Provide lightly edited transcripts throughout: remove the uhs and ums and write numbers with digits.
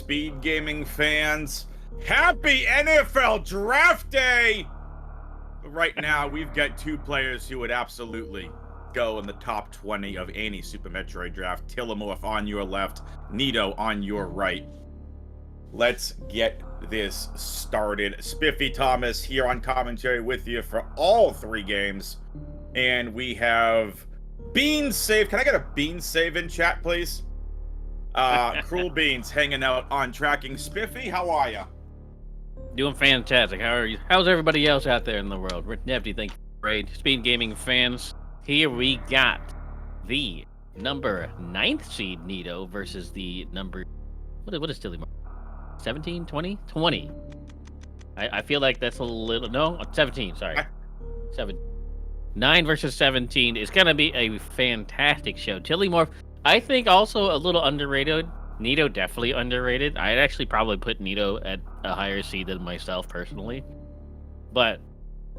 Speed Gaming fans. Happy NFL Draft Day! Right now, we've got two players who would absolutely go in the top 20 of any Super Metroid draft. Tilimorf on your left, Nito on your right. Let's get this started. Spiffy Thomas here on commentary with you for all three games. And we have Bean Save. Can I get a Bean Save in chat, please? Cruel Beans hanging out on tracking. Spiffy, how are ya? Doing fantastic. How are you? How's everybody else out there in the world? Nifty, thank you. Great. Speed Gaming fans, here we got the number 9th seed Nito versus the number... What is Tilimorf? 17? 20? 20. I feel like that's a little... No, 17, sorry. 7. 9 versus 17 is going to be a fantastic show. Tilimorf, I think also a little underrated. Nito definitely underrated. I'd actually probably put Nito at a higher seed than myself personally. But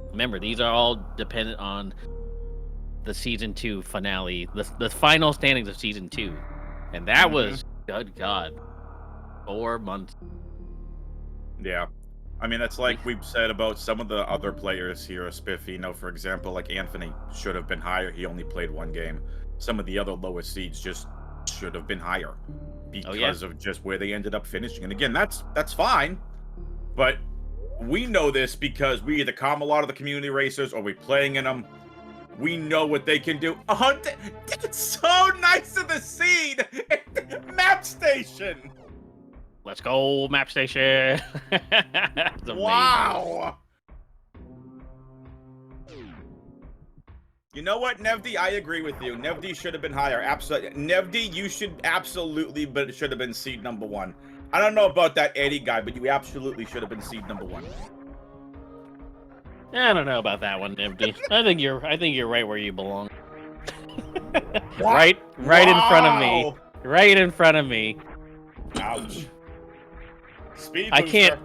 remember, these are all dependent on the season 2 finale, the final standings of season 2. And that was, good God, 4 months. Yeah. I mean, that's like we've said about some of the other players here, Spiffy. You know, for example, like Anthony should have been higher. He only played 1 game. Some of the other lower seeds just should have been higher because of just where they ended up finishing. And again, that's fine. But we know this because we either come a lot of the community racers or we're playing in them. We know what they can do. Oh, that's so nice of the seed! Map station! Let's go, map station! Wow! You know what, Nevdi? I agree with you. Nevdi should have been higher. Absolutely. Nevdi, you should absolutely, but it should have been seed number 1. I don't know about that Eddie guy, but you absolutely should have been seed number 1. I don't know about that one, Nevdi. I think you're right where you belong. right in front of me. Right in front of me. Ouch. Speed I booster.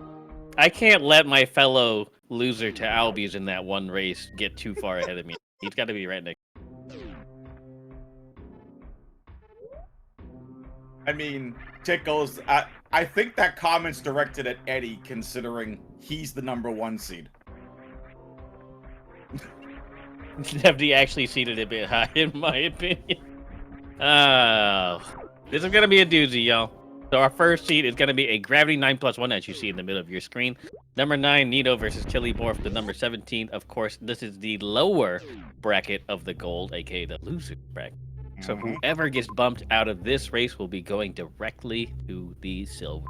can't let my fellow loser to Albies in that one race get too far ahead of me. He's got to be right next. I mean, Tickles, I think that comment's directed at Eddie, considering he's the number 1 seed. Nevdi actually seated a bit high, in my opinion. This is going to be a doozy, y'all. So our first seed is going to be a Gravity 9+1, as you see in the middle of your screen. Number 9, Nito versus Tilimorf. The number 17, of course, this is the lower bracket of the gold, aka the loser bracket. So whoever gets bumped out of this race will be going directly to the silver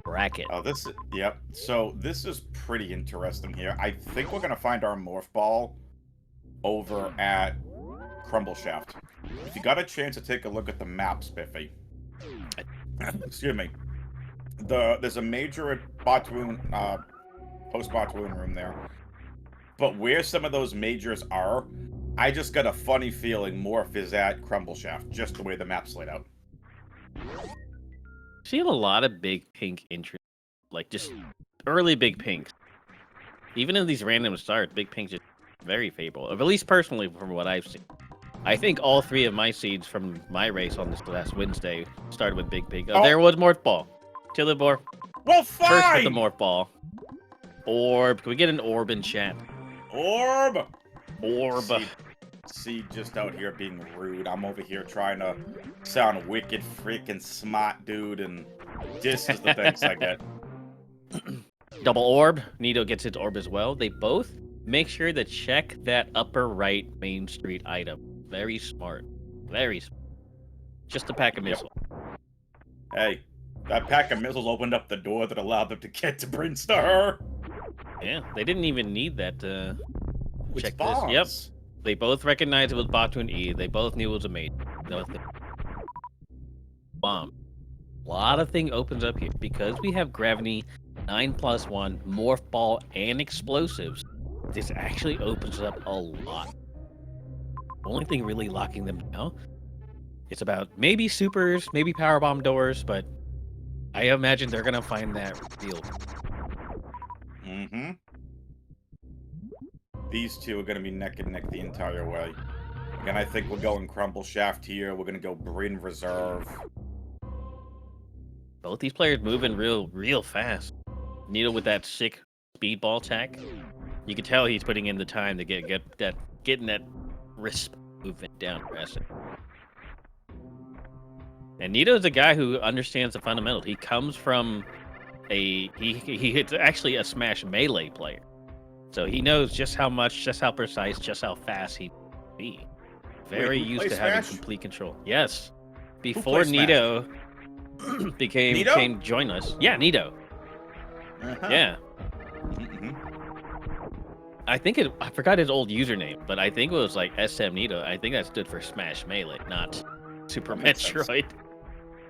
bracket. Oh, yep. So this is pretty interesting here. I think we're going to find our morph ball over at Crumble Shaft. If you got a chance to take a look at the map, Spiffy. Excuse me. There's a major at Batoon, post-Batoon room there. But where some of those majors are, I just got a funny feeling Morph is at Crumble Shaft, just the way the map's laid out. See a lot of big pink interest, like just early big pinks. Even in these random starts, big pinks is very favorable. At least personally, from what I've seen. I think all 3 of my seeds from my race on this last Wednesday started with big pink. There was Morph Ball. Tilimorf. Well, fine! First with the Morph Ball. Orb. Can we get an orb in chat? Orb! Orb. See, just out here being rude. I'm over here trying to sound wicked freaking smart, dude, and this is the things I get. Double orb. Nito gets his orb as well. They both make sure to check that upper right Main Street item. Very smart. Very smart. Just a pack of missiles. Hey, that pack of missiles opened up the door that allowed them to get to Prince to her. Yeah, they didn't even need that to check bombs? this. Yep. They both recognized it was Batoon E. They both knew it was a mate. Bomb. A lot of thing opens up here because we have Gravity 9+1, Morph Ball, and Explosives. This actually opens up a lot. The only thing really locking them down, it's about maybe supers, maybe power bomb doors, but I imagine they're gonna find that real. These two are gonna be neck and neck the entire way. Again, I think we're going Crumble Shaft here. We're gonna go Bryn Reserve. Both these players moving real fast. Nito with that sick speedball tech. You can tell he's putting in the time to getting that wrist movement down fast. And Nito's a guy who understands the fundamentals. He comes from he's actually a Smash Melee player. So he knows just how much, just how precise, just how fast he can be. Very used to having complete control. Yes. Before Nito came join us. Yeah, Nito. Yeah. I forgot his old username, but I think it was like SM Nito. I think that stood for Smash Melee, not Super Metroid.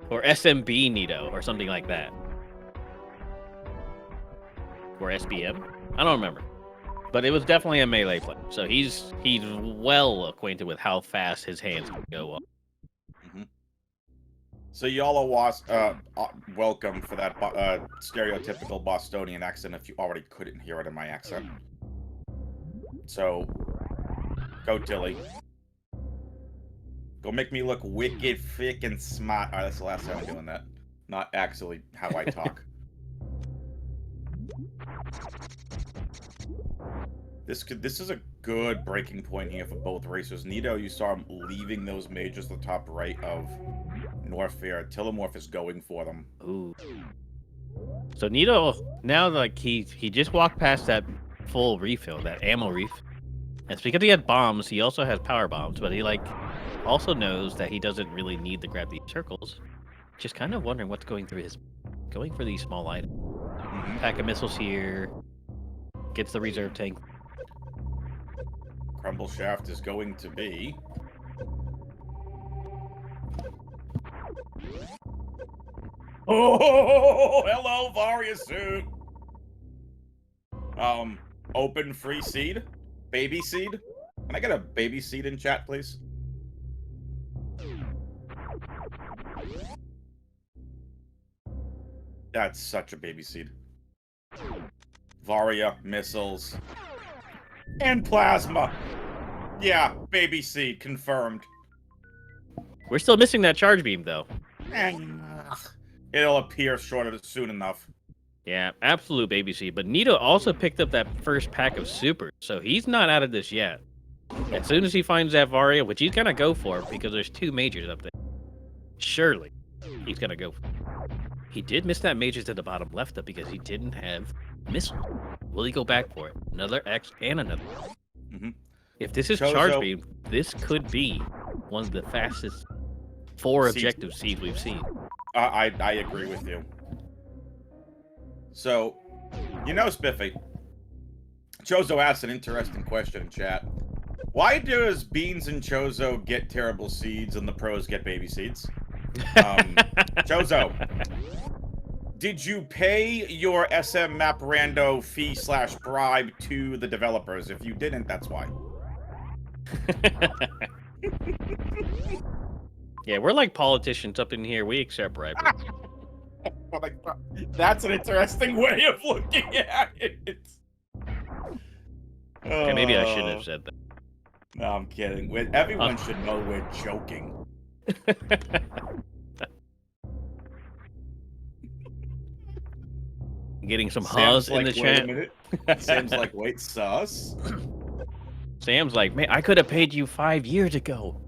Or SMB Nito, or something like that. Or SBM? I don't remember. But it was definitely a Melee player. So he's well acquainted with how fast his hands can go up. So y'all are welcome for that stereotypical Bostonian accent if you already couldn't hear it in my accent. So, go Tilly. Go make me look wicked, thick, and smart. Alright, that's the last time I'm doing that. Not actually how I talk. This is a good breaking point here for both racers. Nito, you saw him leaving those majors at the top right of Norfair. Tilimorf is going for them. Ooh. So Nito, now like he just walked past that full refill, that ammo reef. And it's because he had bombs, he also has power bombs, but he like also knows that he doesn't really need to grab these circles. Just kind of wondering what's going through going for these small items. Pack of missiles here. Gets the reserve tank. Crumble shaft is going to be... Oh, hello, Varia suit. Open free seed? Baby seed? Can I get a baby seed in chat, please? That's such a baby seed. Varia, missiles, and plasma. Yeah, baby seed, confirmed. We're still missing that charge beam, though. It'll appear soon enough. Yeah, absolute baby seed. But Nito also picked up that first pack of super, so he's not out of this yet. As soon as he finds that Varia, which he's gonna go for because there's 2 majors up there. Surely, he's gonna go for it. He did miss that major to the bottom left though because he didn't have missiles. Will he go back for it? Another X and another. If this is charge beam, this could be one of the fastest 4 objective seeds we've seen. I agree with you. So, you know, Spiffy, Chozo asked an interesting question in chat. Why does Beans and Chozo get terrible seeds and the pros get baby seeds? Chozo, did you pay your SM Map Rando fee/bribe to the developers? If you didn't, that's why. Yeah, we're like politicians up in here. We accept bribery. That's an interesting way of looking at it. Okay, maybe I shouldn't have said that. No, I'm kidding. Everyone should know we're joking. Getting some Sam's in the chat. Sam's like, wait, sus? Sam's like, man, I could have paid you 5 years ago.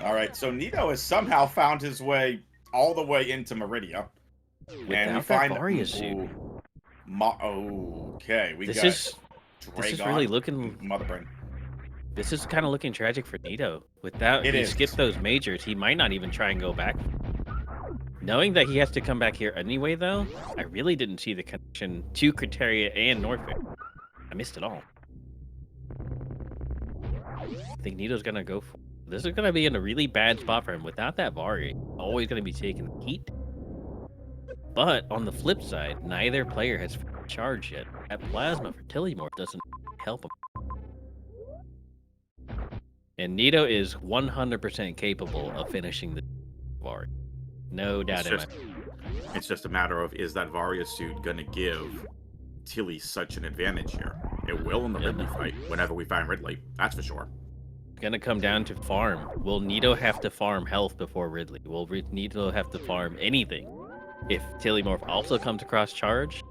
All right, so Nito has somehow found his way all the way into Meridia. And we find Varia suit. Okay, this is really looking Motherbrain. This is kind of looking tragic for Nito. Without he skipped those majors, he might not even try and go back. Knowing that he has to come back here anyway, though, I really didn't see the connection to Criteria and Norfair. I missed it all. I think Nito's gonna go for this is gonna be in a really bad spot for him. Without that Varia, always gonna be taking heat. But on the flip side, neither player has charged yet. That plasma for Tilimorf doesn't help him. And Nito is 100% capable of finishing the Varia. No doubt in it. It's just a matter of, is that Varia suit gonna give Tilly such an advantage here? It will in the Ridley fight, whenever we find Ridley. That's for sure. gonna come down to farm. Will Nito have to farm health before Ridley? Will Nito have to farm anything if Tilimorf also comes across charge?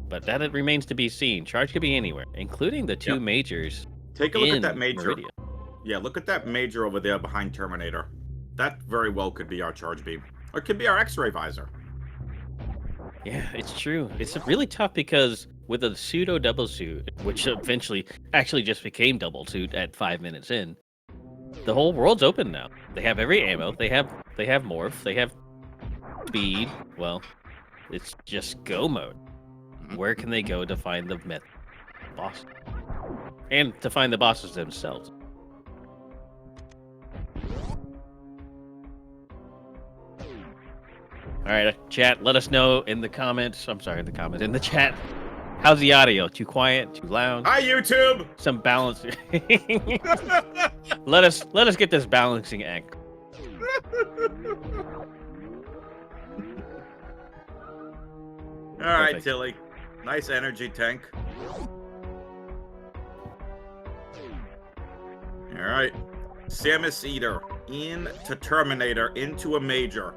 But that remains to be seen. Charge could be anywhere, including the two majors. Take a look at that major. Meridia. Yeah, look at that major over there behind Terminator. That very well could be our charge beam. Or it could be our X-ray visor. Yeah, it's true. It's really tough because with a pseudo double suit, which eventually actually just became double suit at 5 minutes in, the whole world's open now. They have every ammo. They have morph. They have speed. Well, it's just go mode. Where can they go to find the boss? And to find the bosses themselves. All right, chat, let us know in the comments. I'm sorry, in the chat. How's the audio? Too quiet? Too loud? Hi, YouTube! Some balance. let us get this balancing act. All right, Tilly. Nice energy tank. All right. Samus Eater into Terminator into a major.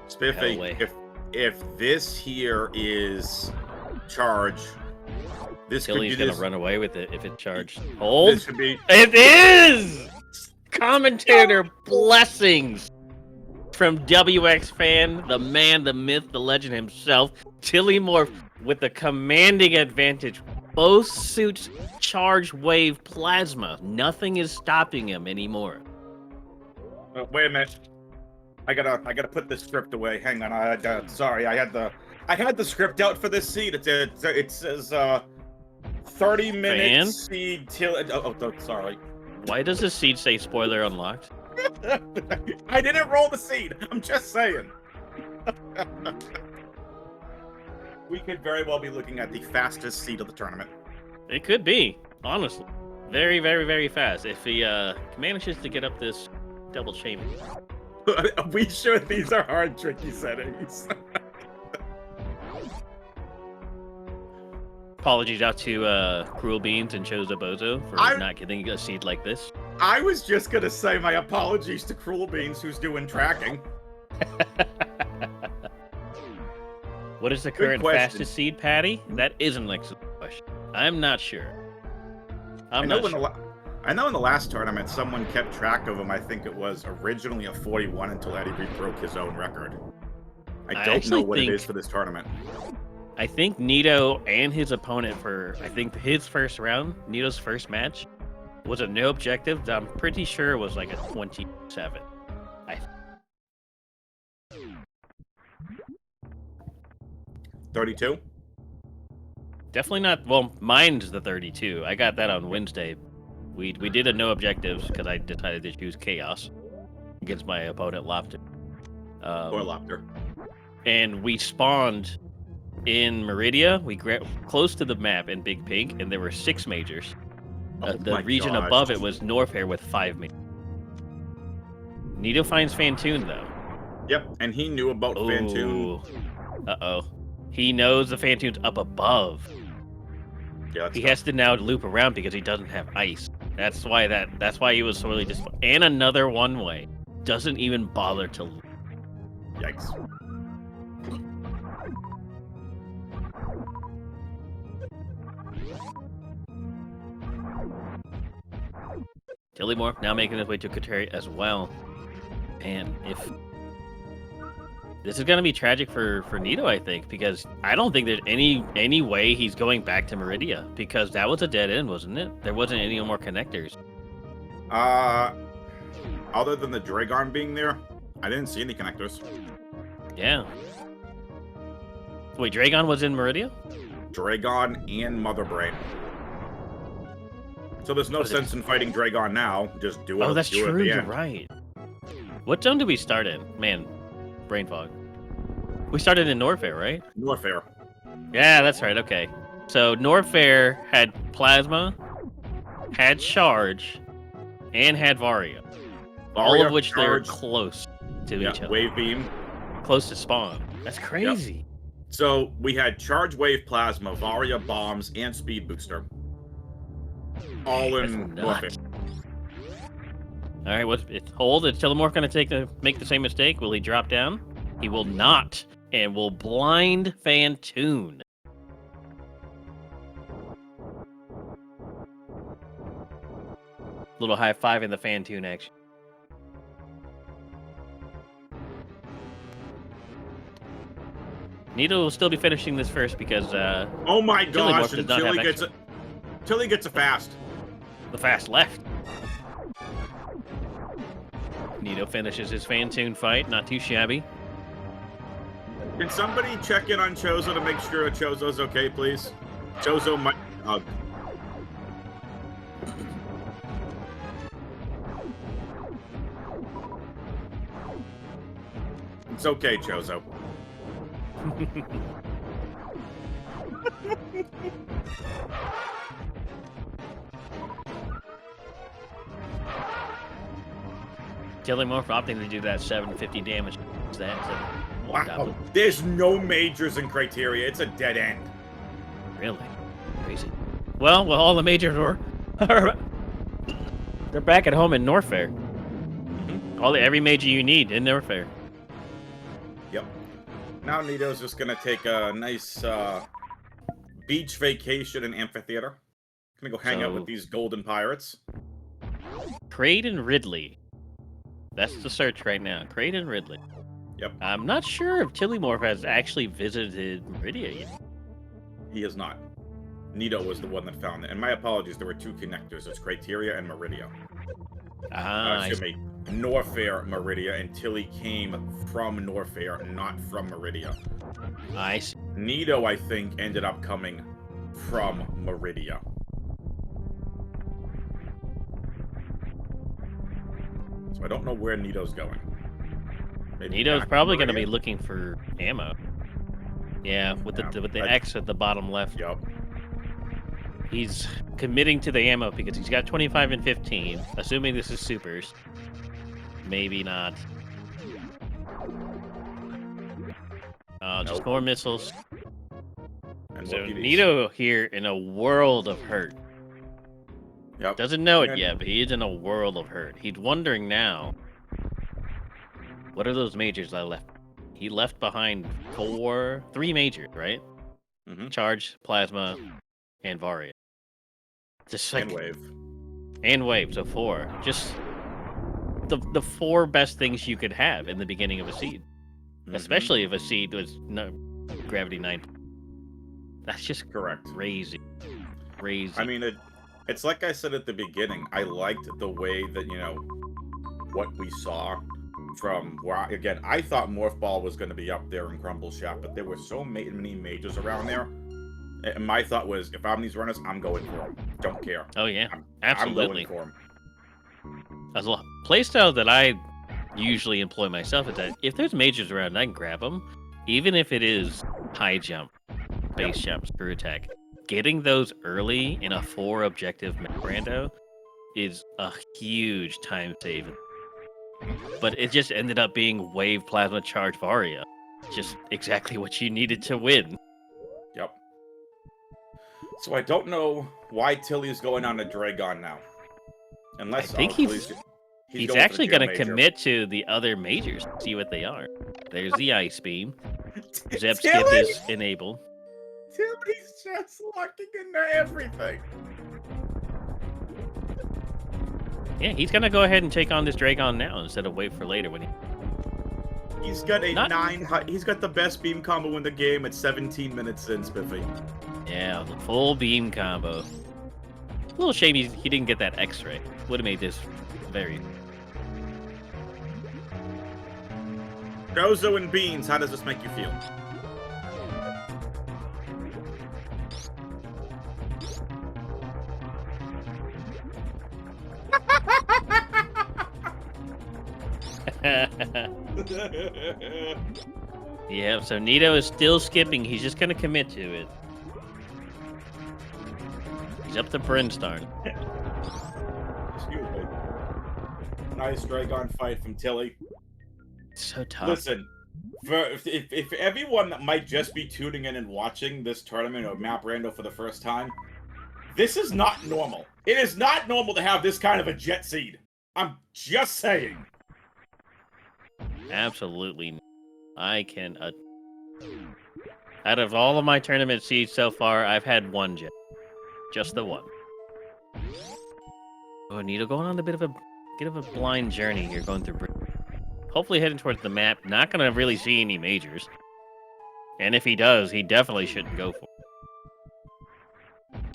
Spiffy, if this here is charge, this Tilly's could be gonna run away with it if it's charged. Hold. This could be. It is. Commentator blessings from WX fan, the man, the myth, the legend himself, Tilimorf with the commanding advantage. Both suits charge wave plasma. Nothing is stopping him anymore. Wait a minute. I gotta put this script away. Hang on. Sorry, I had the script out for this seed. It says 30 minutes seed till. Sorry. Why does the seed say spoiler unlocked? I didn't roll the seed. I'm just saying. We could very well be looking at the fastest seed of the tournament. It could be, honestly. Very, very, very fast. If he manages to get up this double chain. Are we sure these are hard, tricky settings? Apologies out to Cruel Beans and Chozo Bozo for not getting a seed like this. I was just gonna say my apologies to Cruel Beans, who's doing tracking. What is the current fastest seed, Patty? That is an excellent question. I'm not sure. I know in the last tournament, someone kept track of him. I think it was originally a 41 until Eddie broke his own record. I don't know what it is for this tournament. I think Nito and his opponent I think his first round, Nito's first match, was a no objective. I'm pretty sure it was like a 27. 32? Definitely not. Well, mine's the 32. I got that on Wednesday. We did a no objectives because I decided to choose chaos against my opponent Lopter. Or Lopter. And we spawned in Meridia. We close to the map in Big Pink, and there were 6 majors. The region above it was Norfair with 5 majors. Nito finds Fantoon though. Yep, and he knew about Fantoon. Uh-oh. He knows the Fantoon's up above. Yeah, he has to now loop around because he doesn't have ice. That's why he was sorely disappointed. And another one-way. Doesn't even bother to loop. Yikes. Tilimorf now making his way to Kateri as well. And if this is going to be tragic for Nito, I think, because I don't think there's any way he's going back to Meridia, because that was a dead end, wasn't it? There wasn't any more connectors. Other than the Dragon being there, I didn't see any connectors. Yeah. Wait, Dragon was in Meridia? Dragon and Mother Brain. So there's no sense in fighting Dragon now. Just do it. Oh, that's true. You're right. What zone did we start in? Man, brain fog. We started in Norfair, right? Norfair. Yeah, that's right. Okay. So Norfair had Plasma, had Charge, and had Varia. All of which they're close to each other. Wave Beam. Close to spawn. That's crazy. Yep. So we had Charge, Wave, Plasma, Varia, Bombs, and Speed Booster. All That's in nuts. North. All right, it's hold. Is Tilimorf going to make the same mistake? Will he drop down? He will not, and will blind Fantoon. Little high five in the Fantoon action. Nito will still be finishing this first because Oh my gosh! does And not have Tilly gets a fast. the fast left. Nito finishes his Fantoon fight, not too shabby. Can somebody check in on Chozo to make sure Chozo's okay, please? Chozo might. It's okay, Chozo. Tilimorf opting to do that 750 damage. Wow. There's no majors in Criteria. It's a dead end. Really? Crazy. Well, all the majors are they're back at home in Norfair. Every major you need in Norfair. Yep. Now Nito's just gonna take a nice beach vacation in Amphitheater. Gonna go hang out with these golden pirates. Creighton Ridley. That's the search right now. Creighton Ridley. Yep. I'm not sure if Tilimorf has actually visited Meridia yet. He is not. Nito was the one that found it. And my apologies, there were two connectors. It's Criteria and Meridia. Excuse me. Norfair, Meridia, and Tilly came from Norfair, not from Meridia. I see. Nito, I think, ended up coming from Meridia. So I don't know where Nito's going. Maybe Nito's back probably to going to Meridia? be looking for ammo. Yeah, with the I- X at the bottom left. Yup. He's committing to the ammo because he's got 25 and 15. Assuming this is supers. Maybe not. Just Nope. more missiles. And So look at these. Nito here in a world of hurt. Yep. Doesn't know it And- yet, but he is in a world of hurt. He's wondering now, what are those majors I left? He left behind three majors, right? Mhm. Charge, Plasma, and Varia. Just like, And Wave. And Wave, so 4. Just the 4 best things you could have in the beginning of a seed. Mhm. Especially if a seed was gravity 9. That's just Correct. crazy. Crazy. I mean, it's like I said at the beginning. I liked the way that, what we saw from where, again, I thought Morph Ball was going to be up there in Crumble Shop, but there were so many majors around there. And my thought was, if I'm these runners, I'm going for them. Don't care. Oh, yeah. I'm Absolutely. going for them. As a playstyle that I usually employ myself is that if there's majors around, I can grab them. Even if it is high jump, base jump, screw attack. Getting those early in a 4 objective Rando is a huge time saving. But it just ended up being Wave, Plasma, Charge, Varia. Just exactly what you needed to win. Yep. So I don't know why Tilly's going on a Dragon now. Unless I think he's going actually for the going to gym major. commit to the other majors, see what they are. There's the Ice Beam. Zep Skip Tilly! is enabled. Tilly's just locking into everything. Yeah, he's going to go ahead and take on this Dragon now instead of wait for later when he... He's got a Not- He's got the best beam combo in the game at 17 minutes in, Spiffy. Yeah, the full beam combo. A little shame he didn't get that X-ray. Would have made this very... Gozo and Beans, how does this make you feel? Yeah, so Nito is still skipping. He's just going to commit to it. He's up to Brimstone. Excuse me. Nice Dragon fight from Tilly. So tough. Listen, if everyone that might just be tuning in and watching this tournament or Map Rando for the first time, this is not normal. It is not normal to have this kind of a jet seed. I'm just saying. Absolutely. I can... out of all of my tournament seeds so far, I've had one jet. Just the one. Oh, Nito going on a bit of a blind journey here, going through Britain. Hopefully heading towards the map. Not going to really see any majors. And if he does, he definitely shouldn't go for it.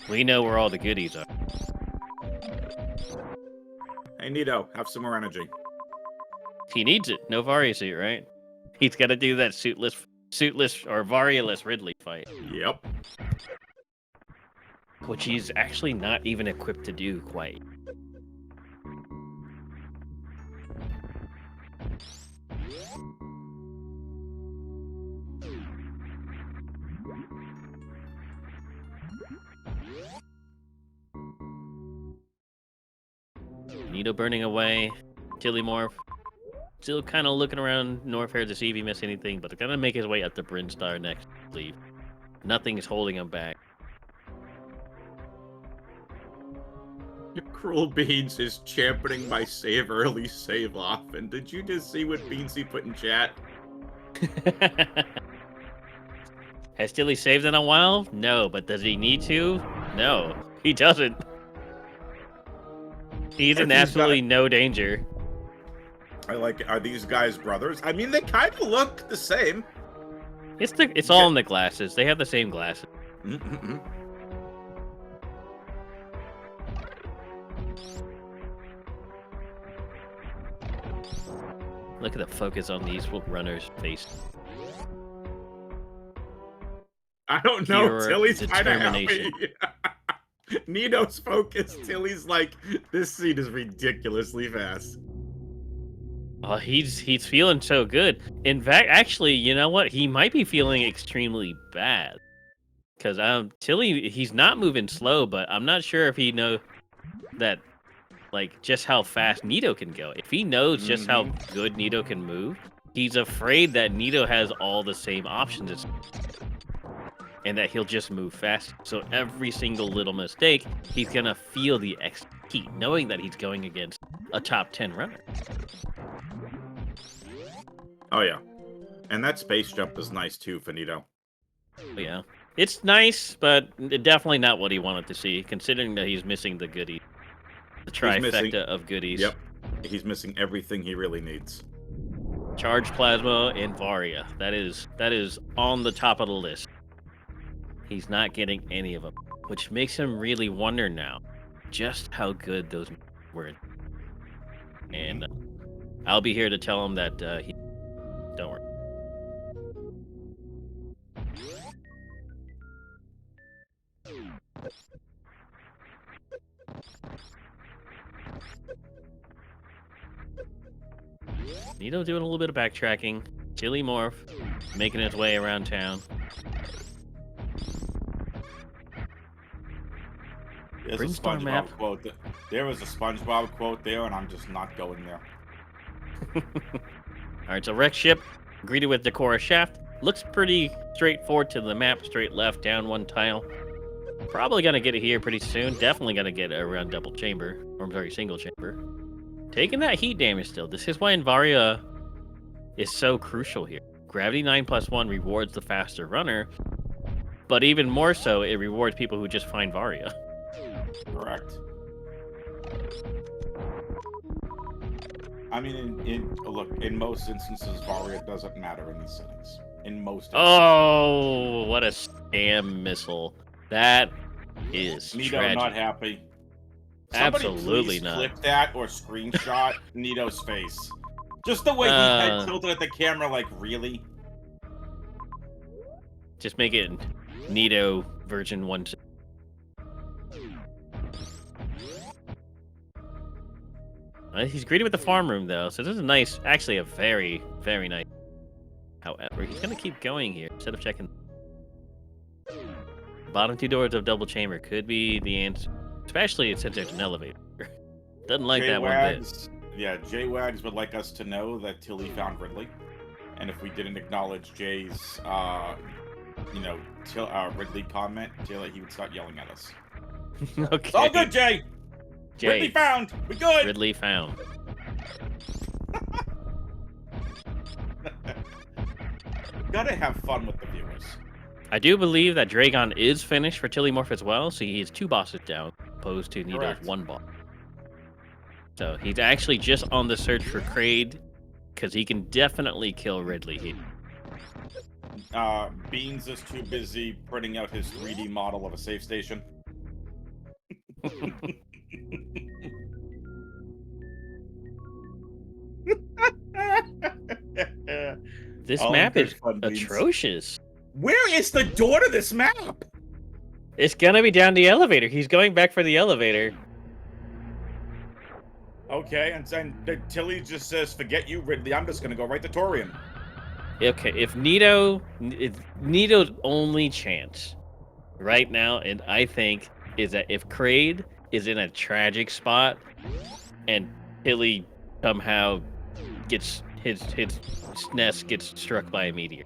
We know where all the goodies are. Hey, Nito, have some more energy. He needs it. No Varia suit, right? He's got to do that suitless or Varia-less Ridley fight. Yep. Which he's actually not even equipped to do quite. Nito burning away. Tilimorf. Still kind of looking around Norfair to see if he missed anything, but gonna make his way up to Brinstar next, I believe. Nothing is holding him back. Cruel Beans is championing my save early, save off. And did you just see what Beansy put in chat? Has Tilly saved in a while? No, but does he need to? No, he doesn't. He's in absolutely no danger. I like it. Are these guys brothers? I mean, they kind of look the same. It's all in the glasses. They have the same glasses. Mm-mm-mm. Look at the focus on these runners' face. I don't know. Pure Tilly's kind of determination. happy. Nito's focus. Tilly's like, this seed is ridiculously fast. Oh, he's feeling so good. In fact, actually, you know what? He might be feeling extremely bad. Because Tilly, he's not moving slow, but I'm not sure if he knows that, like, just how fast Nito can go. If he knows just how good Nito can move, he's afraid that Nito has all the same options as and that he'll just move fast. So every single little mistake, he's going to feel the extra heat, knowing that he's going against a top 10 runner. Oh, yeah. And that space jump is nice, too, for Nito. Yeah. It's nice, but definitely not what he wanted to see, considering that he's missing the goodies. The trifecta of goodies. Yep. He's missing everything he really needs. Charged Plasma and Varia. That is on the top of the list. He's not getting any of them, which makes him really wonder now just how good those were. And I'll be here to tell him that don't worry. Nito doing a little bit of backtracking. Tilimorf making his way around town. There's a SpongeBob quote. There was a SpongeBob quote there, and I'm just not going there. Alright, so wreck ship, greeted with Decora shaft. Looks pretty straightforward to the map, straight left, down one tile. Probably gonna get it here pretty soon. Definitely gonna get it around double chamber, or sorry, single chamber. Taking that heat damage still. This is why Varia is so crucial here. Gravity 9+1 rewards the faster runner, but even more so, it rewards people who just find Varia. Correct. I mean, look, in most instances, Varia doesn't matter in these settings. In most instances. Oh, what a scam missile. That is Nito tragic. not happy. Absolutely please not. Clip that or screenshot Nito's face. Just the way he head tilted at the camera, like, really? Just make it Nito version 1. He's greeted with the farm room, though, so this is nice. Actually, a very, very nice. However, he's going to keep going here instead of checking. Bottom two doors of double chamber could be the answer, especially since there's an elevator. Doesn't like that one bit. Yeah, J-Wags would like us to know that Tilly found Ridley. And if we didn't acknowledge Jay's, Ridley comment, he would start yelling at us. Okay. It's all good, Jay! Ridley found. We good. Ridley found. Gotta have fun with the viewers. I do believe that Dragon is finished for Tilimorf as well, so he has 2 bosses down, opposed to Nito's Correct. 1 boss. So he's actually just on the search for Kraid, because he can definitely kill Ridley here. Beans is too busy printing out his 3D model of a safe station. This All map good is fun, Beans. atrocious. Where is the door to this map? It's gonna be down the elevator. He's going back for the elevator. Okay, and then Tilly just says, "Forget you, Ridley. I'm just gonna go right to Torian." Okay, if Nito's only chance right now, and I think, is that if Kraid is in a tragic spot and Tilly somehow gets his nest gets struck by a meteor.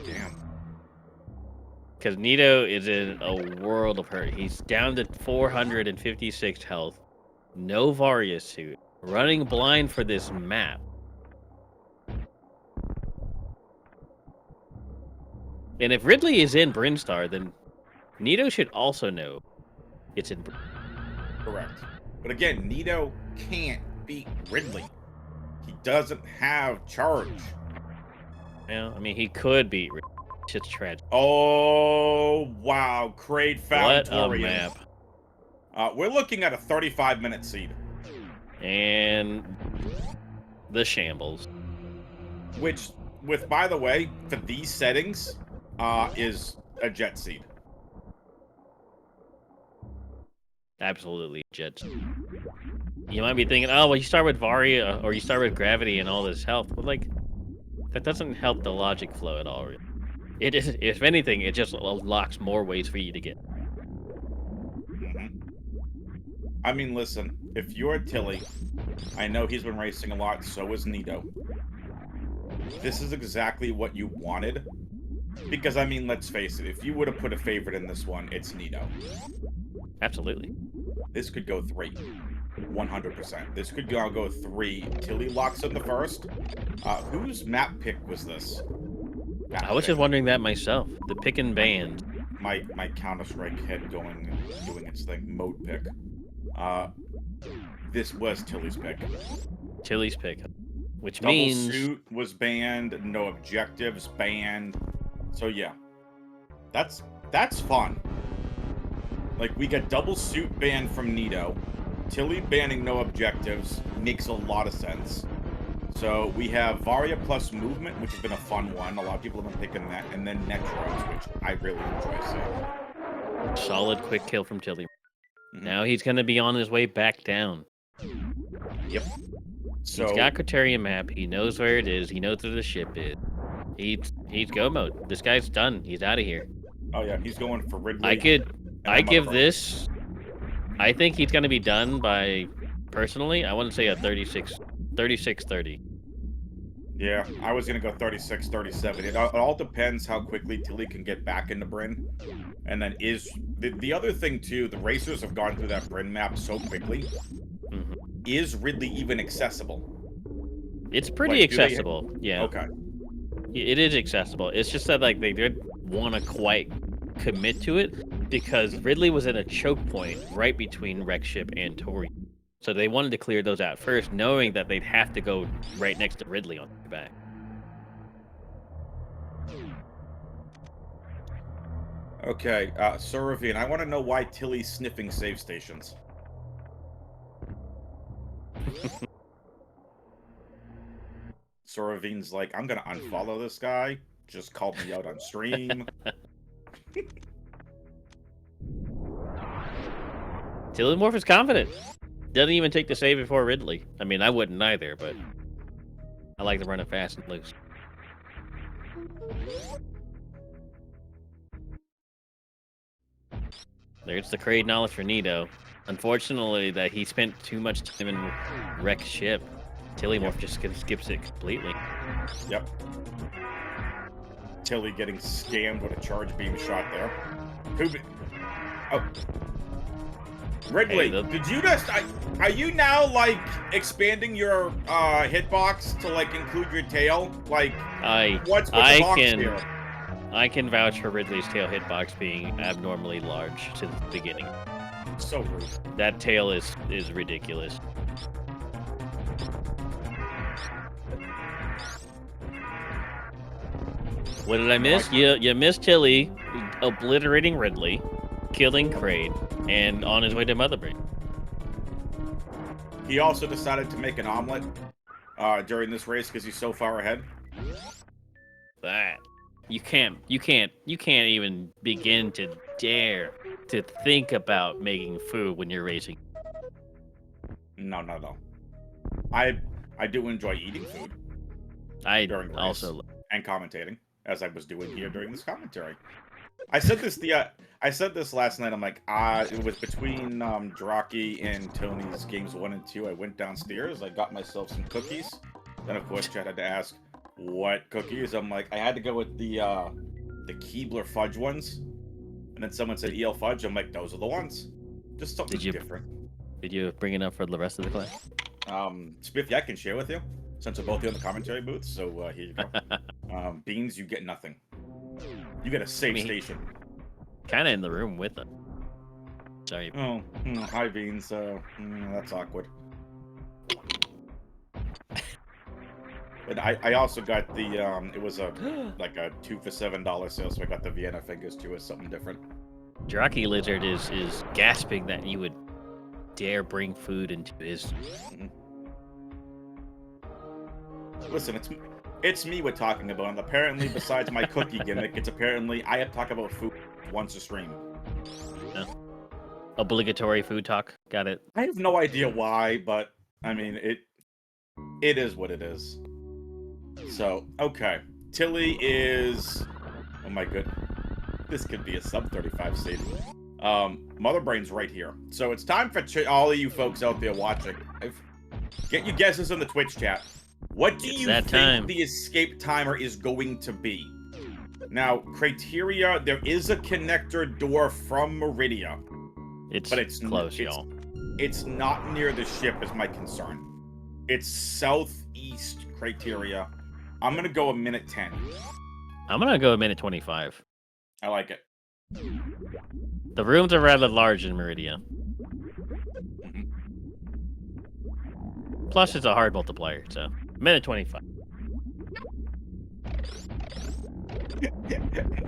Damn. Because Nito is in a world of hurt. He's down to 456 health, no Varia suit, running blind for this map. And if Ridley is in Brinstar, then Nito should also know it's in Correct. But again, Nito can't beat Ridley. He doesn't have charge. Yeah, I mean, he could beat Ridley. It's just tragic. Oh, wow. Kraid found What Torian. a map. We're looking at a 35-minute seed. And the shambles. Which, by the way, for these settings, is a jet seed. Absolutely Jets. You might be thinking, oh, well, you start with Varia or you start with Gravity and all this health. But, like, that doesn't help the logic flow at all. Really. It is, if anything, it just unlocks more ways for you to get. I mean, listen, if you're Tilly, I know he's been racing a lot, so is Nito. This is exactly what you wanted. Because, I mean, let's face it, if you would have put a favorite in this one, it's Nito. Absolutely. This could go 3. 100%. This could go 3. Tilly locks in the first. Whose map pick was this? I was just wondering that myself. The pick and band. My Counter-Strike head doing its thing. Mode pick. This was Tilly's pick. Tilly's pick. Which Double means... suit was banned. No objectives banned. So yeah. That's fun. Like, we got double suit banned from Nito. Tilly banning no objectives makes a lot of sense. So we have Varia plus movement, which has been a fun one. A lot of people have been picking that. And then Metroids, which I really enjoy seeing. Solid quick kill from Tilly. Now he's going to be on his way back down. Yep. So he's got Criterion map. He knows where it is. He knows where the ship is. He's go mode. This guy's done. He's out of here. Oh yeah, he's going for Ridley. I give this. I think he's going to be done by, personally, I want to say a 36-30. Yeah, I was going to go 36-37. It all depends how quickly Tilly can get back into Bryn. And then the other thing, too, the racers have gone through that Bryn map so quickly. Mm-hmm. Is Ridley even accessible? It's pretty accessible, yeah. Okay. It is accessible. It's just that, like, they didn't want to quite commit to it because Ridley was at a choke point right between Wreck Ship and Tori. So they wanted to clear those out first, knowing that they'd have to go right next to Ridley on the back. Okay, Suravian, I want to know why Tilly's sniffing save stations. Suravian's like, I'm going to unfollow this guy. Just called me out on stream. Tilimorf is confident. Doesn't even take the save before Ridley. I mean, I wouldn't either, but I like to run it fast and loose. There's the Kraid knowledge for Nito. Unfortunately, that he spent too much time in Wreck Ship. Tilimorf just skips it completely. Yep. Tilly getting scammed with a charge beam shot there. Oh. Ridley, Hey, did you just? Are you now like expanding your hitbox to like include your tail? Like, what's with the box here? I can vouch for Ridley's tail hitbox being abnormally large since the beginning. So rude. That tail is ridiculous. What did I miss? You missed Tilly obliterating Ridley, killing Kraid, and on his way to Mother Brain. He also decided to make an omelet during this race because he's so far ahead. That you can't even begin to dare to think about making food when you're racing. No. I do enjoy eating food. During the race also and commentating, as I was doing here during this commentary. I said this last night. I'm like, it was between Draki and Tony's games 1 and 2. I went downstairs. I got myself some cookies. Then of course Chad had to ask what cookies. I'm like, I had to go with the Keebler fudge ones. And then someone said EL fudge. I'm like, those are the ones. Just something different. Did you bring it up for the rest of the class? Spiffy, I can share with you since we're both here in the commentary booth. So here you go. Beans, you get nothing. You get a safe station. Kind of in the room with them. Sorry. Oh, hi Beans. That's awkward. But I also got the it was like a 2 for $7 sale, so I got the Vienna fingers too as something different. Draki Lizard is gasping that you would dare bring food into his. Mm-hmm. Listen, it's me we're talking about, and apparently besides my cookie gimmick, it's apparently I have to talk about food once a stream. No. Obligatory food talk. Got it. I have no idea why, but I mean it is what it is. So, okay. Tilly is oh my goodness. This could be a sub 35 seed. Mother Brain's right here. So it's time for all of you folks out there watching. Get your guesses in the Twitch chat. What do you think the escape timer is going to be? Now, criteria, there is a connector door from Meridia. But it's close, y'all. It's not near the ship is my concern. It's southeast criteria. I'm going to go a minute 10. I'm going to go a minute 25. I like it. The rooms are rather large in Meridia. Mm-hmm. Plus, it's a hard multiplier, so minute 25.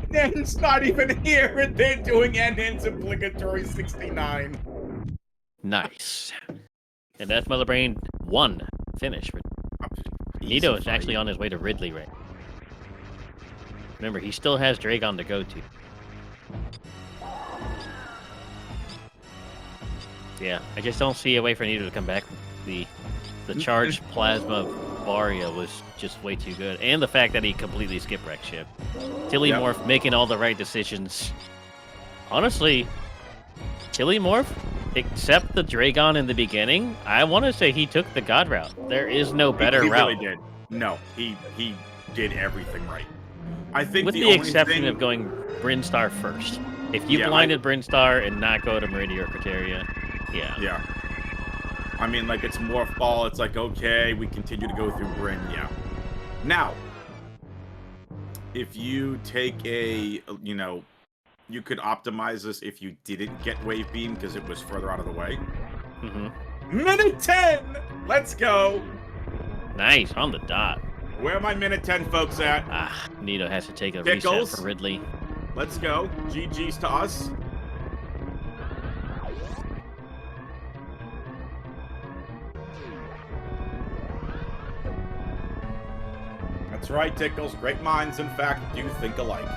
Nen's not even here, and they're doing NN's obligatory 69. Nice. And that's Mother Brain 1 finish. Nito is actually on his way to Ridley right now. Remember, he still has Dragon to go to. Yeah, I just don't see a way for Nito to come back. The charged plasma Varia was just way too good. And the fact that he completely skipped wreck ship. Tilimorf making all the right decisions. Honestly, Tilimorf, except the Dragon in the beginning, I want to say he took the God route. There is no better route. He really did. No, he did everything right. I think with the exception of going Brinstar first. If you blinded Brinstar and not go to Meridia or Criteria, yeah. I mean, like, it's Morph Ball. It's like, okay, we continue to go through Bryn, yeah. Now, if you take you could optimize this if you didn't get Wave Beam because it was further out of the way. Mm-hmm. Minute 10! Let's go! Nice, on the dot. Where are my minute 10 folks at? Nito has to take a Pickles. reset for Ridley. Let's go. GG's to us. That's right, Tickles. Great minds, in fact, do think alike.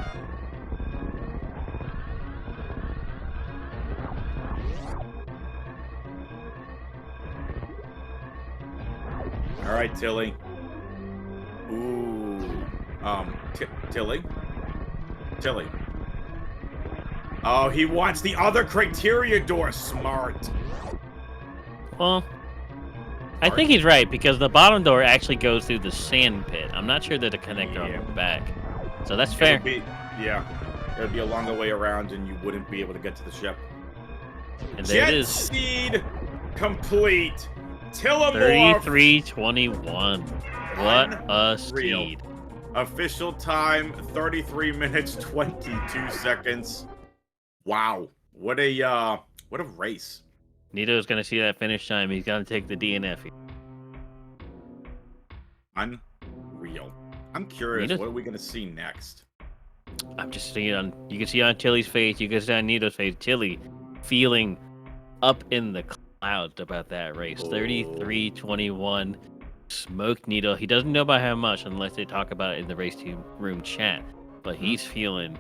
All right, Tilly. Ooh. Tilly? Tilly. Oh, he wants the other criteria door. Smart. Well, I think he's right, because the bottom door actually goes through the sand pit. I'm not sure that a connector on the back. So that's fair. It would be a longer way around, and you wouldn't be able to get to the ship. And there Jet it is. seed complete. Tilimorf. 33:21. What a Unreal. speed. Official time 33 minutes 22 seconds. Wow. What a race. Nito's gonna see that finish time. He's gonna take the DNF. Unreal. I'm curious, what are we gonna see next? I'm just seeing on. You can see on Tilly's face. You can see on Nito's face. Tilly feeling up in the clouds about that race. 33:21. Smoked Nito. He doesn't know by how much unless they talk about it in the race team room chat. But he's feeling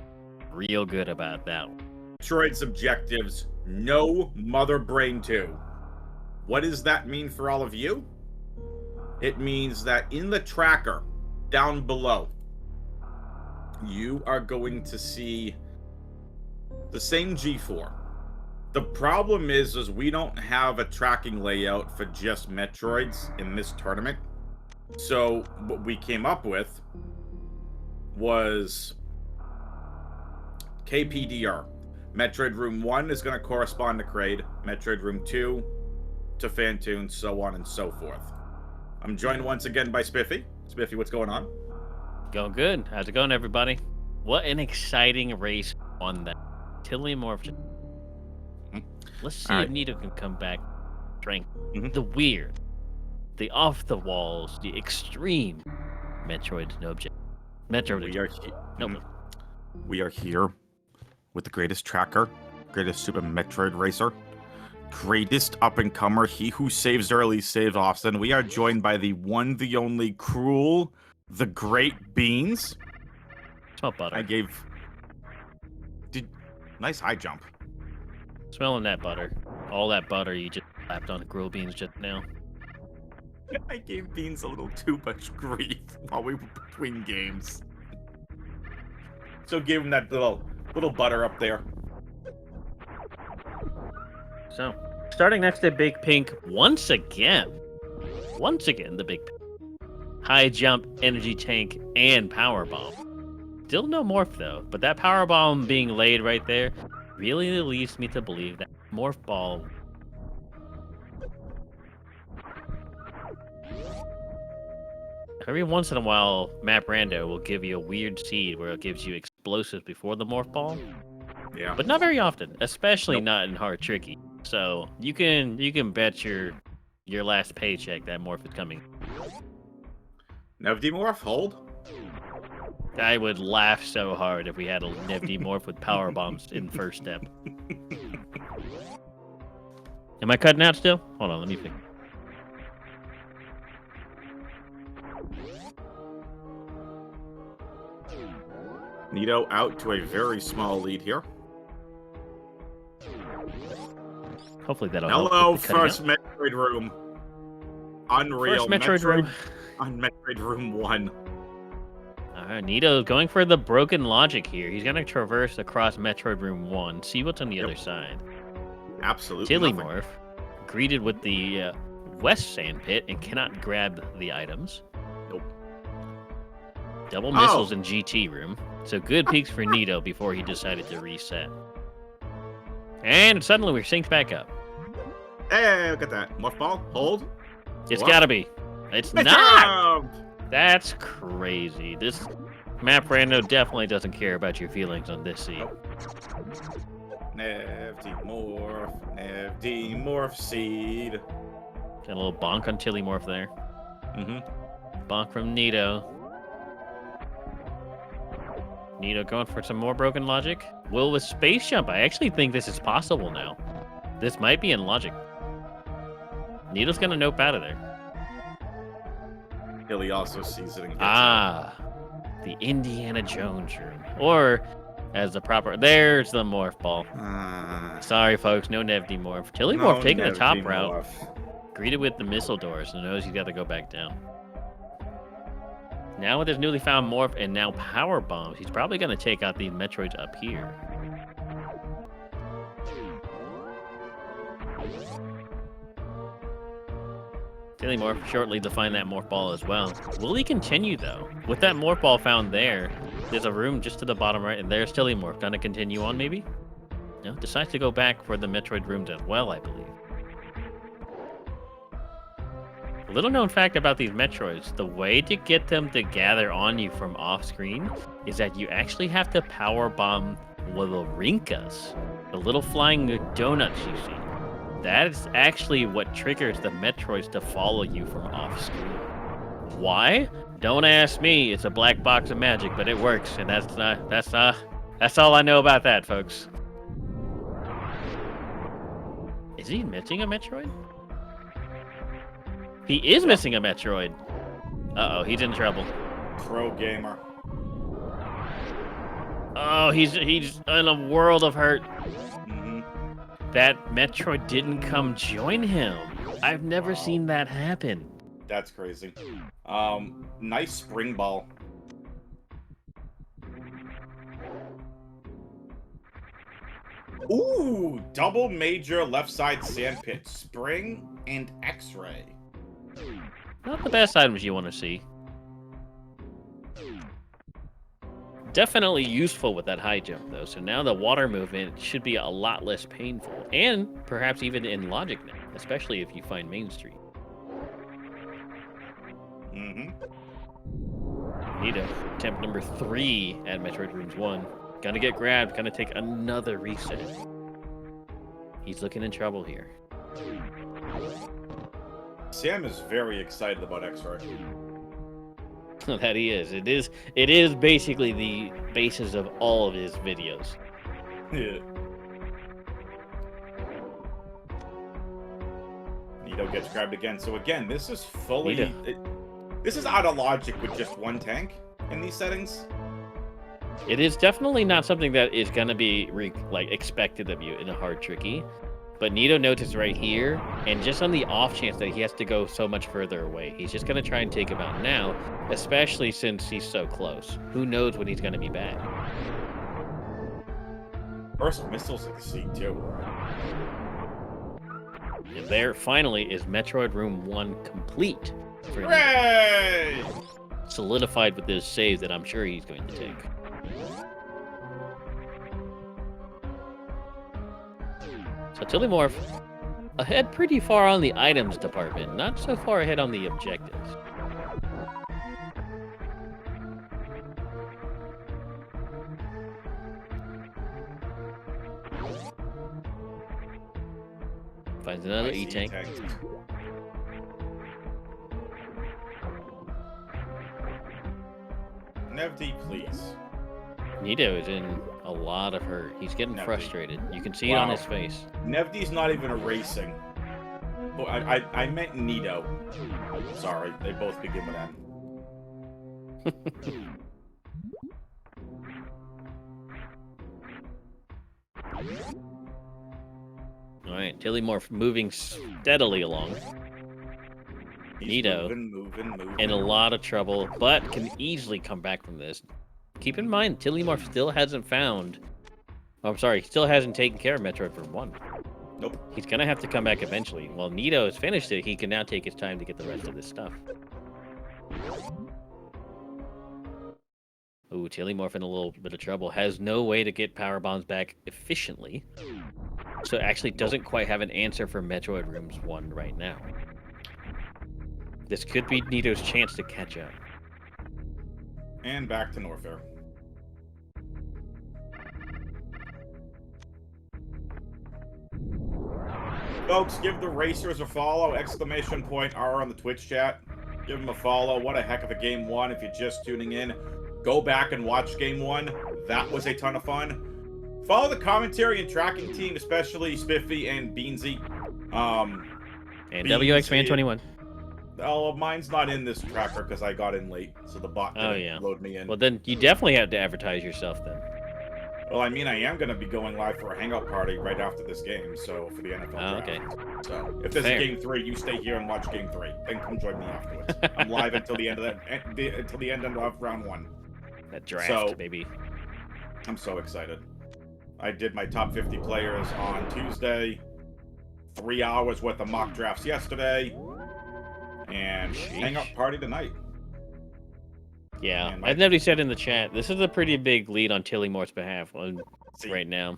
real good about that one. Metroid's objectives. No Mother Brain 2. What does that mean for all of you? It means that in the tracker down below, you are going to see the same G4. The problem is we don't have a tracking layout for just Metroids in this tournament. So what we came up with was KPDR. Metroid Room 1 is going to correspond to Kraid. Metroid Room 2 to Phantoon, so on and so forth. I'm joined once again by Spiffy. Spiffy, what's going on? Going good. How's it going, everybody? What an exciting race on that Tilimorf. Let's see if Nito can come back strength. The weird, the off the walls, the extreme Metroid no object. Metroid. We are here with the greatest tracker, greatest Super Metroid racer, greatest up-and-comer, he who saves early, saves often. We are joined by the one, the only, cruel, the great Beans. Smell butter. Nice high jump. Smelling that butter. All that butter you just slapped on the grilled beans just now. I gave Beans a little too much grief while we were between games. So give him that little butter up there. So, starting next to Big Pink once again. Once again, the Big Pink. High jump, energy tank, and power bomb. Still no morph though, but that power bomb being laid right there really leads me to believe that morph ball. Every once in a while, Map Rando will give you a weird seed where it gives you explosives before the morph ball. Yeah. But not very often, especially not in hard tricky. So you can bet your last paycheck that morph is coming. Nevdi morph, hold. I would laugh so hard if we had a Nevdi morph with power bombs in first step. Am I cutting out still? Hold on, let me pick. Nito out to a very small lead here. Hopefully that'll Hello, help. first Metroid room. Unreal. First Metroid room. On Metroid Room 1. Alright, Nito going for the broken logic here. He's gonna traverse across Metroid Room 1, see what's on the other side. Absolutely. Tilimorf, greeted with the West Sand Pit and cannot grab the items. Nope. Double missiles in GT room. So good peaks for Nito before he decided to reset. And suddenly we're synced back up. Hey, look at that. Morph ball, hold. It's gotta be. It's not! That's crazy. This Map Rando definitely doesn't care about your feelings on this seed. Nevdi morph seed. Got a little bonk on Tilimorf there. Bonk from Nito. Nito going for some more broken logic. Will with space jump. I actually think this is possible now. This might be in logic. Nito's gonna nope out of there. Hilly also sees it and gets the Indiana Jones room. Or, as the proper... There's the morph ball. Sorry, folks. No Nevdi morph. Tilimorf taking the top route. Greeted with the missile doors. So knows he's got to go back down. Now with his newly found morph and now power bombs, he's probably going to take out these Metroids up here. Tilimorf shortly to find that morph ball as well. Will he continue though? With that morph ball found there, there's a room just to the bottom right, and there's Tilimorf. Gonna continue on maybe? know, decides to go back for the Metroid rooms as well, I believe. A little known fact about these Metroids, the way to get them to gather on you from off screen is that you actually have to power bomb little Rinkas, the little flying donuts you see. That is actually what triggers the Metroids to follow you from off screen. Why? Don't ask me. It's a black box of magic, but it works, and that's all I know about that, folks. Is he missing a Metroid? He is missing a Metroid. Uh-oh, he's in trouble. Pro gamer. Oh, he's in a world of hurt. Mm-hmm. That Metroid didn't come join him. I've never seen that happen. That's crazy. Nice spring ball. Ooh, double major left side sand pit, spring and X-ray. Not the best items you want to see. Definitely useful with that high jump, though. So now the water movement should be a lot less painful, and perhaps even in logic now, especially if you find Main Street. Mm-hmm. Nito, attempt number 3 at Metroid Rooms 1. Gonna get grabbed, gonna take another reset. He's looking in trouble here. Sam is very excited about X-ray. That he is. It is basically the basis of all of his videos. Yeah. Nito gets grabbed again. So again, this is fully... this is out of logic with just one tank in these settings. It is definitely not something that is going to be expected of you in a hard tricky. But Nito noticed right here, and just on the off chance that he has to go so much further away, he's just going to try and take him out now, especially since he's so close. Who knows when he's going to be back? First missiles at the seat, too. And there, finally, is Metroid Room 1 complete. For Hooray! Nito. Solidified with this save that I'm sure he's going to take. So Tilimorf, ahead pretty far on the items department, not so far ahead on the objectives. Finds another E-tank. Nevdi, please. Nito is in a lot of hurt. He's getting frustrated. You can see it on his face. Nevdi's not even erasing. Oh, I meant Nito. Sorry, they both begin with N. Alright, Tilimorf moving steadily along. He's Nito moving. in a lot of trouble, but can easily come back from this. Keep in mind, Tilimorf still hasn't found... Oh, I'm sorry, still hasn't taken care of Metroid Room 1. Nope. He's gonna have to come back eventually. While Nito has finished it, he can now take his time to get the rest of this stuff. Ooh, Tilimorf in a little bit of trouble. Has no way to get power bombs back efficiently. So actually doesn't quite have an answer for Metroid Rooms 1 right now. This could be Nito's chance to catch up. And back to Norfair. Folks, give the racers a follow, ! R on the Twitch chat. Give them a follow. What a heck of a Game 1 if you're just tuning in. Go back and watch Game 1. That was a ton of fun. Follow the commentary and tracking team, especially Spiffy and Beansy. And WXFan21. Oh, mine's not in this tracker because I got in late, so the bot didn't load me in. Well, then you definitely have to advertise yourself then. Well, I mean, I am going to be going live for a hangout party right after this game, so for the NFL draft. Okay. So if there's a Game 3, you stay here and watch Game 3. Then come join me afterwards. I'm live until the end of round 1. That draft, baby. I'm so excited. I did my top 50 players on Tuesday. 3 hours worth of mock drafts yesterday. And hangout party tonight. Yeah, as Nebby said in the chat, this is a pretty big lead on Tilimorf's behalf right now.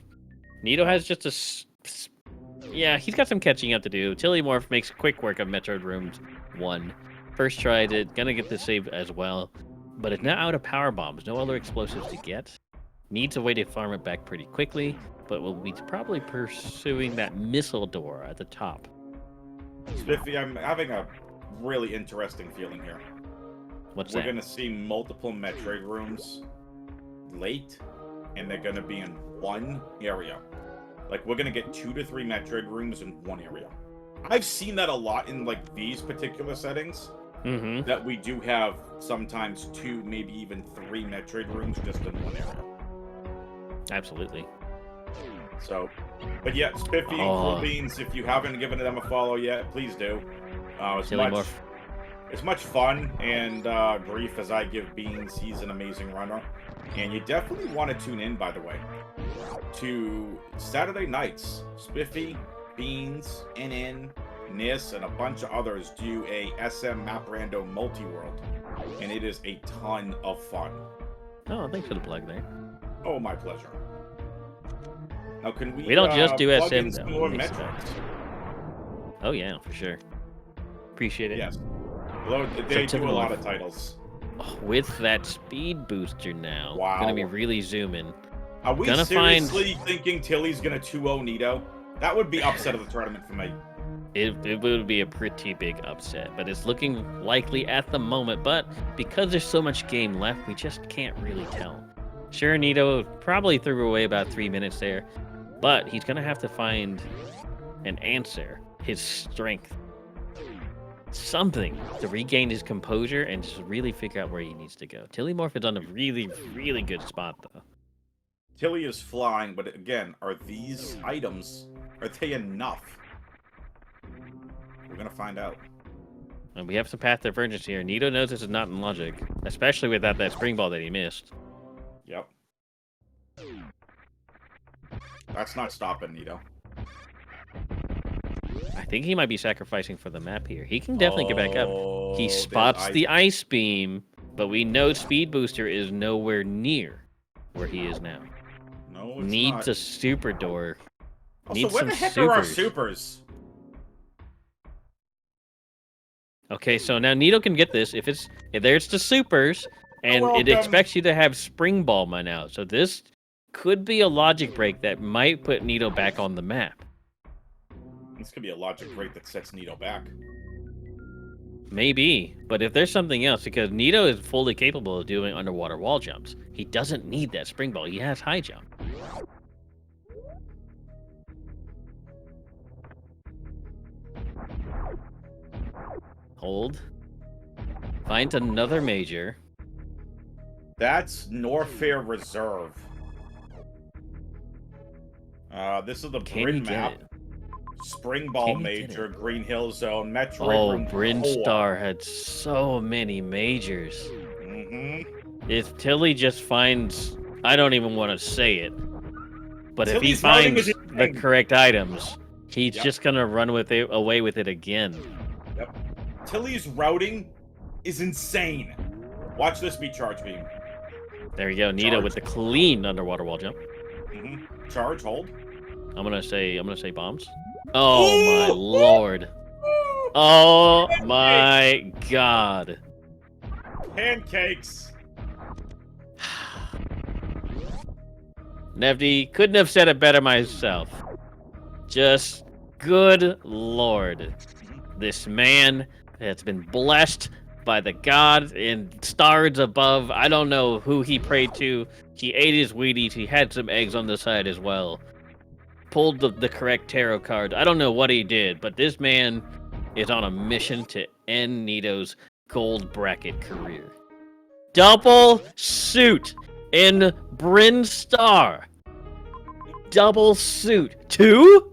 Nito has just yeah, he's got some catching up to do. Tilimorf makes quick work of Metroid Rooms 1. First tried it, gonna get the save as well. But it's now out of power bombs, no other explosives to get. Needs a way to farm it back pretty quickly, but will be probably pursuing that missile door at the top. Spiffy, I'm having a really interesting feeling here. What's We're that? gonna see multiple Metroid rooms late, and they're gonna be in one area. Like, we're gonna get 2 to 3 Metroid rooms in one area. I've seen that a lot in, like, these particular settings. Mm-hmm. That we do have sometimes 2, maybe even 3 Metroid rooms just in one area. Absolutely. So, but yeah, Spiffy and Cool Beans, if you haven't given them a follow yet, please do. It's much fun and grief as I give Beans. He's an amazing runner. And you definitely want to tune in, by the way, to Saturday nights. Spiffy, Beans, NN, Nis, and a bunch of others do a SM Map Rando Multi-World. And it is a ton of fun. Oh, thanks for the plug there. Oh, my pleasure. Now, can we don't just do plug SM, in some though. more It makes Metroids? Oh, yeah, for sure. Appreciate it. Yes. Although they So do a lot Tilimorf. of titles. With that speed booster now, Wow. gonna be really zooming. Are we Gonna seriously thinking Tilly's gonna 2-0 Nito? That would be upset of the tournament for me. It would be a pretty big upset, but it's looking likely at the moment. But because there's so much game left, we just can't really tell. Sure, Nito probably threw away about 3 minutes there, but he's gonna have to find an answer, his strength, something to regain his composure and just really figure out where he needs to go. Tilimorf is on a really, really good spot, though. Tilly is flying, but again, are these items, are they enough? We're gonna find out. And we have some path divergence here. Nito knows this is not in logic, especially without that spring ball that he missed. Yep. That's not stopping Nito. I think he might be sacrificing for the map here. He can definitely get back up. He there's spots the ice beam, but we know Speed Booster is nowhere near where he is now. No, it's Needs not. a super door. Also, Needs where some the heck are our supers. supers? Okay, so now Nito can get this if there's the supers, and it welcome. expects you to have spring ball mine out. So this could be a logic break that might put Nito back on the map. This could be a logic break that sets Nito back. Maybe, but if there's something else, because Nito is fully capable of doing underwater wall jumps. He doesn't need that spring ball. He has high jump. Hold. Finds another major. That's Norfair Reserve. This is the Can Bryn you get map. it? Spring Ball Can you get Major, it? Green Hill Zone, Metroid Oh, Room 4. Brinstar had so many majors. Mm-hmm. If Tilly just finds, I don't even want to say it, but if he Tilly's routing finds is the insane. correct items, he's Yep. just gonna run with it away with it again. Yep. Tilly's routing is insane. Watch this be Charge Beam. There you go, Nito Charge. with the clean underwater wall jump. Mm-hmm. Charge, hold. I'm gonna say bombs. Oh my Ooh! lord! Oh my god! Pancakes. Nevdi couldn't have said it better myself. Just good lord. This man that's been blessed by the gods and stars above. I don't know who he prayed to. He ate his Wheaties. He had some eggs on the side as well. Pulled the correct tarot card. I don't know what he did, but this man is on a mission to end Nito's gold bracket career. Double suit in Bryn Star. Double suit. 2?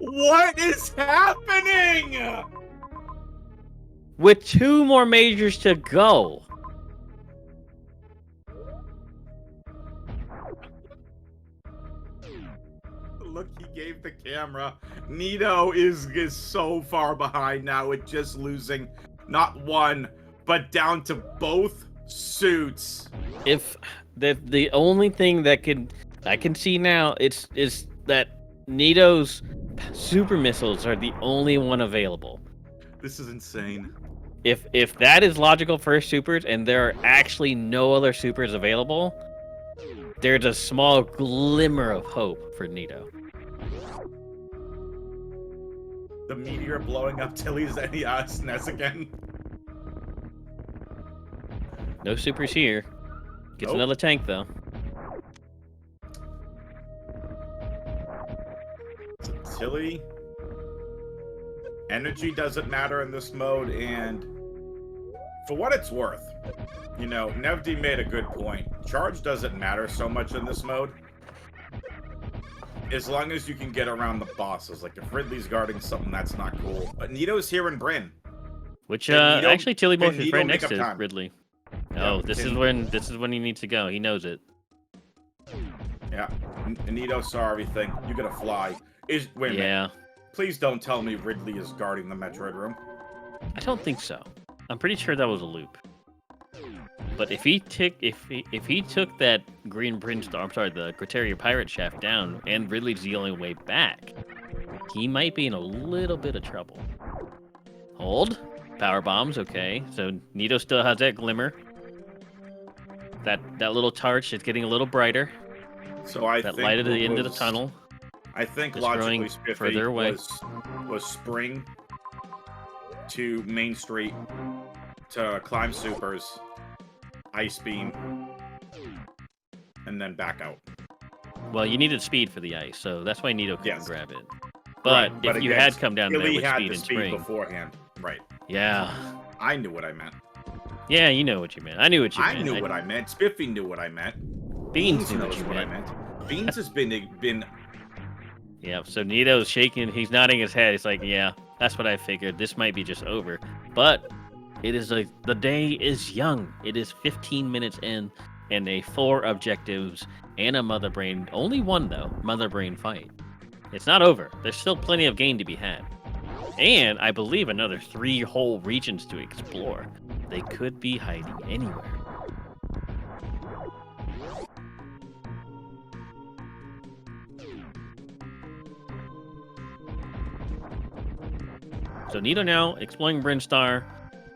What is happening? With 2 more majors to go. Look, he gave the camera. Nito is so far behind now with just losing not one, but down to both suits. If The only thing that I can see now is that Nito's super missiles are the only one available. This is insane. If that is logical for supers and there are actually no other supers available, there's a small glimmer of hope for Nito. The meteor blowing up Tilly's SNES again. No supers here. Gets Nope. another tank though. Tilly. Energy doesn't matter in this mode, and for what it's worth, you know, Nevdi made a good point. Charge doesn't matter so much in this mode. As long as you can get around the bosses. Like, if Ridley's guarding something, that's not cool. But Nito's here in Bryn. Which Nito- actually Tilimorf is Nito right make next up to time. Ridley. Yeah, Oh, this is when he needs to go. He knows it. Yeah, Nito saw everything. You gotta fly. Wait a minute. Yeah. Please don't tell me Ridley is guarding the Metroid room. I don't think so. I'm pretty sure that was a loop. But if he took that green Brinstar, I'm sorry, the Criteria Pirate Shaft down, and Ridley's the only way back, he might be in a little bit of trouble. Hold. Power bombs, okay. So Nito still has that glimmer. That little torch is getting a little brighter. So I That think light at the what end of the was- tunnel. I think is logically growing Spiffy further away. was Spring to Main Street to climb supers, Ice Beam, and then back out. Well, you needed speed for the ice, so that's why Nito couldn't Yes. grab it. But Right, if you again, had come down there Tilly with had speed the and speed spring, beforehand. Right. yeah, I knew what I meant. yeah, you know what you meant. I knew what you meant. I knew what I meant. Spiffy knew what I meant. Beans knew knows what you what I meant. meant. Beans has been Yeah, so Nito's shaking. He's nodding his head. He's like, yeah, that's what I figured. This might be just over. But it is like the day is young. It is 15 minutes in and 4 objectives and a Mother Brain. Only one, though, Mother Brain fight. It's not over. There's still plenty of game to be had. And I believe another 3 whole regions to explore. They could be hiding anywhere. So Nito now, exploring Brinstar,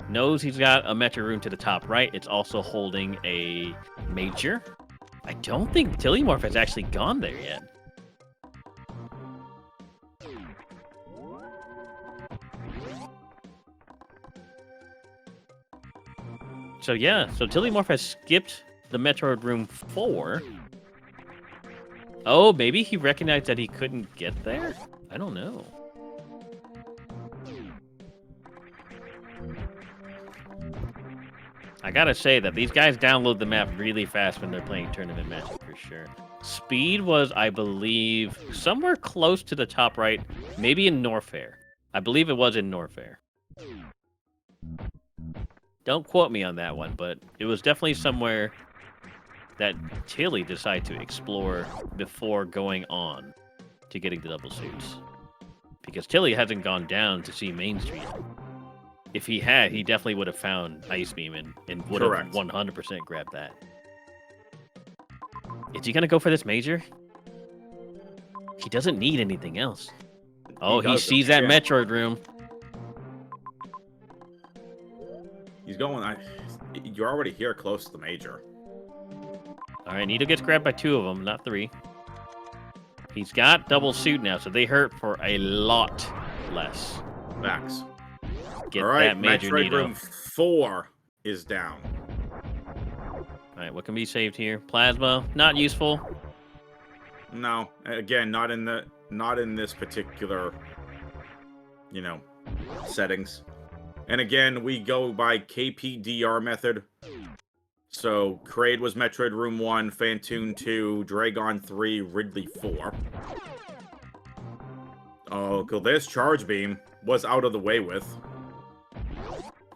knows he's got a Metro room to the top right. It's also holding a Major. I don't think Tilimorf has actually gone there yet. So yeah, so Tilimorf has skipped the Metroid room 4. Oh, maybe he recognized that he couldn't get there? I don't know. I gotta say that these guys download the map really fast when they're playing tournament matches for sure. Speed was, I believe, somewhere close to the top right, maybe in Norfair. I believe it was in Norfair. Don't quote me on that one, but it was definitely somewhere that Tilly decided to explore before going on to getting the double suits. Because Tilly hasn't gone down to see Main Street. If he had, he definitely would have found Ice Beam and would have Correct. 100% grabbed that. Is he going to go for this Major? He doesn't need anything else. Oh, he doesn't, sees that yeah. Metroid room. He's going. You're already here, close to the Major. All right, Nito gets grabbed by 2 of them, not 3. He's got double suit now, so they hurt for a lot less. Max. Get All right, that Major, Metroid Nito. room 4 is down. All right, what can be saved here? Plasma, not useful. No, again, not in this particular, settings. And again, we go by KPDR method. So Kraid was Metroid Room 1, Phantoon 2, Dragon 3, Ridley 4. Oh, cool. This Charge Beam was out of the way with.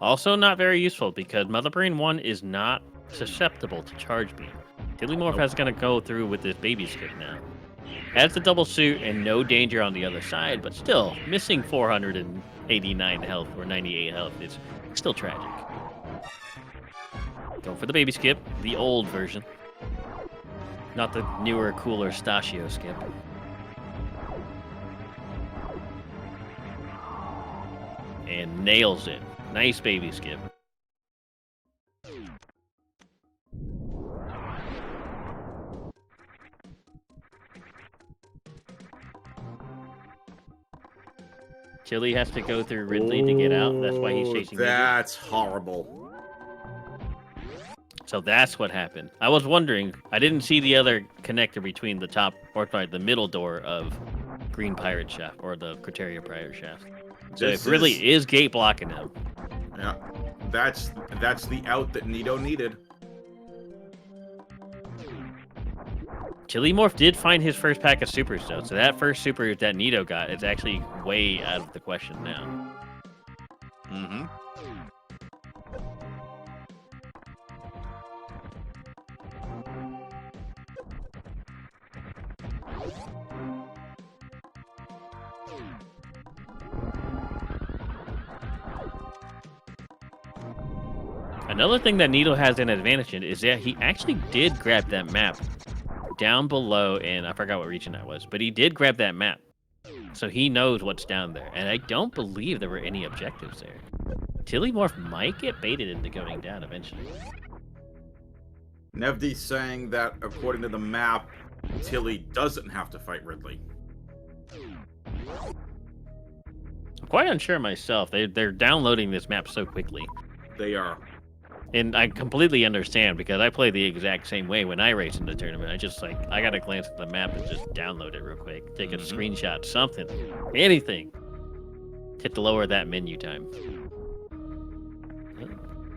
Also not very useful because Mother Brain 1 is not susceptible to Charge Beam. Tilimorf has going to go through with this baby skip now. Has the double suit and no danger on the other side, but still, missing 489 health or 98 health is still tragic. Going for the baby skip, the old version. Not the newer, cooler Stachio skip. And nails it. Nice baby skip. Chili has to go through Ridley to get out. That's why he's chasing Midget. That's horrible. So that's what happened. I was wondering. I didn't see the other connector between the top, or sorry, the middle door of Green Pirate Shaft, or the Criteria Pirate Shaft. So it really is gate blocking him. Yeah, that's the out that Nito needed. Tilimorf did find his first pack of supers, though. So that first super that Nito got is actually way out of the question now. Mm-hmm. Another thing that Nito has an advantage in is that he actually did grab that map down below, and I forgot what region that was, but he did grab that map. So he knows what's down there, and I don't believe there were any objectives there. Tilimorf might get baited into going down eventually. Nevdi's saying that, according to the map, Tilly doesn't have to fight Ridley. I'm quite unsure myself. They're downloading this map so quickly. They are. And I completely understand, because I play the exact same way when I race in the tournament. I gotta glance at the map and just download it real quick. Take a screenshot, something. Anything. Hit the lower that menu time.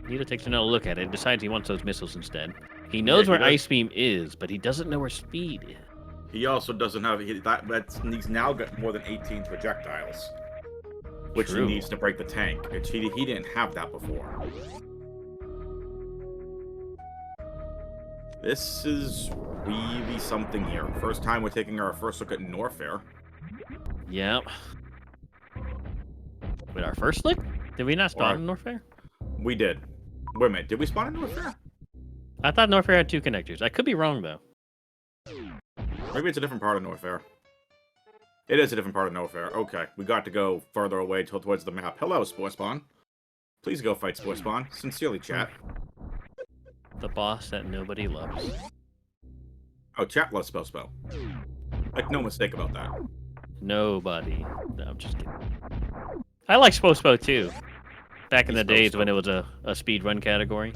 Nito takes another look at it and decides he wants those missiles instead. He knows where Ice Beam is, but he doesn't know where Speed is. He also doesn't have... He's now got more than 18 projectiles. Which he needs to break the tank. He didn't have that before. This is really something here. First time we're taking our first look at Norfair. Yep. Wait, our first look? Did we not spawn in Norfair? We did. Wait a minute, did we spawn in Norfair? I thought Norfair had 2 connectors. I could be wrong, though. Maybe it's a different part of Norfair. It is a different part of Norfair. Okay, we got to go further away towards the map. Hello, Spore Spawn. Please go fight Spore Spawn. Sincerely, chat. The boss that nobody loves. Oh, chat loves Spell. Like, no mistake about that. Nobody. No, I'm just kidding. I like Spo too. Back in the days when it was a speed run category.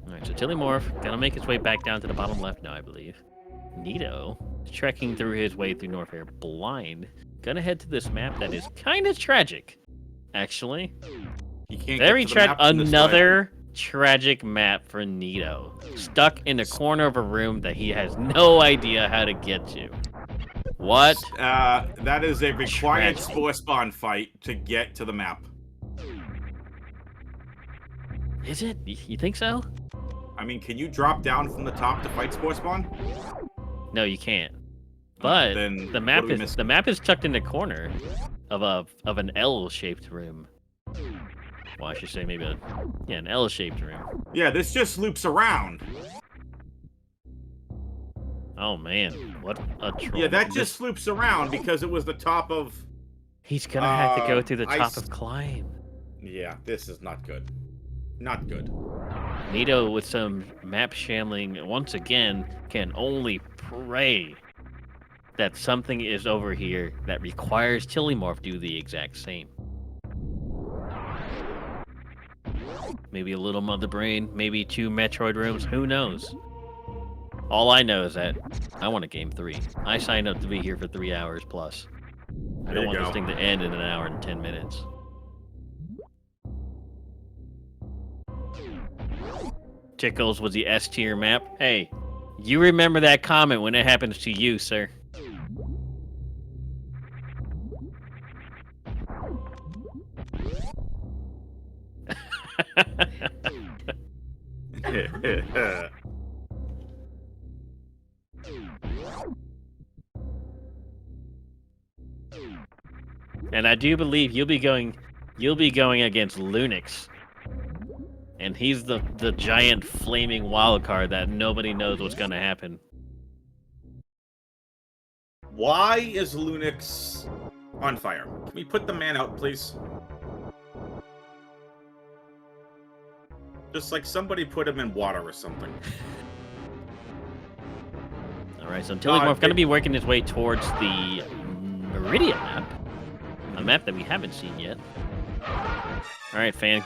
Alright, so Tilimorf gonna make his way back down to the bottom left now, I believe. Nito, trekking through his way through Norfair blind, gonna head to this map that is kind of tragic, actually. He can't Very tragic. Another tragic map for Nito. Stuck in the corner of a room that he has no idea how to get to. What? That is a required Spore Spawn fight to get to the map. Is it? You think so? I mean, can you drop down from the top to fight Spore Spawn? No, you can't. But the map is tucked in the corner of an L-shaped room. Well, I should say maybe an L-shaped room. Yeah, this just loops around. Oh man, what a troll. Yeah, that just loops around because it was the top of... He's gonna have to go through the top of Climb. Yeah, this is not good. Not good. Nito, with some map shambling, once again, can only pray that something is over here that requires Tilimorf do the exact same. Maybe a little Mother Brain, maybe 2 Metroid rooms, who knows? All I know is that I want a game 3. I signed up to be here for 3 hours plus. I don't want this thing to end in 1 hour and 10 minutes. Tickles was the S tier map. Hey, you remember that comment when it happens to you, sir. And I do believe you'll be going against Lunix. And he's the giant flaming wild card that nobody knows what's gonna happen. Why is Lunix on fire? Can we put the man out, please? Just like somebody put him in water or something. Alright, so Tilimorf gonna be working his way towards the Meridia map. A map that we haven't seen yet. Alright, fan.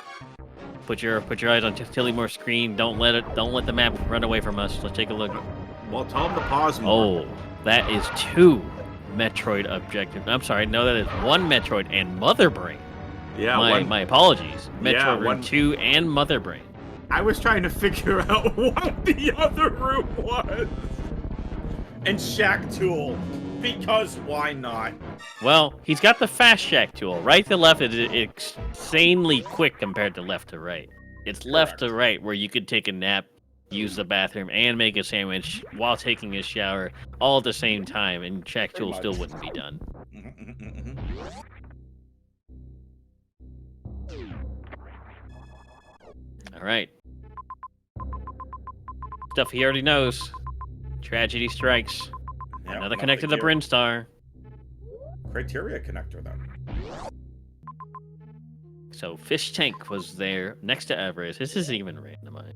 Put your eyes on Tilimorf's screen. Don't let the map run away from us. Let's take a look. Well, tell him to pause more. Oh, that is 2 Metroid objectives. I'm sorry, no, that is 1 Metroid and Mother Brain. Yeah, my apologies. Metroid Room 2 and Mother Brain. I was trying to figure out what the other room was. And Shack Tool, because why not? Well, he's got the fast shack tool. Right to left is insanely quick compared to left to right. It's left to right where you could take a nap, use the bathroom, and make a sandwich while taking a shower all at the same time, and shack tool still wouldn't be done. All right. Stuff he already knows. Tragedy strikes. Yep, Another connector to Brinstar. Criteria connector, though. So Fish Tank was there next to Everest. This isn't even randomized.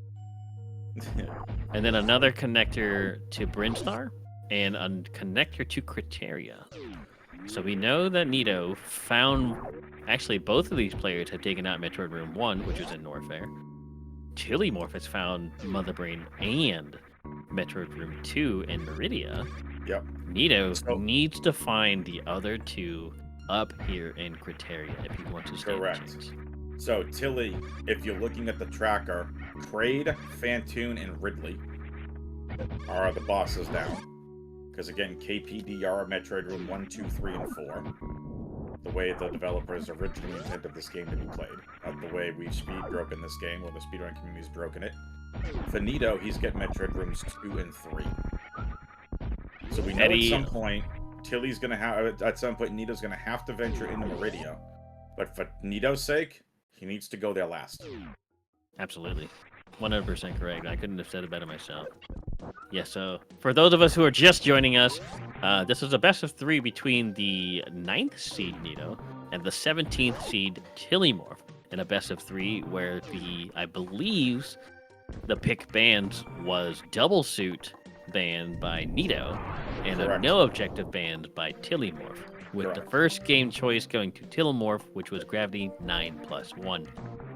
And then another connector to Brinstar and a connector to Criteria. So we know that Nito found... Actually, both of these players have taken out Metroid Room 1, which is in Norfair. Tilimorf has found Mother Brain and Metroid Room 2 in Meridia. Yep. Nito needs to find the other 2 up here in Criteria if he wants to stand a chance. So, Tilly, if you're looking at the tracker, Kraid, Fantoon, and Ridley are the bosses down. Because again, KPDR, Metroid Room 1, 2, 3, and 4. The way the developers originally intended this game to be played. Not the way we've speed-broken this game, or the speedrun community's broken it. For Nito, he's getting Metroid Rooms 2 and 3. So we know at some point, Tilly's gonna have... At some point, Nito's gonna have to venture into Meridia. But for Nito's sake, he needs to go there last. Absolutely. 100% correct. I couldn't have said it better myself. Yeah, so for those of us who are just joining us, this is a best of 3 between the 9th seed Nito and the 17th seed Tilimorf, in a best of 3 where I believe the pick band was Double Suit banned by Nito and a no objective banned by Tilimorf, with the first game choice going to Tilimorf, which was Gravity 9+1.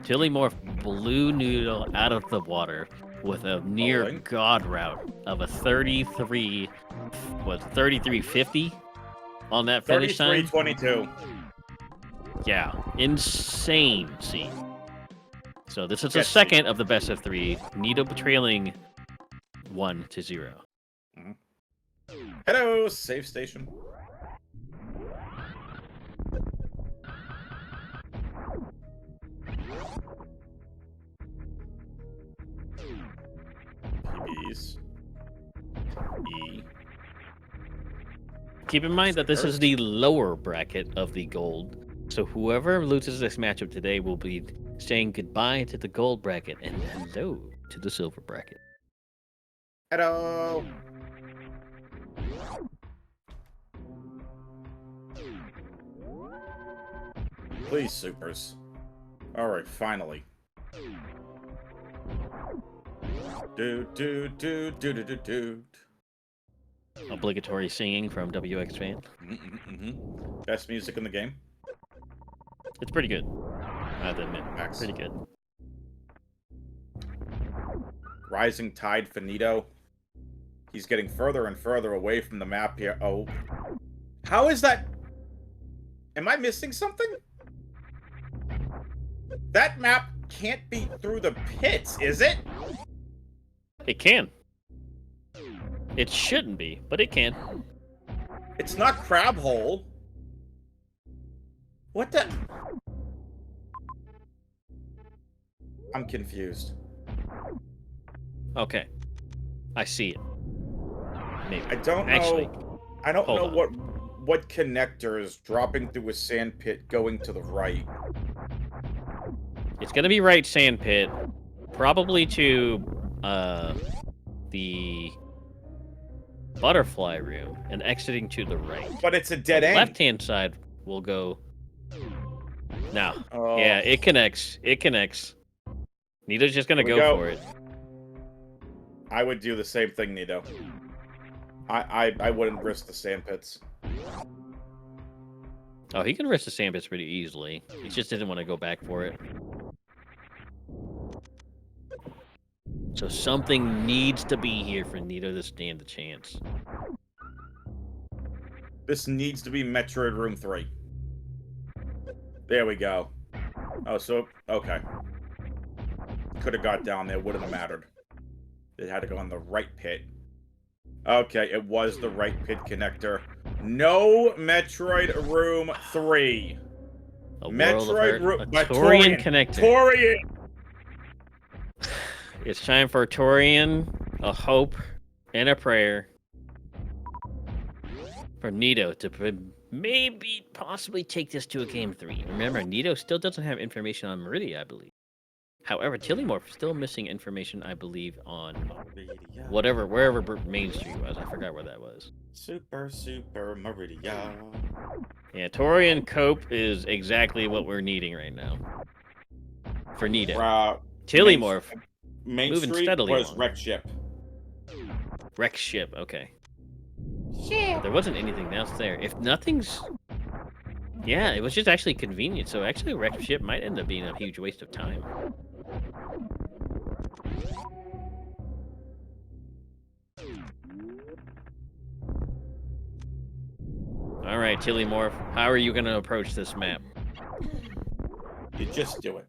Tilimorf blew Nito out of the water with a near god route of a 3350 on that finish time. 33:22. Yeah, insane scene. So this is the second of the best of 3. Nito trailing 1-0. Hello, save station. PBs. E. Keep in mind that this is the lower bracket of the gold. So whoever loses this matchup today will be saying goodbye to the gold bracket and hello to the silver bracket. Hello. Please, supers. Alright, finally. Do. Obligatory singing from WX Fan. Best music in the game. It's pretty good. I have to admit. Max. Pretty good. Rising tide for Nito. He's getting further and further away from the map here. Oh. How is that? Am I missing something? That map can't be through the pits, is it? It can. It shouldn't be, but it can. It's not Crab Hole. What the? I'm confused. Okay. I see it. Maybe. I don't Actually, know. I don't know what connectors dropping through a sand pit going to the right? It's gonna be right sand pit, probably to the butterfly room and exiting to the right. But it's a dead The end. left-hand side will go. No. Oh. Yeah, it connects. It connects. Nito's just gonna Here we go go. for it. I would do the same thing, Nito. I wouldn't risk the sand pits. Oh, he can risk the sand pits pretty easily. He just didn't want to go back for it. So something needs to be here for Nito to stand a chance. This needs to be Metroid Room 3. There we go. Oh, so, okay. Could have got down there, wouldn't have mattered. It had to go on the right pit. Okay, it was the right pit connector. No Metroid Room 3. Metroid Room... Torian connector. Torian! It's time for Torian, a hope, and a prayer for Nito to maybe possibly take this to a game 3. Remember, Nito still doesn't have information on Meridia, I believe. However, Tilimorf is still missing information, I believe, on wherever Main Street was. I forgot where that was. Super Meridia. Yeah, Torian Cope is exactly what we're needing right now. For Nito. Tilimorf. Main moving Street steadily was along. Wreck Ship. Wreck Ship, okay. But there wasn't anything else there. If nothing's... Yeah, it was just actually convenient. So actually Wreck Ship might end up being a huge waste of time. Alright, Tilimorf, how are you going to approach this map? You just do it.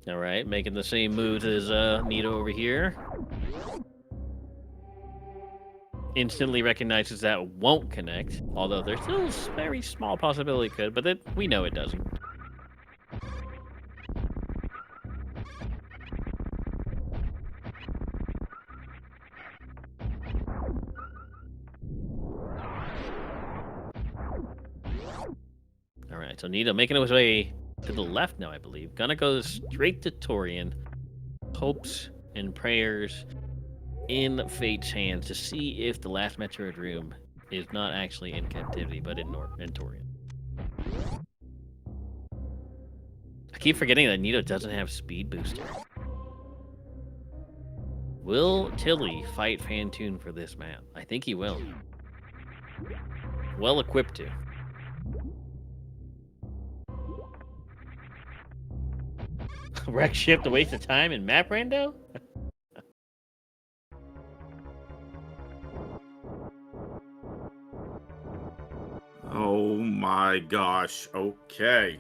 Alright, making the same moves as Nito over here. Instantly recognizes that won't connect, although there's still a very small possibility it could, but we know it doesn't. Alright, so Nito making his way to the left now, I believe. Gonna go straight to Torian. Hopes and prayers in Fate's hands to see if the last Metroid room is not actually in captivity, but in Torian. I keep forgetting that Nito doesn't have speed booster. Will Tilly fight Fantoon for this map? I think he will. Well equipped to. Wreck Ship to waste of time in map rando? Oh my gosh. Okay.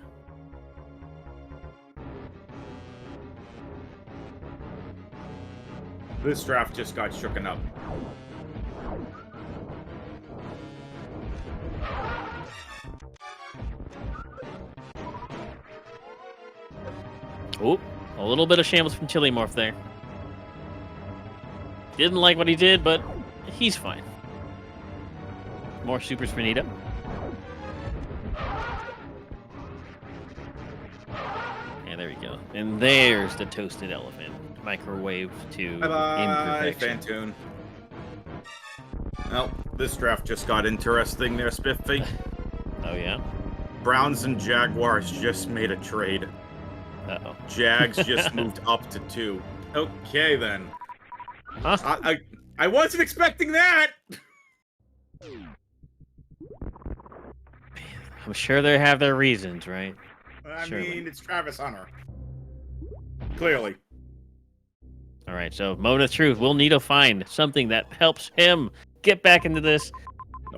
This draft just got shooken up. Oh, a little bit of shambles from Tilimorf there. Didn't like what he did, but he's fine. More supers for Nito. And there we go. And there's the toasted elephant. Microwave to Bye-bye, imperfection. Fantoon. Well, this draft just got interesting there, Spiffy. Oh, yeah? Browns and Jaguars just made a trade. Uh-oh. Jags just moved up to 2. Okay, then. Huh? I wasn't expecting that! I'm sure they have their reasons, right? I Surely. mean, it's Travis Hunter. Clearly. All right, so moment of truth. Will Nito find something that helps him get back into this?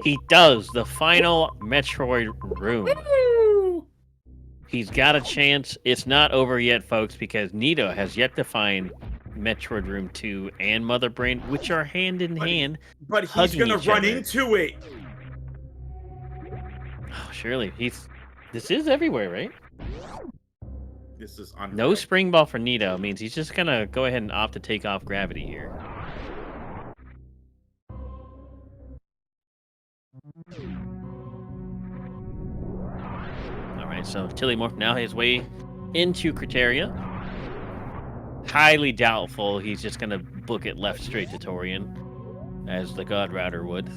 He does. The final Metroid room. Woo! He's got a chance. It's not over yet, folks, because Nito has yet to find Metroid Room 2 and Mother Brain, which are hand in hand. But he's hugging gonna each run other. into it. Oh, surely. This is everywhere, right? This is unreal. No spring ball for Nito means he's just gonna go ahead and opt to take off gravity here. Alright, so Tilimorf now his way into Criteria. Highly doubtful he's just gonna book it left straight to Torian, as the God Router would.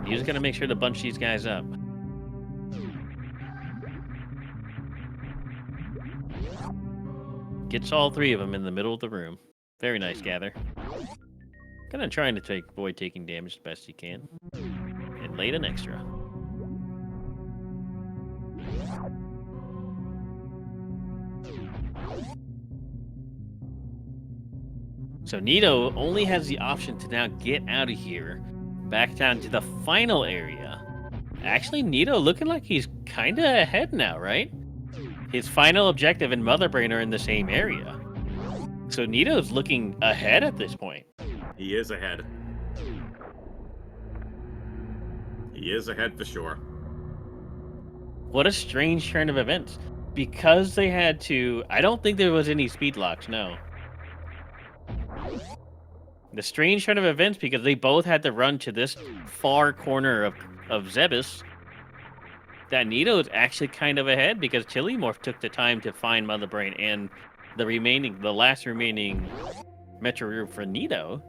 He's just gonna make sure to bunch these guys up. Gets all three of them in the middle of the room. Very nice gather. Kind of trying to avoid taking damage as best he can. And laid an extra. So Nito only has the option to now get out of here, back down to the final area. Actually, Nito looking like he's kind of ahead now, right? His final objective and Mother Brain are in the same area. So Nito's looking ahead at this point. He is ahead. He is ahead for sure. What a strange turn of events. Because they had to... I don't think there was any speed locks, no. The strange turn of events because they both had to run to this far corner of Zebus. That Nito is actually kind of ahead because Tilimorf took the time to find Mother Brain and the last remaining Metro Room for Nito.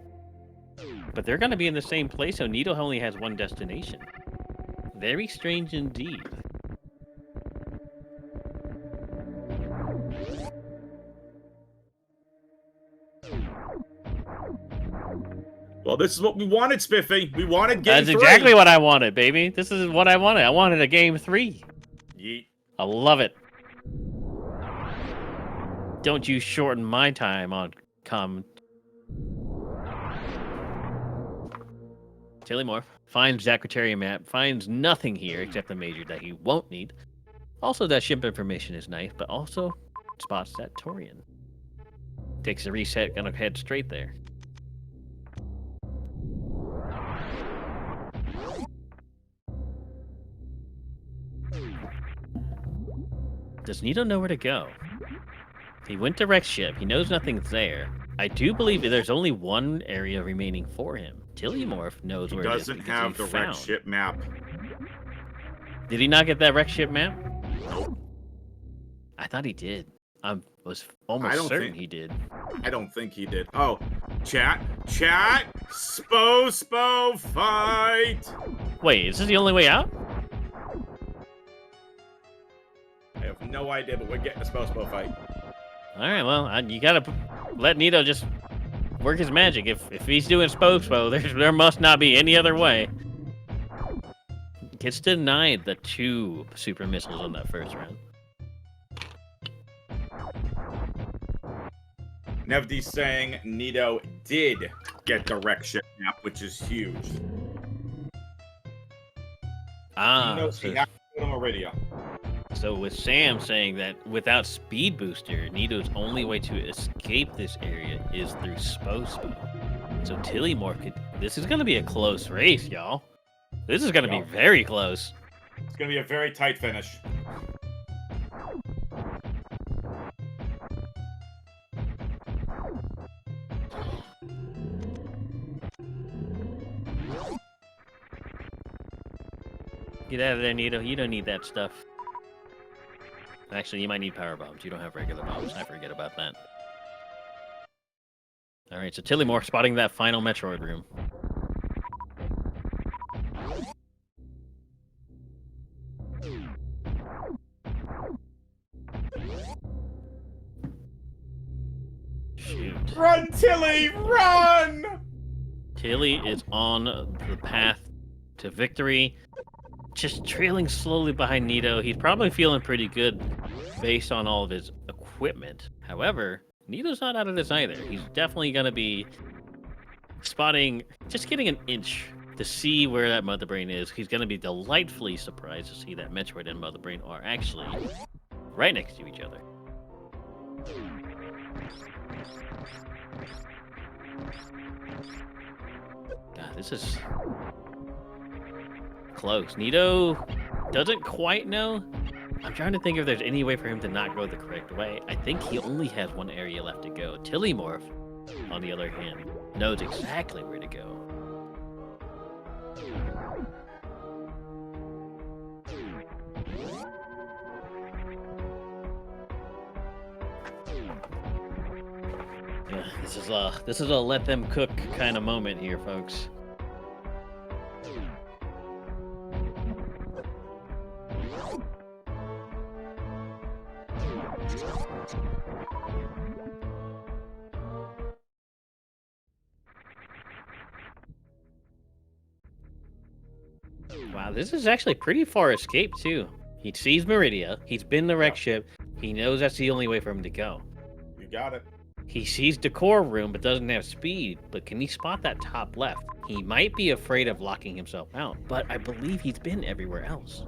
But they're going to be in the same place, so Nito only has one destination. Very strange indeed. Well, this is what we wanted, Spiffy. We wanted game That's 3. exactly what I wanted, baby. This is what I wanted. I wanted a game 3. Yeet. I love it. Don't you shorten my time on Tilimorf finds that Criteria map, finds nothing here except the major that he won't need. Also, that ship information is nice, but also spots that Torian. Takes a reset, gonna head straight there. Does Nito know where to go? He went to Rex ship. He knows nothing's there. I do believe there's only one area remaining for him. Tilimorf knows where it is. He doesn't have the Rex ship map. Did he not get that Rex ship map? Nope. I thought he did. I was almost certain he did. I don't think he did. Oh, chat, Spo, fight. Wait, is this the only way out? I have no idea, but we're getting a Spo fight. All right, well, you gotta let Nito just work his magic. If he's doing Spo, there must not be any other way. Gets denied the 2 super missiles on that first round. Nevdi's saying Nito did get the Rex ship map, which is huge. Ah, he knows he has to go to Meridia. So with Sam saying that without Speed Booster, Nito's only way to escape this area is through Spo. So Tilimorf could... This is going to be a close race, y'all. This is going to be very close. It's going to be a very tight finish. Get out of there, Nito. You don't need that stuff. Actually, you might need power bombs. You don't have regular bombs. I forget about that. Alright, so Tilimorf spotting that final Metroid room. Shoot. Run, Tilly! Run! Tilly is on the path to victory. Just trailing slowly behind Nito. He's probably feeling pretty good based on all of his equipment. However, Nito's not out of this either. He's definitely going to be spotting, just getting an inch to see where that Mother Brain is. He's going to be delightfully surprised to see that Metroid and Mother Brain are actually right next to each other. God, this is close. Nito doesn't quite know. I'm trying to think if there's any way for him to not go the correct way. I think he only has one area left to go. Tilimorf, on the other hand, knows exactly where to go. Yeah, this is a let them cook kind of moment here, folks. Wow, this is actually pretty far escape too. He sees Meridia. He's been the wreck ship. He knows that's the only way for him to go. You got it. He sees Decor Room, but doesn't have speed. But can he spot that top left? He might be afraid of locking himself out, but I believe he's been everywhere else.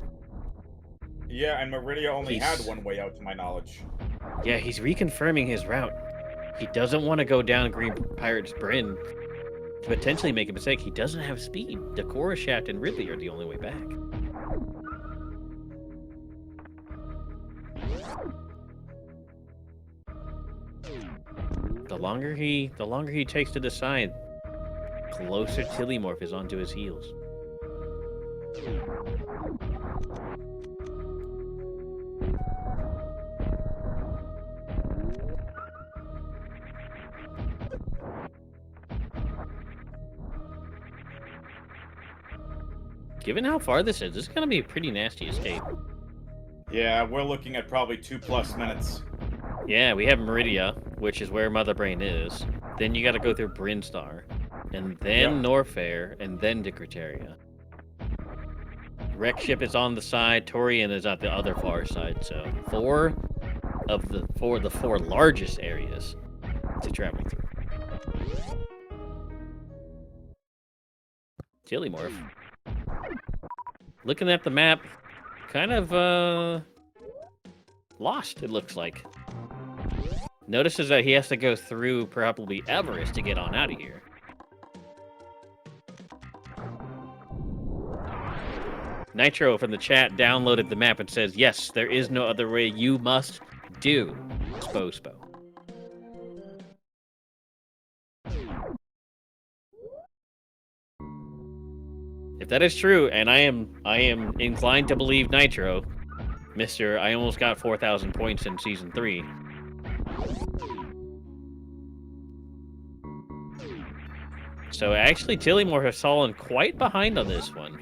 Yeah, and Meridia only had one way out, to my knowledge. Yeah, he's reconfirming his route. He doesn't want to go down Green Pirate's Bryn to potentially make a mistake. He doesn't have speed. Decor, Shaft, and Ridley are the only way back. The longer he takes to decide, closer Tilimorf is onto his heels. Given how far this is going to be a pretty nasty escape. Yeah, we're looking at probably 2+ minutes. Yeah, we have Meridia, which is where Mother Brain is. Then you got to go through Brinstar, and then Norfair, and then Dicretaria. Wreck ship is on the side, Torian is at the other far side. So four of the four largest areas to travel through. Tilimorf. Looking at the map, kind of lost, it looks like. Notices that he has to go through probably Everest to get on out of here. Nitro from the chat downloaded the map and says, yes, there is no other way. You must do Spo. If that is true, and I am inclined to believe Nitro, Mr. I almost got 4,000 points in Season 3. So actually, Tilimorf has fallen quite behind on this one.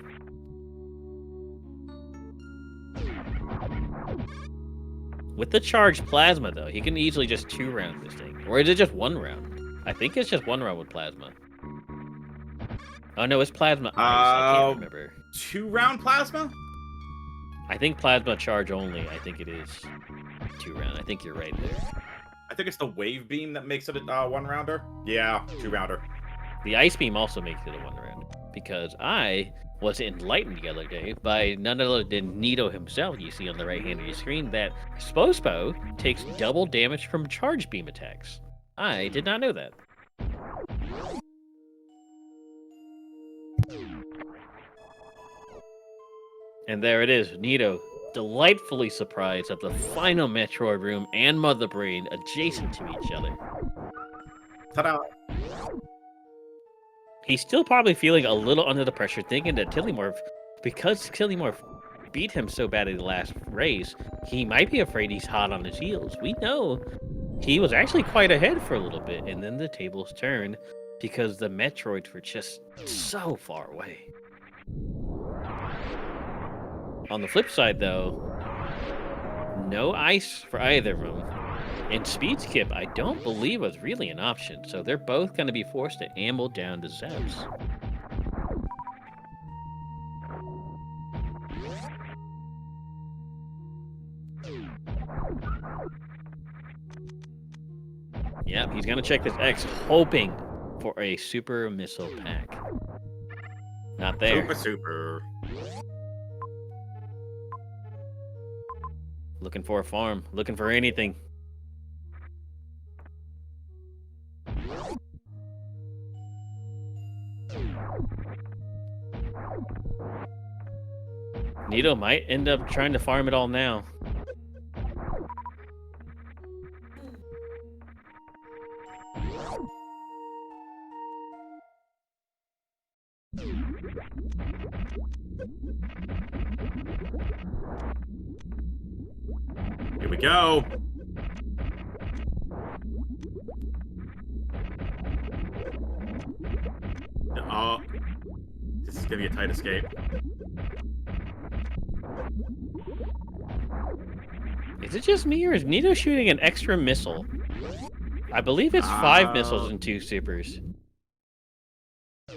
With the charged plasma, though, he can easily just 2-round this thing. Or is it just 1 round? I think it's just 1 round with plasma. Oh no, it's plasma ice. I can't remember. 2-round plasma? I think plasma charge only. I think it is 2-round. I think you're right there. I think it's the wave beam that makes it a 1-rounder. Yeah, 2-rounder. The ice beam also makes it a 1-round. Because I was enlightened the other day by none other than Nito himself. You see on the right hand of your screen that Spo takes double damage from charge beam attacks. I did not know that. And there it is, Nito, delightfully surprised at the final Metroid room and Mother Brain adjacent to each other. Ta-da! He's still probably feeling a little under the pressure, thinking that Tilimorf, because Tilimorf beat him so bad in the last race, he might be afraid he's hot on his heels. We know he was actually quite ahead for a little bit, and then the tables turned because the Metroids were just so far away. On the flip side, though, no ice for either of them. And speed skip, I don't believe was really an option, so they're both going to be forced to amble down to Zeus. Yep, he's going to check this X, hoping for a super missile pack. Not there. Super. Looking for a farm, looking for anything. Nito might end up trying to farm it all now. Here we go. Oh, this is gonna be a tight escape. Is it just me, or is Nito shooting an extra missile? I believe it's 5 missiles and 2 supers. I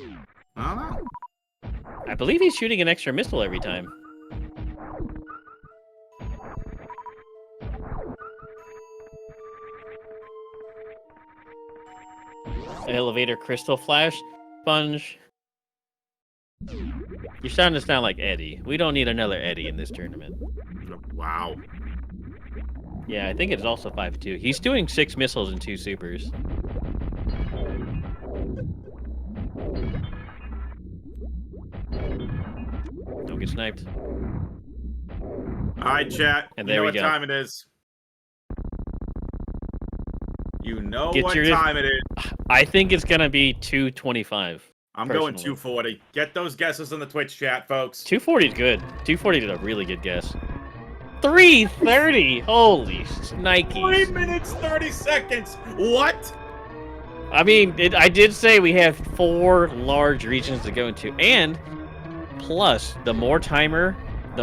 don't know. I believe he's shooting an extra missile every time. Elevator crystal flash sponge. You're starting to sound like Eddie. We don't need another Eddie in this tournament. Wow. Yeah, I think it's also 5-2. He's doing 6 missiles and 2 supers. Don't get sniped. All right, chat. And you there know we what go. time it is. You know Get what your- time it is. I think it's gonna be 225. I'm going personally. 240. Get those guesses in the Twitch chat, folks. 240 is good. 240 did a really good guess. 330. Holy Nikes. 3 minutes, 30 seconds. What? I mean, I did say we have 4 large regions to go into, and plus, the more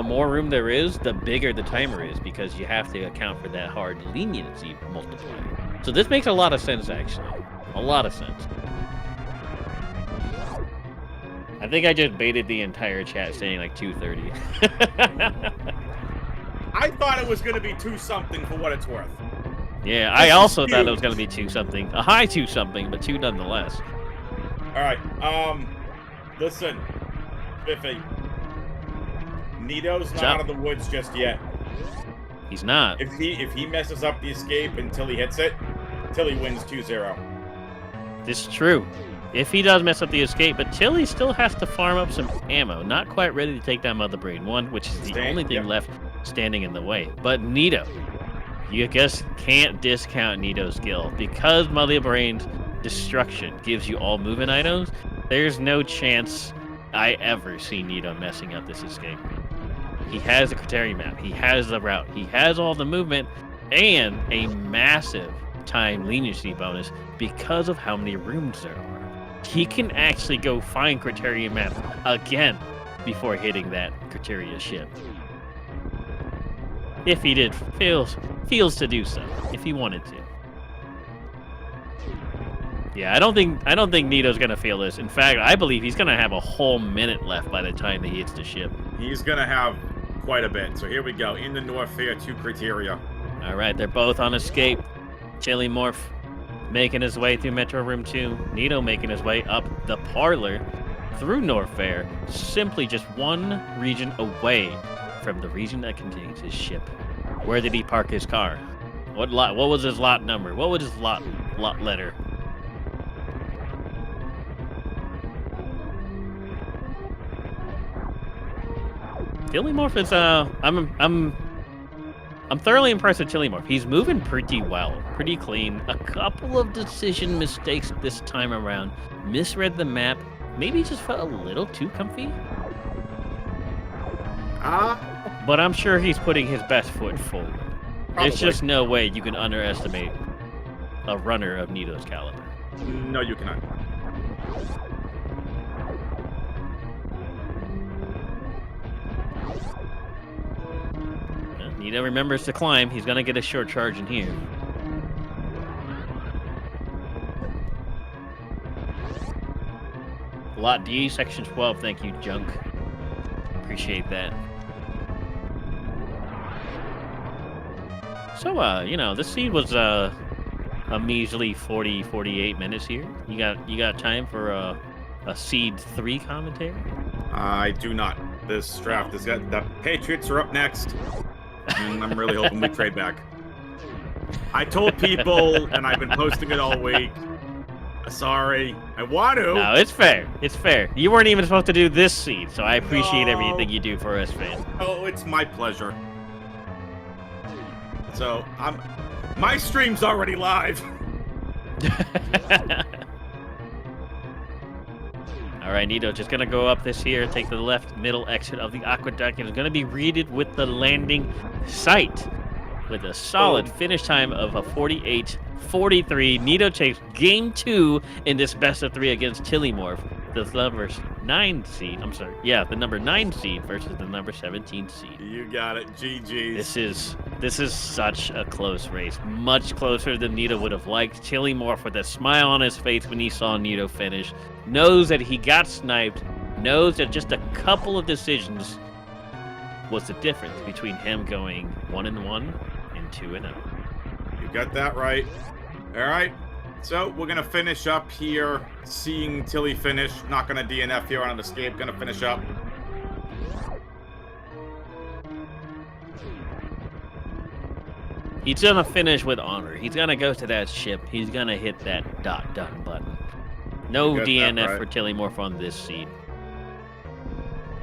more room there is, the bigger the timer is, because you have to account for that hard leniency multiplier. So this makes a lot of sense, actually. A lot of sense. I think I just baited the entire chat saying like 230. I thought it was going to be 2-something for what it's worth. Yeah, This I is also thought it huge. was going to be 2-something. A high 2-something, but 2 nonetheless. All right. Listen, Biffy. Nito's not Jump. out of the woods just yet. He's not. If he messes up the escape until he hits it, Tilly wins 2-0. This is true. If he does mess up the escape, but Tilly still has to farm up some ammo. Not quite ready to take down Mother Brain 1, which is the only thing left standing in the way. But Nito, you just can't discount Nito's skill. Because Mother Brain's destruction gives you all movement items, there's no chance I ever see Nito messing up this escape. He has a criteria map, he has the route, he has all the movement, and a massive time leniency bonus because of how many rooms there are. He can actually go find criteria map again before hitting that criteria ship. If he did feels to do so, if he wanted to. Yeah, I don't think Nito's gonna feel this. In fact, I believe he's gonna have a whole minute left by the time that he hits the ship. He's going to have quite a bit. So here we go. In the north here, 2 criteria. All right, they're both on escape. Tilimorf making his way through Metro Room 2. Nito making his way up the parlor through North Fair, simply just one region away from the region that contains his ship. Where did he park his car? What lot? What was his lot number? What was his lot letter? Tilimorf is I'm thoroughly impressed with Tilimorf. He's moving pretty well, pretty clean. A couple of decision mistakes this time around. Misread the map. Maybe just felt a little too comfy. But I'm sure he's putting his best foot forward. There's just no way you can underestimate a runner of Nito's caliber. No, you cannot. Nito remembers to climb. He's gonna get a short charge in here. Lot D, section 12. Thank you, Junk. Appreciate that. So, you know, this seed was a measly 48 minutes here. You got time for a seed 3 commentary? I do not. This draft is got the Patriots are up next. And I'm really hoping we trade back. I told people, and I've been posting it all week, Sorry, I want to. No, it's fair. It's fair. You weren't even supposed to do this seed, so I appreciate everything you do for us, fans. Oh, it's my pleasure. So my stream's already live. All right, Nito, just gonna go up this here, take the left middle exit of the aqueduct, and it's gonna be greeted with the landing site with a solid finish time of a 48-43. Nito takes game 2 in this best of 3 against Tilimorf, the number 9 seed. I'm sorry, yeah, the number 9 seed versus the number 17 seed. You got it, GG's. This is such a close race, much closer than Nito would have liked. Tilimorf with a smile on his face when he saw Nito finish, knows that he got sniped, knows that just a couple of decisions was the difference between him going 1-1 and 2-0. You got that right. All right. So we're gonna finish up here, seeing Tilly finish. Not gonna DNF here on an escape. Gonna finish up. He's gonna finish with honor. He's gonna go to that ship. He's gonna hit that done button. No DNF for Tilimorf on this seed.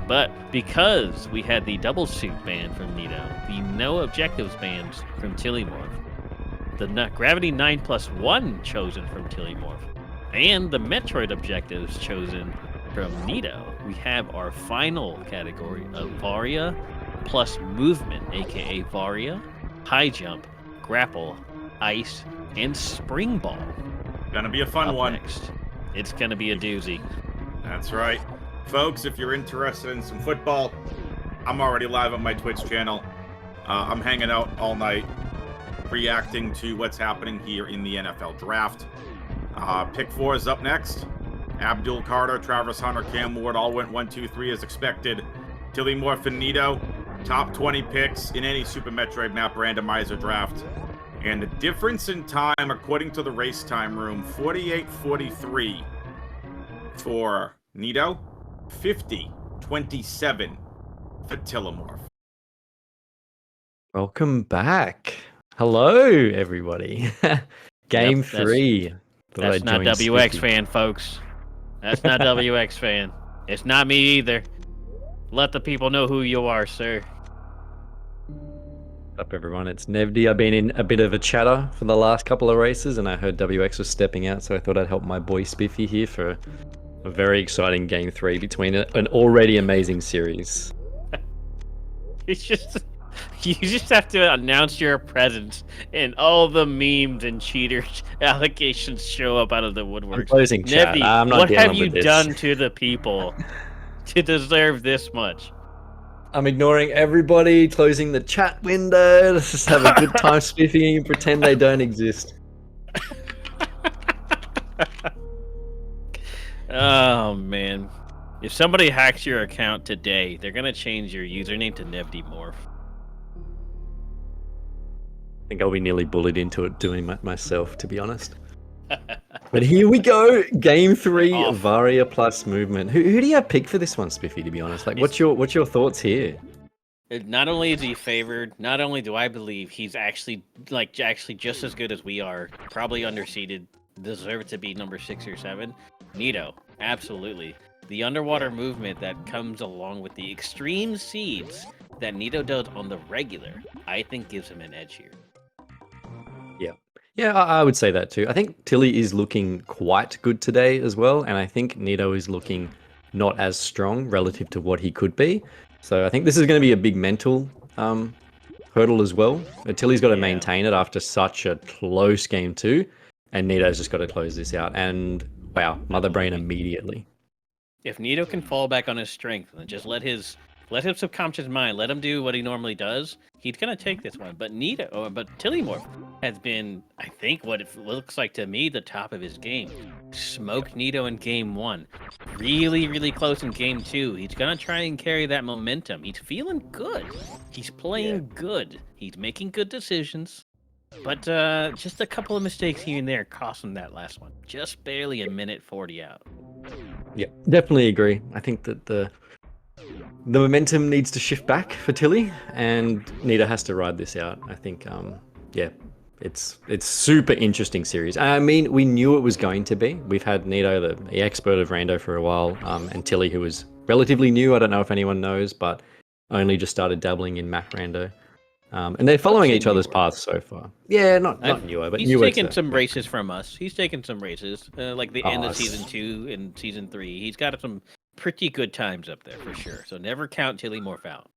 But because we had the double suit ban from Nito, the no objectives bans from Tilimorf, the Gravity 9+1 chosen from Tilimorf, and the Metroid objectives chosen from Nito, we have our final category of Varia plus movement, aka Varia, high jump, grapple, ice, and spring ball. Gonna be a fun one. Next. It's gonna be a doozy. That's right. Folks, if you're interested in some football, I'm already live on my Twitch channel. I'm hanging out all night, reacting to what's happening here in the NFL draft. Pick 4 is up next. Abdul Carter, Travis Hunter, Cam Ward all went 1, 2, 3 as expected. Tilimorf and Nito, top 20 picks in any Super Metroid map randomizer draft. And the difference in time, according to the race time room, 48-43 for Nito, 50-27 for Tilimorf. Welcome back. Hello, everybody. Game 3. That's not WX fan, folks. That's not WX fan. It's not me either. Let the people know who you are, sir. What's up, everyone? It's Nevdi. I've been in a bit of a chatter for the last couple of races, and I heard WX was stepping out, so I thought I'd help my boy Spiffy here for a very exciting Game 3 between an already amazing series. You just have to announce your presence, and all the memes and cheaters allegations show up out of the woodwork. I'm closing chat. Nevdi, I'm not what have dealing you with this. done to the people to deserve this much? I'm ignoring everybody, closing the chat window. Let's just have a good time spiffing and pretend they don't exist. Oh, man. If somebody hacks your account today, they're going to change your username to Nevdimorph. I think I'll be nearly bullied into it doing it myself, to be honest. But here we go. Game 3, Varia plus movement. Who do you have picked for this one, Spiffy, to be honest? Like, what's your thoughts here? Not only is he favored, not only do I believe he's actually just as good as we are, probably underseeded, deserve to be number 6 or 7. Nito, absolutely. The underwater movement that comes along with the extreme seeds that Nito does on the regular, I think gives him an edge here. Yeah, I would say that too. I think Tilly is looking quite good today as well, and I think Nito is looking not as strong relative to what he could be. So I think this is going to be a big mental hurdle as well. Tilly's got to maintain it after such a close game too, and Nito's just got to close this out. And wow, Mother Brain immediately. If Nito can fall back on his strength and just let his subconscious mind let him do what he normally does, he's gonna take this one. But Tilimorf has been, I think, what it looks like to me, the top of his game. Smoked Nito in game 1, really, really close in game 2. He's gonna try and carry that momentum. He's feeling good. He's playing good. He's making good decisions. But just a couple of mistakes here and there cost him that last one. Just barely a minute 40 out. Yeah, definitely agree. I think that the momentum needs to shift back for Tilly, and Nito has to ride this out. I think, it's super interesting series. I mean, we knew it was going to be. We've had Nito, the expert of Rando, for a while, and Tilly, who was relatively new. I don't know if anyone knows, but only just started dabbling in map Rando. And they're following each other's paths so far. Yeah, not newer, but he's newer. taken some races from us. He's taken some races, like the end of Us. season 2 and season 3. He's got some pretty good times up there for sure. So never count Tilimorf out.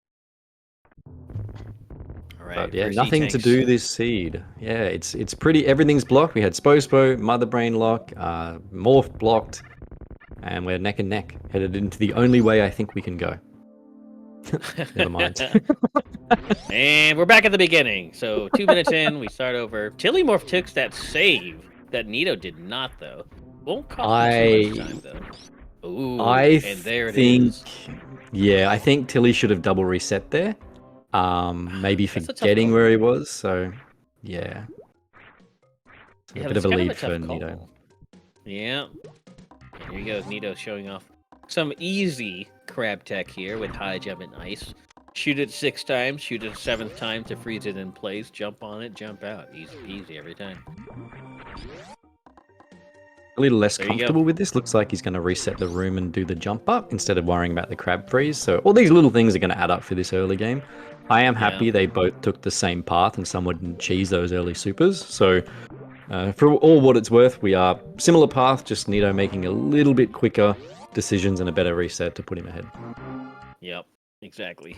All right. But yeah, nothing to do this seed. Yeah, it's pretty. Everything's blocked. We had Spospo, Mother Brain lock, Morph blocked, and we're neck and neck, headed into the only way I think we can go. Never mind. And we're back at the beginning. So 2 minutes in, we start over. Tilimorf took that save that Nito did not, though. Won't cost him too much time, though. Ooh, and there it is. Yeah, I think Tilly should have double reset there. Maybe forgetting where he was. So, yeah. So a bit of a lead for Nito. Yeah. And here he goes, Nito showing off some easy crab tech here with high jump and ice. Shoot it 6 times, shoot it a 7th time to freeze it in place, jump on it, jump out. Easy peasy every time. A little less comfortable with this. Looks like he's going to reset the room and do the jump up instead of worrying about the crab freeze. So all these little things are going to add up for this early game. I am happy they both took the same path and someone didn't cheese those early supers. So for all what it's worth, we are similar path, just Nito making a little bit quicker decisions and a better reset to put him ahead. Yep, exactly.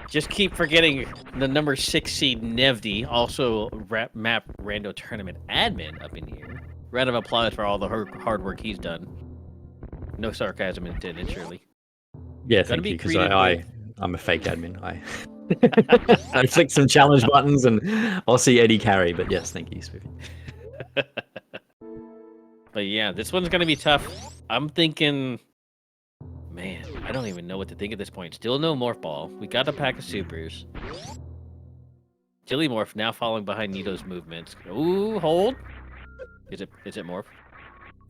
Just keep forgetting the number 6 seed Nevdi, also map Rando tournament admin up in here. Round of applause for all the hard work he's done. No sarcasm intended, surely. Yeah, thank you, because I'm a fake admin. I flick some challenge buttons and I'll see Eddie carry, but yes, thank you, Spiffy. But yeah, this one's going to be tough. I'm thinking... Man, I don't even know what to think at this point. Still no Morph Ball. We got a pack of supers. Tilimorf now following behind Nito's movements. Ooh, hold. Is it Morph?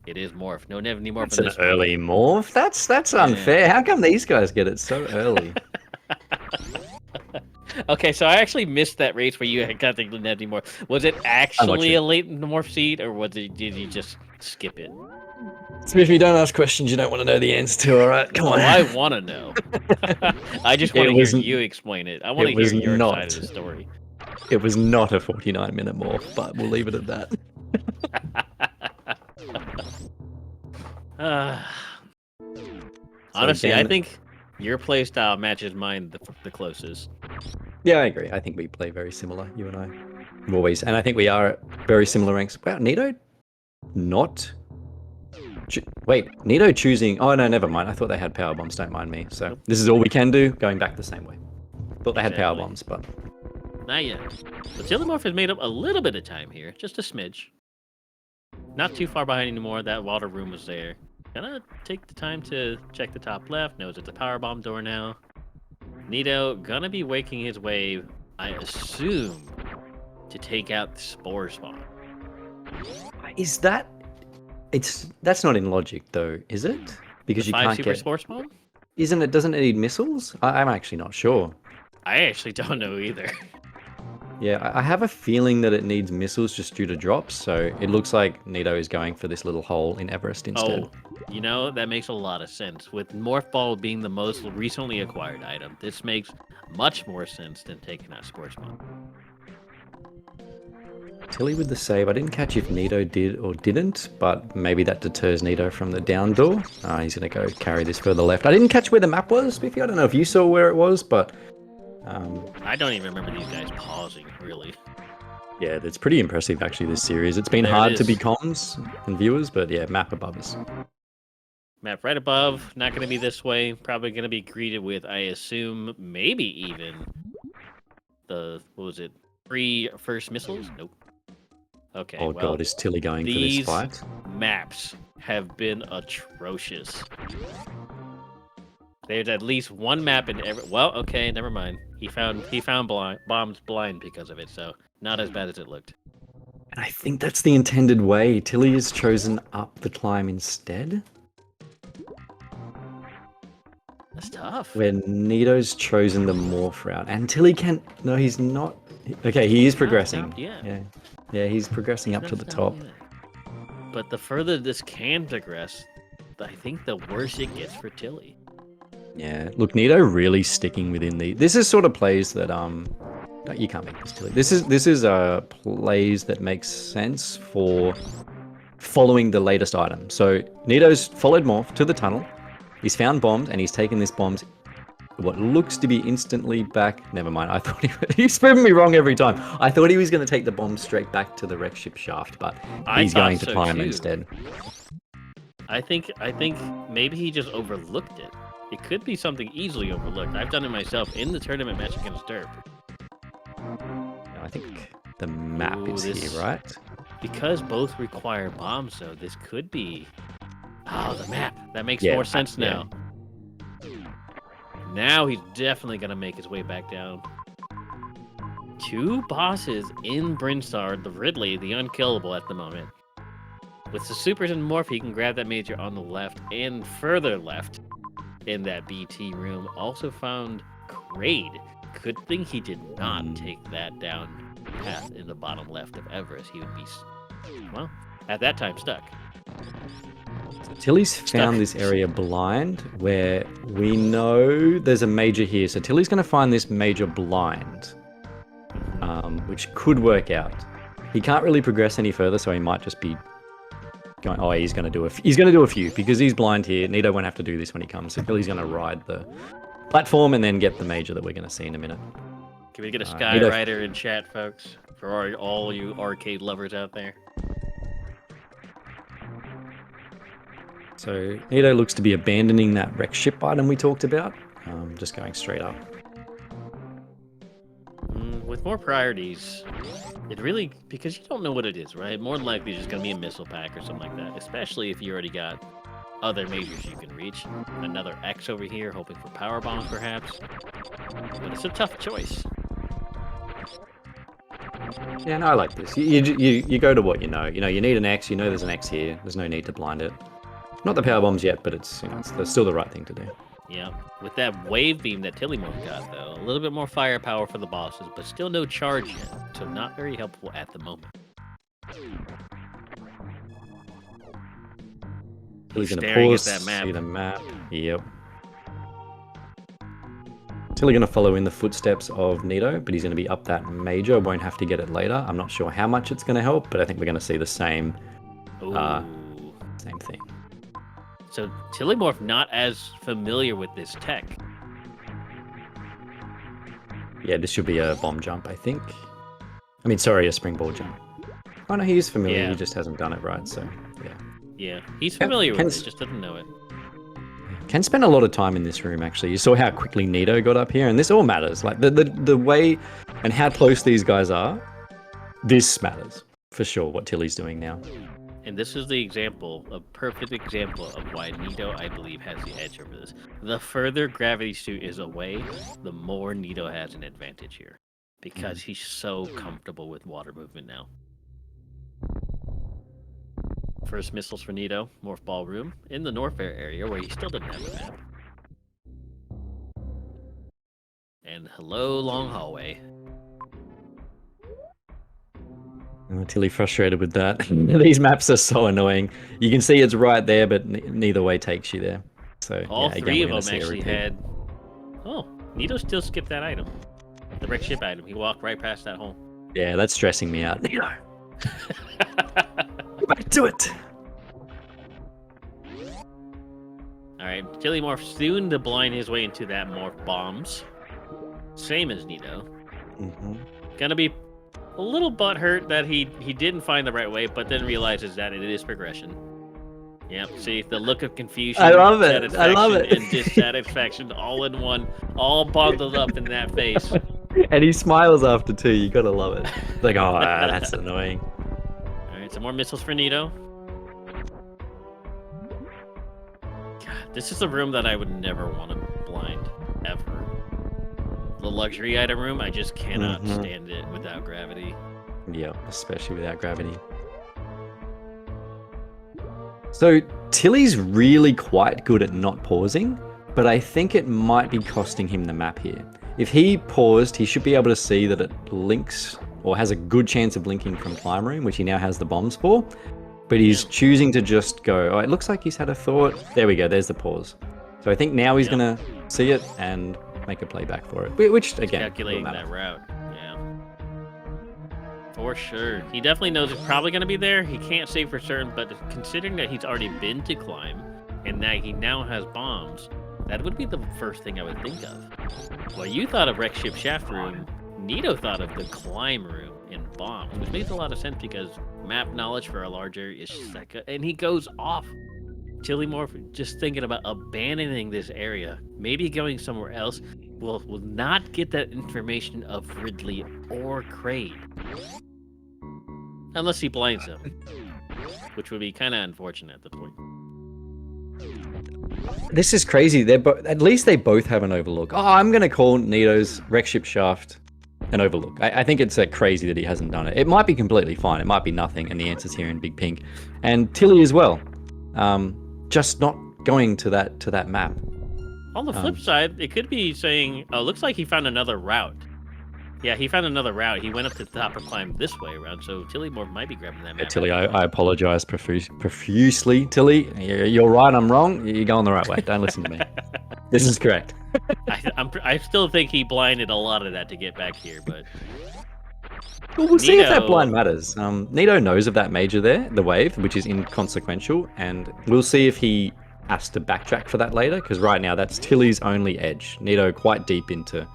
It is Morph. No Nevni Morph. It's an early Morph. That's unfair. How come these guys get it so early? Okay, so I actually missed that race where you got the Nevni Morph. Was it actually a late Morph seed, or did you just skip it? Spiffy, don't ask questions you don't want to know the answer to, alright? Come on. I want to know. I just want to hear you explain it. I want to hear your side of the story. It was not a 49-minute morph, but we'll leave it at that. Honestly, I think your playstyle matches mine the closest. Yeah, I agree. I think we play very similar, you and I. Always. And I think we are at very similar ranks. Wow, Nito? Not... Wait, Nito choosing... Oh, no, never mind. I thought they had power bombs. Don't mind me. So this is all we can do, going back the same way. Thought they had power bombs, but... Not yet. But Tilimorf has made up a little bit of time here. Just a smidge. Not too far behind anymore. That water room was there. Gonna take the time to check the top left. Knows it's a power bomb door now. Nito gonna be waking his way, I assume, to take out the spore spawn. Is that... That's not in logic, though, is it? Because you can't get... spore spawn? Isn't it? Doesn't it need missiles? I'm actually not sure. I actually don't know either. Yeah, I have a feeling that it needs missiles just due to drops, so it looks like Nito is going for this little hole in Everest instead. Oh, that makes a lot of sense. With Morph Ball being the most recently acquired item, this makes much more sense than taking out spore spawn. Tilly with the save. I didn't catch if Nito did or didn't, but maybe that deters Nito from the down door. He's going to go carry this further left. I didn't catch where the map was, Spiffy. I don't know if you saw where it was, but... I don't even remember these guys pausing, really. Yeah, it's pretty impressive, actually, this series. It's been hard to be comms and viewers, but yeah, map above us. Map right above. Not going to be this way. Probably going to be greeted with, I assume, maybe even the, what was it, 3 first missiles? Nope. Okay, oh god, is Tilly going for this fight? These maps have been atrocious. There's at least one map in every... Well, okay, never mind. He found bombs blind because of it, so not as bad as it looked. And I think that's the intended way. Tilly has chosen up the climb instead. That's tough. Where Nito's chosen the morph route. And Tilly can't... No, he's not Okay, he is Not progressing. stopped yet. Yeah, he's progressing up Not to the stopped top. yet. But the further this can progress, I think the worse it gets for Tilly. Yeah, look, Nito really sticking within the. This is sort of plays that no, you can't make this Tilly. This is plays that makes sense for following the latest item. So Nito's followed Morph to the tunnel. He's found bombs and he's taken this bombs. What looks to be instantly back. Never mind. I thought he's proven me wrong every time. I thought he was going to take the bomb straight back to the wreck ship shaft, but he's going to climb instead. I think maybe he just overlooked it. It could be something easily overlooked. I've done it myself in the tournament match against Derp. I think the map is here, right? Because both require bombs, though, this could be... Oh, the map. That makes more sense now. Now he's definitely going to make his way back down. 2 bosses in Brinstar, the Ridley, the unkillable at the moment. With the supers and Morph, he can grab that major on the left and further left in that BT room. Also found Kraid. Good thing he did not take that down path in the bottom left of Everest. He would be, well, at that time stuck. Tilly's found this area blind where we know there's a major here. So Tilly's going to find this major blind, which could work out. He can't really progress any further, so he might just be going. Oh, he's going to do a few because he's blind here. Nito won't have to do this when he comes. So Tilly's going to ride the platform and then get the major that we're going to see in a minute. Can we get a Skyrider in chat, folks, for all you arcade lovers out there? So Nito looks to be abandoning that wreck ship item we talked about, just going straight up. With more priorities, it really, because you don't know what it is, right? More than likely, it's just going to be a missile pack or something like that, especially if you already got other majors you can reach. Another X over here, hoping for power bombs, perhaps. But it's a tough choice. Yeah, no, I like this. You go to what you know. You know, you need an X. You know there's an X here. There's no need to blind it. Not the power bombs yet, but it's it's still the right thing to do. Yeah, with that wave beam that Tilimorf got, though, a little bit more firepower for the bosses, but still no charge yet, so not very helpful at the moment. He's going to staring pause, at that map. see the map. Yep. Tilly going to follow in the footsteps of Nito, but he's going to be up that major. Won't have to get it later. I'm not sure how much it's going to help, but I think we're going to see the same thing. So Tilimorf not as familiar with this tech. Yeah, this should be a bomb jump, I think. I mean, sorry, a springboard jump. Oh no, he is familiar. Yeah. He just hasn't done it right. So yeah. Yeah, he's familiar with it, just doesn't know it. Can spend a lot of time in this room, actually. You saw how quickly Nito got up here, and this all matters. Like the way and how close these guys are, this matters for sure. What Tilly's doing now. And this is the example, a perfect example of why Nito, I believe, has the edge over this. The further Gravity Suit is away, the more Nito has an advantage here. Because he's so comfortable with water movement now. First missiles for Nito, Morph Ballroom, in the Norfair area where he still didn't have a map. And hello, Long Hallway. Oh, Tilly frustrated with that. These maps are so annoying. You can see it's right there, but neither way takes you there. So All yeah, three again, of them actually had... Oh, Nito still skipped that item. The wreck ship item. He walked right past that hole. Yeah, that's stressing me out. Nito! Back to it! Alright, Tilimorf soon to blind his way into that Morph bombs. Same as Nito. Gonna be a little butthurt that he didn't find the right way, but then realizes that it is progression. Yep, see, the look of confusion, I love it. I love it. And dissatisfaction all in one, all bundled up in that face. And he smiles after too, you gotta love it. Like, oh, that's annoying. Alright, some more missiles for Nito. God, this is a room that I would never want to blind, ever. The luxury item room, I just cannot stand it without gravity. Yeah, especially without gravity. So Tilly's really quite good at not pausing, but I think it might be costing him the map here. if he paused, he should be able to see that it links or has a good chance of linking from Climb Room, which he now has the bombs for. But he's choosing to just go, oh, it looks like he's had a thought. There we go, there's the pause. So I think now he's going to see it and make a playback for it, which, again, calculating that route. Yeah. For sure. He definitely knows it's probably going to be there. He can't say for certain, but considering that he's already been to Climb and that he now has bombs, that would be the first thing I would think of. Well, you thought of Wreck Ship Shaft Room. Nito thought of the Climb Room and bombs, which makes a lot of sense because map knowledge for a large area is second, and he goes off. Tilimorf just thinking about abandoning this area, maybe going somewhere else, will not get that information of Ridley or Kraid. Unless he blinds him, which would be kind of unfortunate at the point. This is crazy. At least they both have an overlook. Oh, I'm going to call Nito's Wreck Ship Shaft an overlook. I think it's crazy that he hasn't done it. It might be completely fine. It might be nothing, and the answer's here in big pink. And Tilly as well. Just not going to that map. On the flip side, it could be saying, oh, looks like he found another route. Yeah, he found another route. He went up to the top and climbed this way around, so Tilimorf might be grabbing that map. Tilly, I apologize profusely. Tilly, you're right, I'm wrong. You're going the right way. Don't listen to me. This is correct. I still think he blinded a lot of that to get back here, but... Well, we'll see if that blind matters. Nito knows of that major there, the wave, which is inconsequential, and we'll see if he has to backtrack for that later, because right now that's Tilly's only edge. Nito quite deep into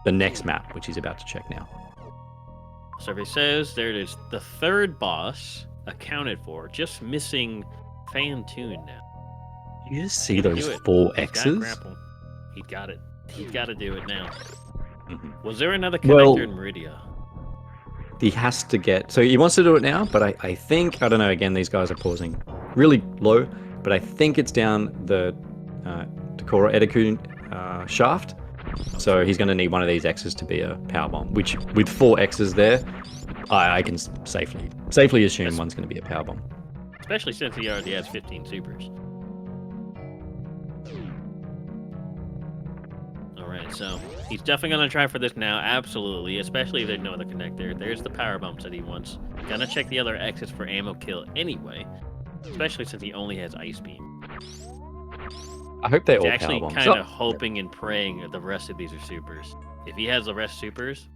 the next map, which he's about to check now. Survey says there it is, the third boss accounted for, just missing Fan Tune now. You just see those 4 X's? He got it. He's got to do it now. Mm-hmm. Was there another connector in Meridia? He has to get... So he wants to do it now, but I think... I don't know, again, these guys are pausing really low, but I think it's down the Takora Edekun shaft. So he's going to need one of these X's to be a power bomb, which with 4 X's there, I can safely assume one's going to be a power bomb. Especially since he already has 15 supers. Alright, so he's definitely going to try for this now, absolutely, especially if there's no other connector. There's the power bumps that he wants. Gonna check the other X's for ammo kill anyway, especially since he only has Ice Beam. I hope they all actually power bombs. kind of hoping and praying that the rest of these are supers. If he has the rest supers,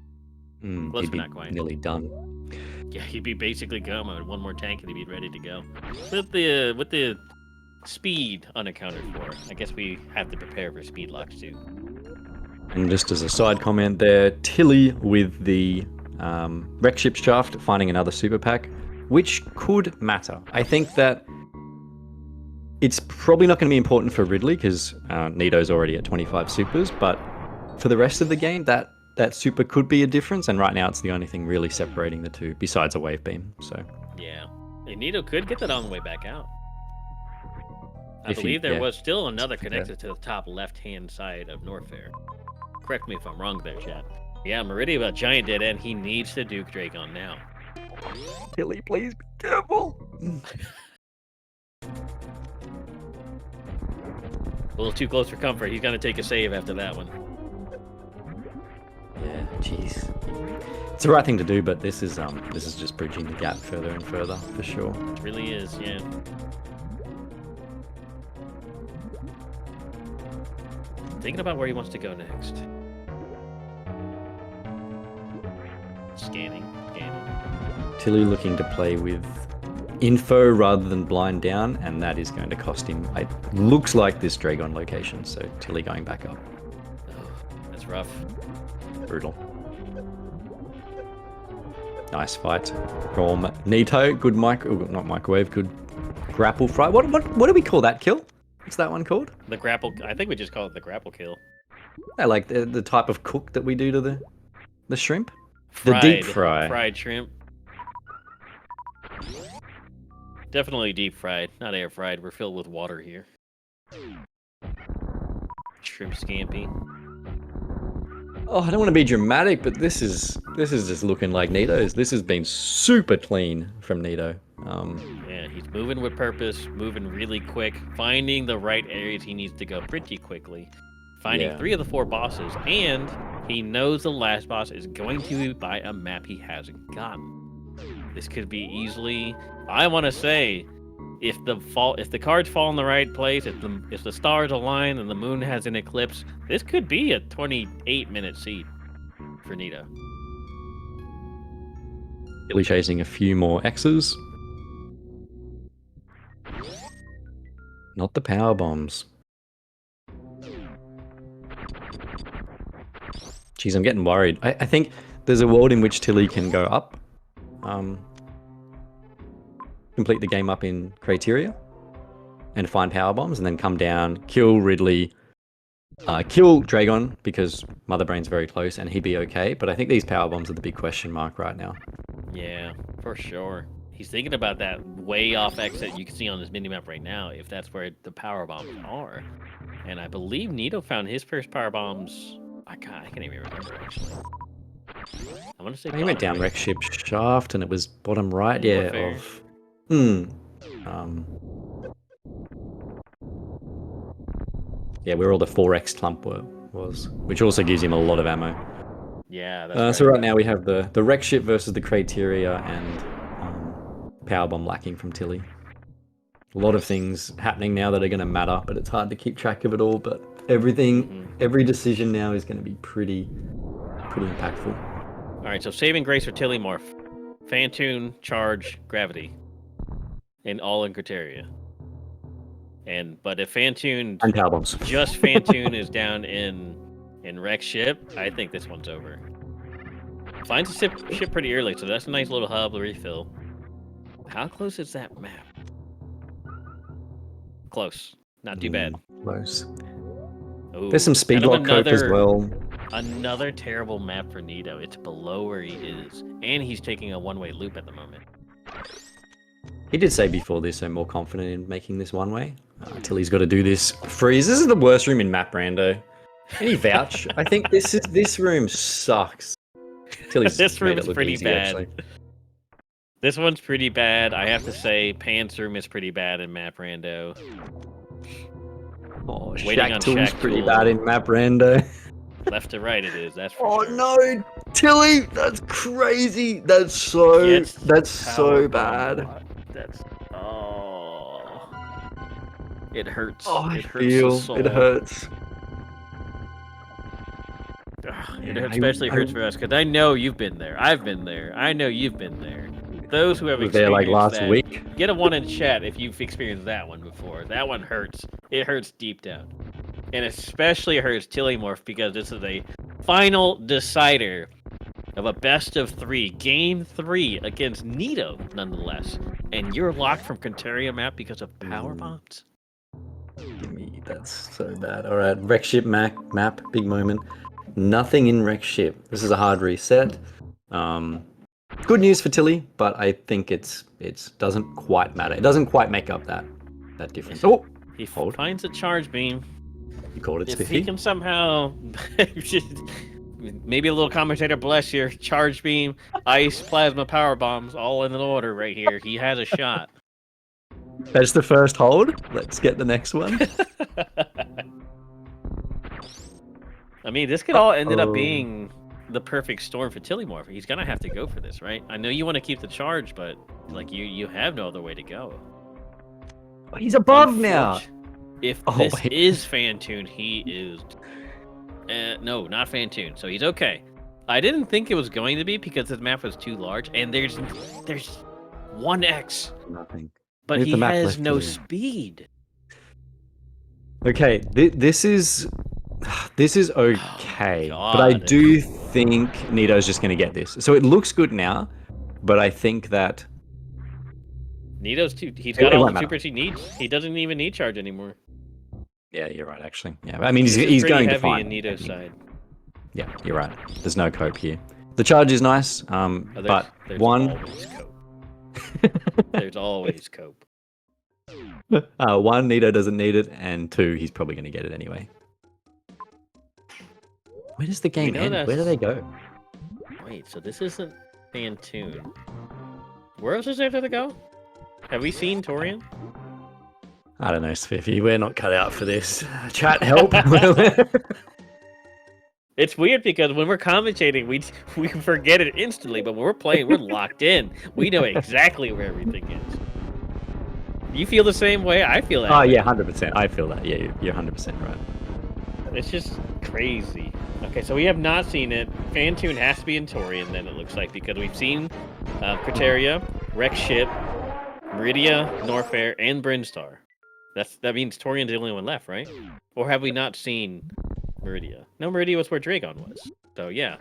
close he'd but be not quite. nearly done. Yeah, he'd be basically go mode. One more tank and he'd be ready to go. With the speed unaccounted for, I guess we have to prepare for speed locks too. And just as a side comment there, Tilly with the Wreck Ship Shaft finding another super pack, which could matter. I think that it's probably not going to be important for Ridley because Nito's already at 25 supers, but for the rest of the game, that super could be a difference, and right now it's the only thing really separating the two, besides a wave beam. So yeah, and Nito could get that on the way back out. I believe there was still another connector to the top left-hand side of Norfair. Correct me if I'm wrong there, chat. Yeah, Meridia about Giant Dead End. He needs to Duke Dragon now. Tilly, please be careful. A little too close for comfort. He's gonna take a save after that one. Yeah, jeez. It's the right thing to do, but this is just bridging the gap further and further for sure. It really is, yeah. Thinking about where he wants to go next. Scanning. Tilly looking to play with info rather than blind down, and that is going to cost him. It looks like this Dragon location, so Tilly going back up. Oh, that's rough. Brutal. Nice fight from Nito. Good not microwave. Good grapple fry. What do we call that kill? What's that one called? The grapple. I think we just call it the grapple kill. I like the type of cook that we do to the shrimp. Fried, the deep fry. Fried shrimp. Definitely deep fried, not air fried. We're filled with water here. Shrimp scampi. Oh, I don't want to be dramatic, but this is just looking like Nito's. This has been super clean from Nito. Yeah, he's moving with purpose, moving really quick, finding the right areas he needs to go pretty quickly, finding 3 of the 4 bosses, and He knows the last boss is going to be by a map he hasn't gotten. This could be easily. I want to say, if the cards fall in the right place, if the stars align and the moon has an eclipse, this could be a 28-minute seed for Nito. Tilly chasing a few more X's. Not the power bombs. Jeez, I'm getting worried. I think there's a world in which Tilly can go up. Complete the game up in criteria and find power bombs and then come down, kill Ridley, kill Dragon because Mother Brain's very close and he'd be okay. But I think these power bombs are the big question mark right now. Yeah, for sure. He's thinking about that way off exit you can see on this minimap right now, if that's where the power bombs are. And I believe Nito found his first power bombs. I can't even remember actually. I want to say he went down Wreck Ship Shaft and it was bottom right, yeah. Of yeah, where all the 4x clump was, which also gives him a lot of ammo. Yeah, that's so right now we have the Wreck Ship versus the criteria and power bomb lacking from Tilly. A lot of things happening now that are going to matter, but it's hard to keep track of it all. But every decision now is going to be pretty impactful. All right, so saving grace for Tilimorf, Phantoon, Charge, Gravity, and all in criteria. But if Phantoon and power bombs, just Phantoon is down in Wreck Ship, I think this one's over. Finds a ship pretty early, so that's a nice little hub refill. How close is that map? Close. Not too bad. Close. Ooh, there's some speed lock cope as well. Another terrible map for Nito. It's below where he is. And he's taking a one-way loop at the moment. He did say before this, I'm more confident in making this one-way. Tilly's got to do this. Freeze. This is the worst room in map, Rando. Any vouch? I think this room sucks. Tilly's this room's pretty easy, bad. Actually. This one's pretty bad. I have to say, Pan's room is pretty bad in map Rando. Oh, Shack Tool's pretty bad in map Rando. Left to right it is, that's for sure. No, Tilly, that's crazy. That's so bad. It hurts. It hurts. It especially hurts for us because I know you've been there. I've been there. I know you've been there. Those who have experienced there like last week. Get a one in chat if you've experienced that one before. That one hurts. It hurts deep down. And especially hurts Tilimorf because this is a final decider of a best of 3, game 3 against Nito, nonetheless. And you're locked from Cantaria map because of power bombs. That's so bad. All right, Wreck Ship map, big moment. Nothing in Wreck Ship. This is a hard reset. Good news for Tilly, but I think it doesn't quite matter. It doesn't quite make up that difference. Oh, he finds a charge beam. You called it if spiffy. He can somehow, maybe a little commentator, bless your charge beam, ice, plasma, power bombs, all in an order right here. He has a shot. That's the first hold. Let's get the next one. I mean, this could all ended up being the perfect storm for Tilimorf. He's gonna have to go for this, right? I know you want to keep the charge, but like you have no other way to go. He's above now. If this is Phantoon, he is. No, not Phantoon. So he's okay. I didn't think it was going to be because this map was too large, and there's 1x. Nothing. But he has no speed. Okay, this is okay, but I do think Nito's just going to get this. So it looks good now, but I think that Nito's he's got all the supers he needs. He doesn't even need charge anymore. Yeah, you're right. Actually, yeah. I mean, he's going to find heavy in Nito's side. Yeah, you're right. There's no cope here. The charge is nice, but there's one. Always cope. There's always cope. 1, Nito doesn't need it, and 2, he's probably going to get it anyway. Where does the game end? Where do they go? Wait, so this isn't Phantoon. Where else is there to go? Have we seen Torian? I don't know, Spiffy. We're not cut out for this. Chat, help! It's weird because when we're commentating, we forget it instantly, but when we're playing, we're locked in. We know exactly where everything is. You feel the same way? I feel that. Oh way. yeah, 100%. I feel that. Yeah, you're 100% right. It's just crazy. Okay, so we have not seen it. Fantune has to be in Torian then, it looks like, because we've seen Crateria, Rex Ship, Meridia, Norfair, and Brinstar. That means Torian's the only one left, right? Or have we not seen Meridia? No, Meridia was where Dragon was. So yeah,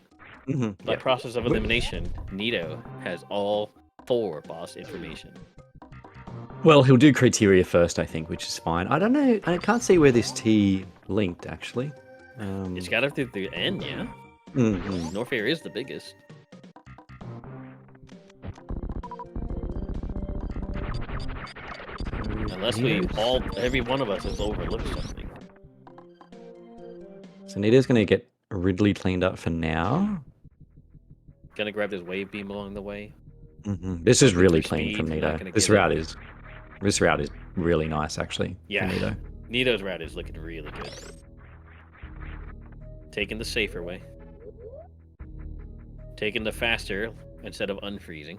by process of elimination, Nito has all 4 boss information. Well, he'll do criteria first, I think, which is fine. I don't know. I can't see where this T linked, actually. It's got it through the end, yeah? Norfair is the biggest. Unless every one of us has overlooked something. So Nito's going to get Ridley cleaned up for now. Gonna grab this wave beam along the way. This is really clean from Nito. This route is really nice, actually. Yeah. For Nito. Nito's route is looking really good. Taking the safer way. Taking the faster instead of unfreezing.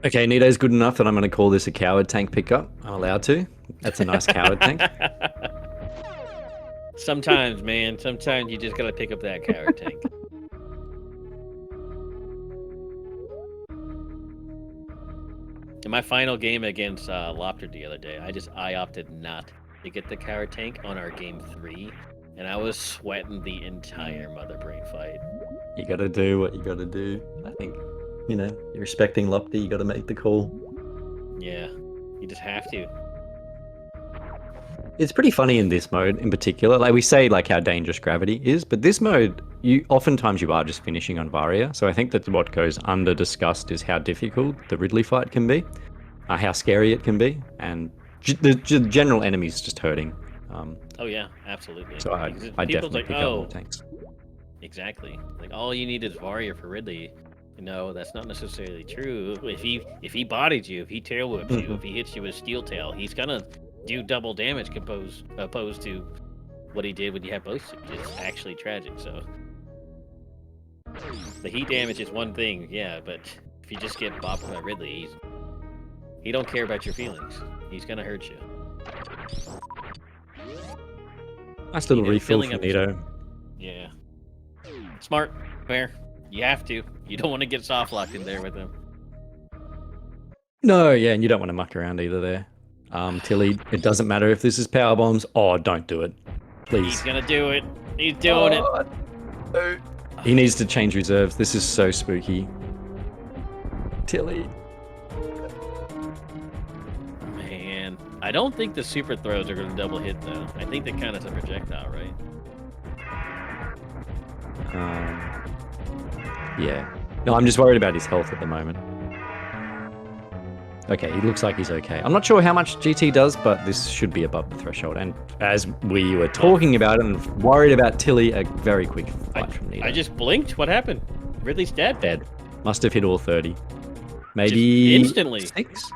Okay, Nito's good enough that I'm going to call this a coward tank pickup. I'm allowed to. That's a nice coward tank. Sometimes, man. Sometimes you just gotta pick up that coward tank. In my final game against Lopter the other day, I opted not to get the coward tank on our game 3, and I was sweating the entire Mother Brain fight. You got to do what you got to do. I think, you're respecting Lopter, you got to make the call. Yeah, you just have to. It's pretty funny in this mode in particular. Like we say, like how dangerous gravity is, but this mode, oftentimes you are just finishing on Varia. So I think that what goes under discussed is how difficult the Ridley fight can be, how scary it can be, and the general enemies just hurting. Oh yeah, absolutely. So I definitely pick up more tanks. Exactly. Like all you need is Varia for Ridley. That's not necessarily true. If he bodies you, if he tail whips you, if he hits you with Steel Tail, he's gonna do double damage opposed to what he did when you have both. It's actually tragic. So the heat damage is one thing, yeah, but if you just get bopped by Ridley, he don't care about your feelings. He's gonna hurt you. Nice little refill for Nito. Yeah. Smart. Fair. You have to. You don't want to get soft locked in there with him. No, yeah, and you don't want to muck around either there. Tilly, it doesn't matter if this is power bombs. Oh, don't do it. Please. He's gonna do it. He's doing it. He needs to change reserves. This is so spooky. Tilly. Man, I don't think the super throws are gonna double hit though. I think they count as a projectile, right? Yeah. No, I'm just worried about his health at the moment. Okay, he looks like he's okay. I'm not sure how much GT does, but this should be above the threshold. And as we were talking about it and worried about Tilly, a very quick fight from Nito. I just blinked. What happened? Ridley's dead. Dead. Must have hit all 30. Maybe just instantly. 6?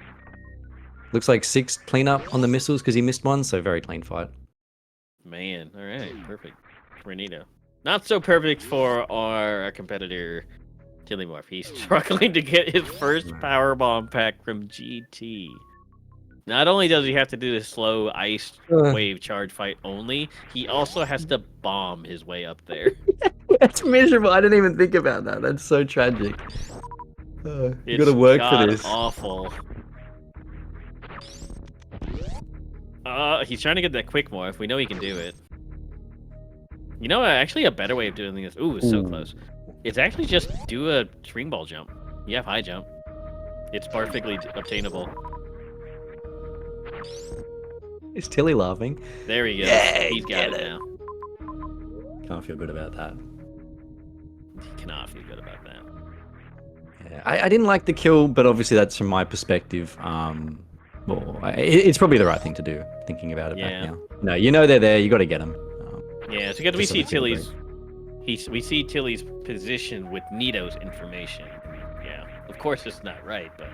Looks like 6 cleanup on the missiles because he missed one, so very clean fight. Man, all right, perfect for Nito. Not so perfect for our competitor, Tilimorf. He's struggling to get his first power bomb pack from GT. Not only does he have to do this slow ice wave charge fight only, he also has to bomb his way up there. That's miserable. I didn't even think about that. That's so tragic. You gotta work for this. Awful. He's trying to get that quick morph. We know he can do it. Actually a better way of doing this. Ooh, it's so close. It's actually just do a string ball jump. You have high jump. It's perfectly obtainable. Is Tilly laughing? There he goes. Yeah, he's got it now. Can't feel good about that. He cannot feel good about that. Yeah, I didn't like the kill, but obviously that's from my perspective. It's probably the right thing to do, thinking about it back now. No, they're there. You got to get them. Yeah, so we see Tilly's. We see Tilly's position with Nito's information. Yeah, of course it's not right, but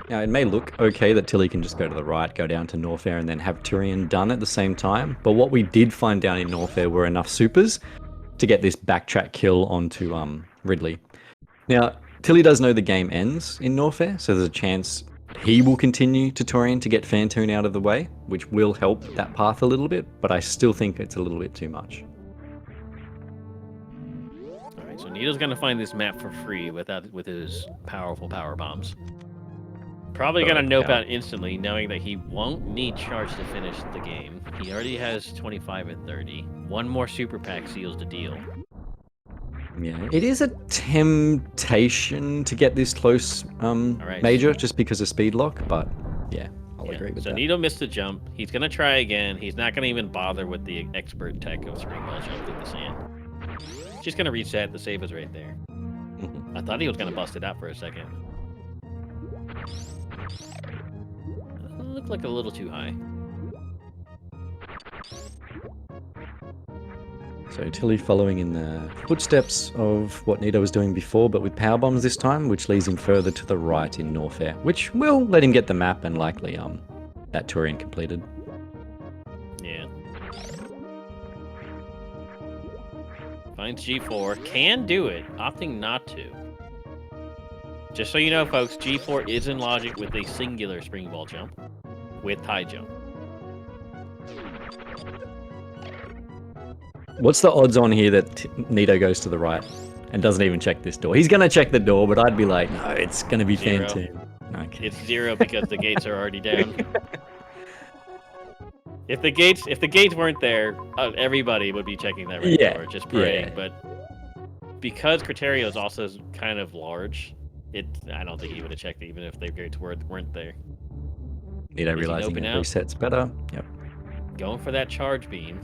Now, it may look okay that Tilly can just go to the right, go down to Norfair, and then have Tyrion done at the same time. But what we did find down in Norfair were enough supers to get this backtrack kill onto Ridley. Now, Tilly does know the game ends in Norfair, so there's a chance he will continue to Torian to get Fantoon out of the way, which will help that path a little bit, but I still think it's a little bit too much. Alright, so Nito's gonna find this map for free with his powerful power bombs. Probably gonna nope out instantly, knowing that he won't need charge to finish the game. He already has 25 and 30. One more super pack seals the deal. Yeah, it is a temptation to get this close major just because of speed lock, but yeah, I'll agree with that. So Nito missed the jump. He's gonna try again. He's not gonna even bother with the expert tech of spring ball jump through the sand. Just gonna reset. The save is right there. I thought he was gonna bust it out for a second. Looked like a little too high. So Tilly following in the footsteps of what Nito was doing before, but with power bombs this time, which leads him further to the right in Norfair, which will let him get the map and likely that Turian completed. Yeah. Finds G4, can do it, opting not to. Just so you know, folks, G4 is in logic with a singular spring ball jump with high jump. What's the odds on here that Nito goes to the right and doesn't even check this door? He's going to check the door, but I'd be like, no, it's going to be Fantoon. Okay. It's 0 because the gates are already down. If the gates weren't there, everybody would be checking that right door, just praying. But because Criterio is also kind of large, I don't think he would have checked it even if the gates weren't there. Nito realizing it resets better. Yep. Going for that charge beam.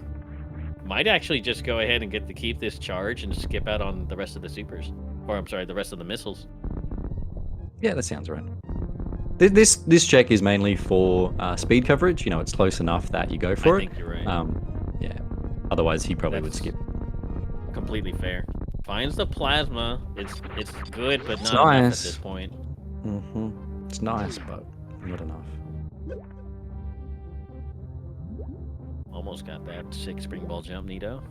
Might actually just go ahead and keep this charge and skip out on the rest of the supers. Or, I'm sorry, the rest of the missiles. Yeah, that sounds right. This check is mainly for speed coverage. You know, it's close enough that you go for it. I think you're right. Yeah. Otherwise, he probably would skip. Completely fair. Finds the plasma. It's good, but not enough at this point. It's nice, but not enough. Almost got that 6 spring ball jump, Nito.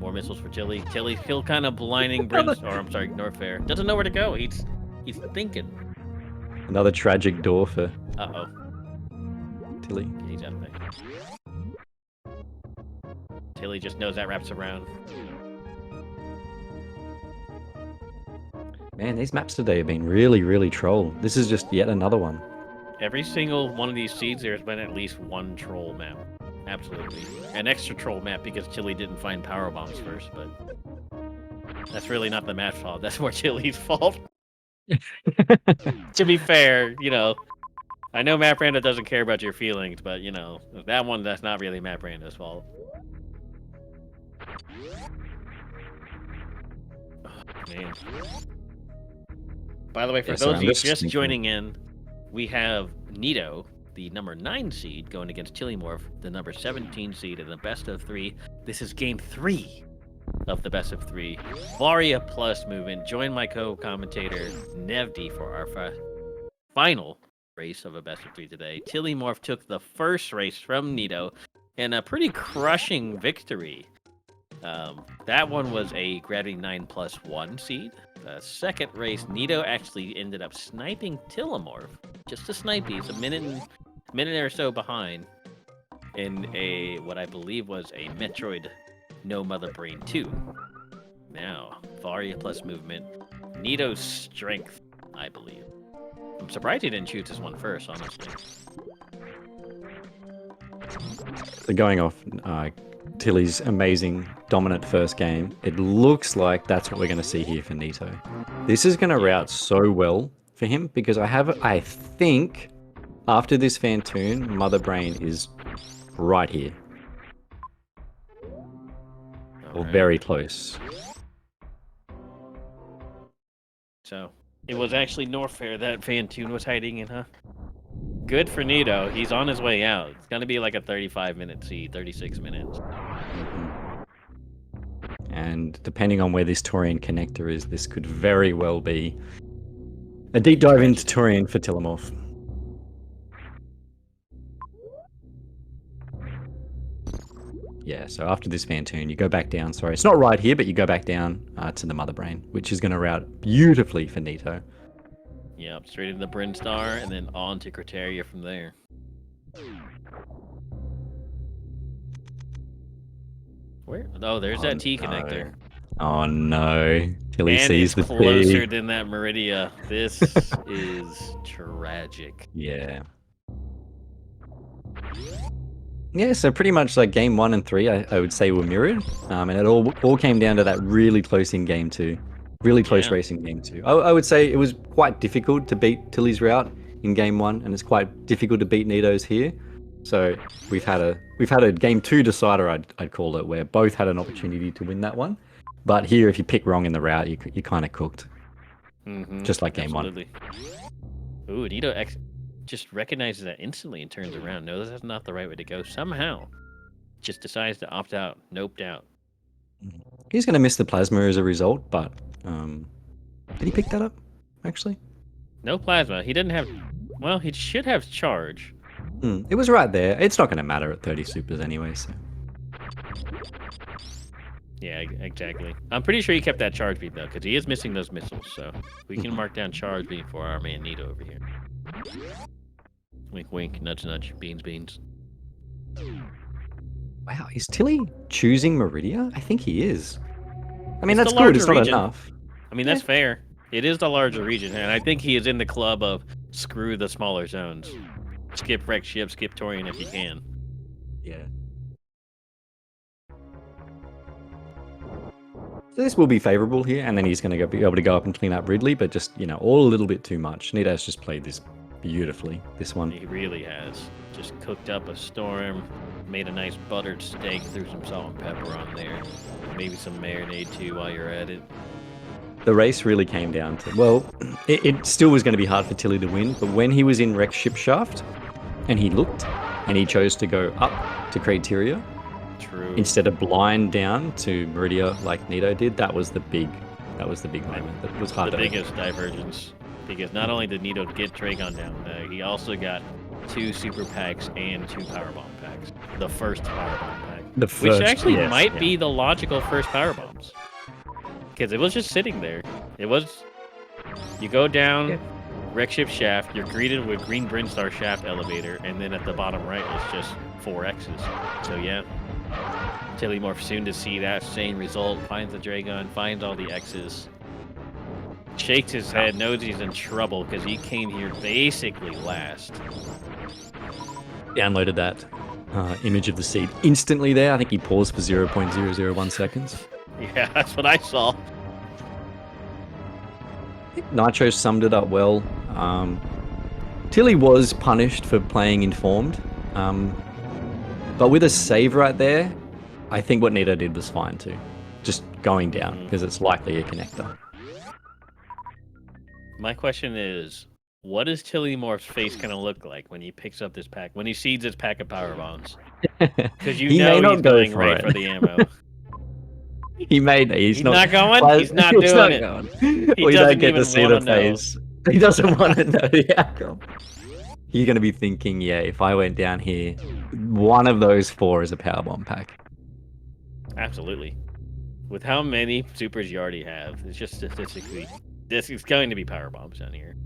More missiles for Tilly. Tilly still kind of blinding Norfair. Doesn't know where to go. He's thinking. Another tragic door for Tilly. Yeah, he's out of there. Tilly just knows that wraps around. Man, these maps today have been really, really troll. This is just yet another one. Every single one of these seeds, there's been at least one troll map. Absolutely. An extra troll map because Tilly didn't find power bombs first, but that's really not the map's fault. That's more Tilly's fault. To be fair, I know Map Rando doesn't care about your feelings, but that's not really Map Rando's fault. Oh, man. By the way, for those of you just joining in, we have Nito, the number 9 seed, going against Tilimorf, the number 17 seed in the best of 3. This is game 3 of the best of 3. Varia plus movement. Join my co-commentator, Nevdi, for our final race of a best of 3 today. Tilimorf took the first race from Nito in a pretty crushing victory. That one was a Gravity 9+1 seed. The second race, Nito actually ended up sniping Tilimorf. Just a snipe. He's a minute or so behind in what I believe was a Metroid No Mother Brain 2. Now, Varia plus movement. Nito's strength, I believe. I'm surprised he didn't choose this one first, honestly. So going off Tilly's amazing dominant first game, it looks like that's what we're going to see here for Nito. This is going to route so well for him because I think after this Fantoon, Mother Brain is right here. Or very close. So, it was actually Norfair that Fantoon was hiding in, huh? Good for Nito. He's on his way out. It's going to be like a 35-minute seed, 36 minutes. And depending on where this Torian connector is, this could very well be A deep dive into Turian for Tilimorf. Yeah, so after this Fantoon, you go back down. Sorry, it's not right here, but you go back down to the Mother Brain, which is going to route beautifully for Nito. Yep, straight into the Bryn Star, and then on to Criteria from there. Where? Oh, there's that T connector. Oh no. Tilly And sees it's the closer T. than that Meridia. This is tragic. Yeah. Yeah, so pretty much like game 1 and 3, I would say were mirrored. And it all came down to that really close in game 2. Really close race in game 2. I would say it was quite difficult to beat Tilly's route in game 1, and it's quite difficult to beat Nito's here. So we've had a game 2 decider, I'd call it, where both had an opportunity to win that one. But here, if you pick wrong in the route, you kind of cooked. Just like game 1. Ooh, Nito just recognizes that instantly and turns around. No, that's not the right way to go. Somehow, just decides to opt out. Noped out. He's going to miss the plasma as a result, but did he pick that up, actually? No plasma. He didn't have... Well, he should have charge. It was right there. It's not going to matter at 30 supers anyway, so... Yeah, exactly. I'm pretty sure he kept that charge beat, though, because he is missing those missiles, so we can mark down charge beat for our man Nito over here. Wink, wink, nudge, nudge, beans, beans. Wow, is Tilly choosing Meridia? I think he is. I mean, It's that's the good. It's larger not region. enough. I mean, that's fair. It is the larger region, and I think he is in the club of screw the smaller zones. Skip wreck ship, skip Torian if you can. Yeah. So this will be favorable here, and then he's going to be able to go up and clean up Ridley, but just, all a little bit too much. Nito's just played this beautifully, this one. He really has. Just cooked up a storm, made a nice buttered steak, threw some salt and pepper on there. Maybe some marinade too while you're at it. The race really came down to, well, it still was going to be hard for Tilly to win, but when he was in Rex Ship Shaft, and he looked, and he chose to go up to Criteria, True. instead of blind down to Meridia like Nito did, that was the big moment. That was hard The to biggest divergence. Because not only did Nito get Dragon down, he also got 2 super packs and 2 powerbomb packs. The first powerbomb pack. Which actually might be the logical first powerbombs. Because it was just sitting there. It was... You go down Wreck Ship Shaft, you're greeted with Green Brinstar Shaft Elevator, and then at the bottom right is just 4 X's. So yeah. Tilimorf soon to see that same result, finds the Dragon, finds all the X's. Shakes his head, knows he's in trouble because he came here basically last. Downloaded that image of the seed instantly there. I think he paused for 0.001 seconds. Yeah, that's what I saw. I think Nitro summed it up well. Tilly was punished for playing informed. But with a save right there, I think what Nito did was fine too. Just going down, because it's likely a connector. My question is, what is Tilimorph's face going to look like when he picks up this pack, when he seeds his pack of power bombs? Because He may he's not go going for right it. for the ammo. He's not going? Well, He's not it's doing it. going. He We doesn't don't get even to see the wanna know. face. He doesn't want to know the outcome. You're going to be thinking, yeah, if I went down here, one of those 4 is a powerbomb pack. Absolutely. With how many supers you already have, it's just statistically, this is going to be power bombs down here.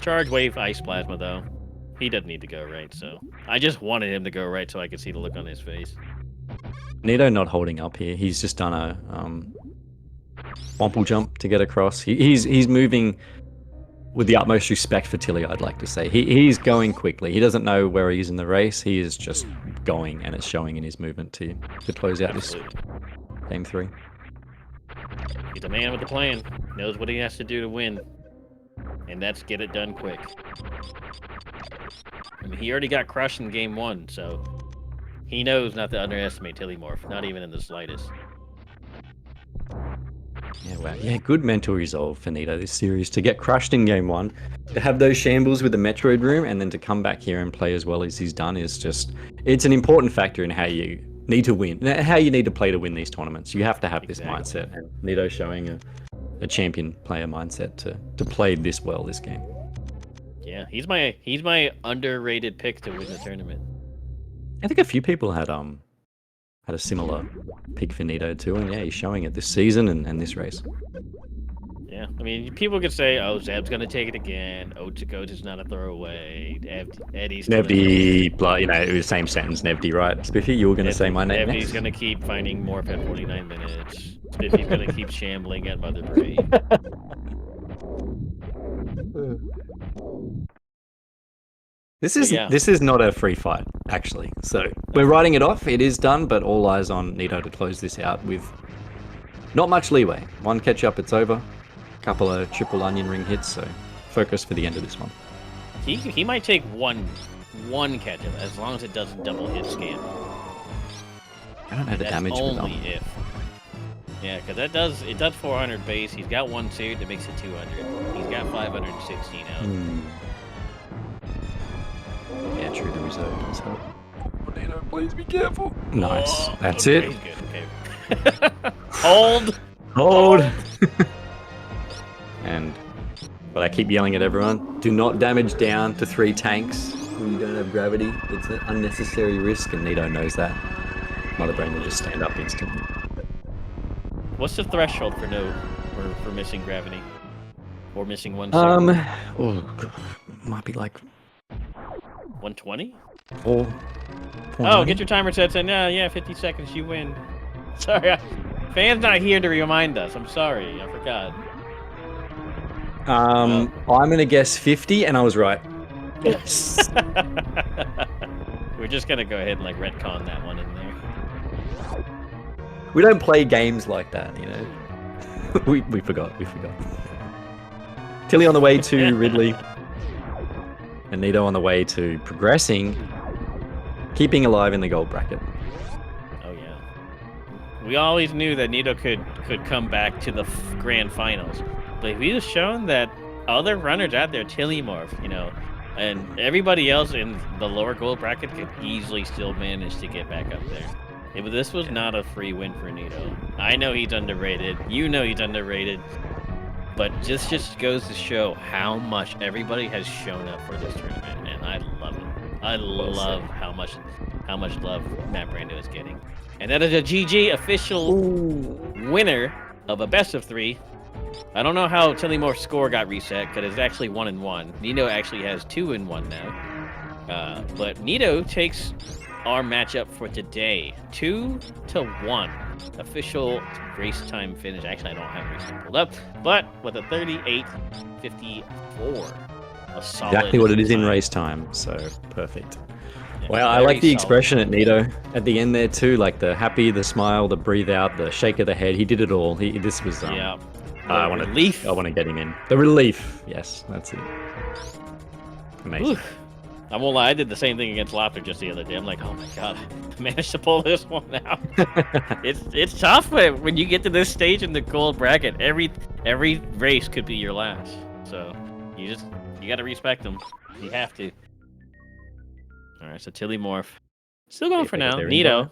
Charge wave ice plasma though. He doesn't need to go right, so I just wanted him to go right so I could see the look on his face. Nito not holding up here. He's just done a womple jump to get across. He's moving with the utmost respect for Tilly, I'd like to say. He's going quickly. He doesn't know where he is in the race. He is just going, and it's showing in his movement to close out this game 3. He's a man with a plan. Knows what he has to do to win. And that's get it done quick. I mean, he already got crushed in game 1, so he knows not to underestimate Tilimorf, not even in the slightest. Yeah, wow. Yeah, good mental resolve for Nito this series. To get crushed in game 1, to have those shambles with the Metroid room, and then to come back here and play as well as he's done is just... It's an important factor in how you need to win, how you need to play to win these tournaments. You have to have this mindset, and Nito showing a champion player mindset to play this well this game. Yeah, he's my underrated pick to win the tournament. I think a few people had a similar pick for Nito too, and yeah, he's showing it this season and this race. Yeah, I mean, people could say, "Oh, Zeb's gonna take it again. Oats is not a throwaway. Eddie's Nevdi, you know, it was the same sentence, Nevdi, right? Spiffy, you were going to say my name Nevdi's next? gonna keep finding Morph at 49 minutes. Spiffy's gonna keep shambling at Mother Brain. This is not a free fight, actually. So we're writing it off. It is done, but all eyes on Nito to close this out with not much leeway. One catch up, it's over. Couple of triple onion ring hits, so focus for the end of this one. He might take one catch up as long as it doesn't double hit scan. I don't know the damage with only if. Yeah, because it does 400 base. He's got 1 suit that makes it 200. He's got 516 out. Yeah, true. The reserve does help. Nito, please be careful. Nice. That's it. He's good. Okay. Hold. But I keep yelling at everyone, do not damage down to 3 tanks when you don't have gravity. It's an unnecessary risk, and Nito knows that. Mother Brain will just stand up instantly. What's the threshold for missing gravity? Or missing 1 Might be like 120? 4. Oh, get your timer set. Yeah, 50 seconds, you win. Sorry, Fan's not here to remind us. I'm sorry, I forgot. I'm gonna guess 50, and I was right. Yes. We're just gonna go ahead and like retcon that one in there. We don't play games like that, you know. we forgot. Tilly on the way to Ridley, and Nito on the way to progressing, keeping alive in the gold bracket. Oh yeah. We always knew that Nito could come back to the grand finals. But we've shown that other runners out there, Tilimorf, you know, and everybody else in the lower gold bracket could easily still manage to get back up there. This was not a free win for Nito. I know he's underrated. You know he's underrated. But this just goes to show how much everybody has shown up for this tournament, and I love it. I love how much love Matt Brando is getting. And that is a GG official winner of a best of 3. I don't know how Tilimorf's score got reset, because it's actually 1-1. Nito actually has 2-1 now. But Nito takes our matchup for today, 2-1. Official race time finish. Actually, I don't have race time pulled up, but with a 38:54. A solid exactly what it is in time. race time, so perfect. Yeah, Well, I like the solid. expression at Nito at the end there too, like the happy, the smile, the breathe out, the shake of the head. He did it all. This was Yeah. I want relief. I want to get him in. The relief. Yes, that's it. Amazing. Oof. I won't lie, I did the same thing against Lopter just the other day. I'm like, oh my god, I managed to pull this one out. It's tough, but when you get to this stage in the gold bracket, every race could be your last. So you got to respect them. You have to. All right, so Tilimorf still going for now. Nito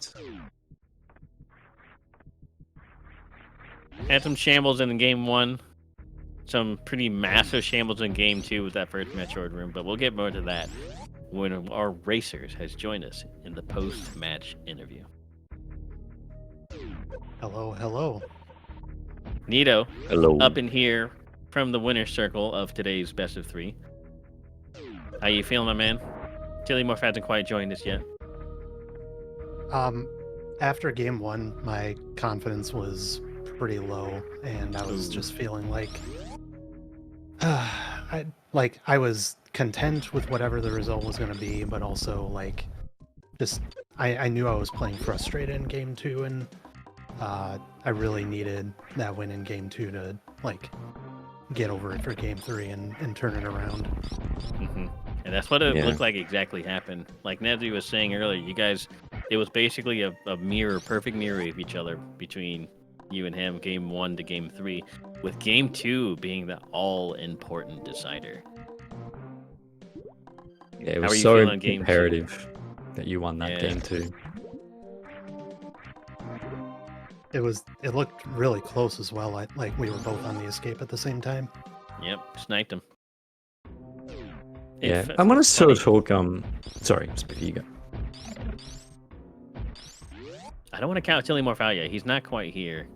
had some shambles in game 1. Some pretty massive shambles in game 2 with that first Metroid room, but we'll get more to that when our racers has joined us in the post-match interview. Hello. Nito, Hello. up in here from the winner's circle of today's best of 3. How you feeling, my man? Tilimorf hasn't quite joined us yet. After game 1, my confidence was pretty low, and I was just feeling like I was content with whatever the result was going to be, but also like just I knew I was playing frustrated in game 2, and I really needed that win in game 2 to like get over it for game 3 and turn it around. Mm-hmm. And that's what it looked like exactly happened. Like Nevzi was saying earlier, you guys, it was basically a perfect mirror of each other between you and him, game 1 to game 3, with game 2 being the all-important decider. Yeah, it was so imperative that you won that game too. It looked really close as well. Like we were both on the escape at the same time. Yep, sniped him. Yeah, It's I want to sort of funny. talk. Sorry, Spiffy, you go. I don't want to count Tilimorf out yet. He's not quite here.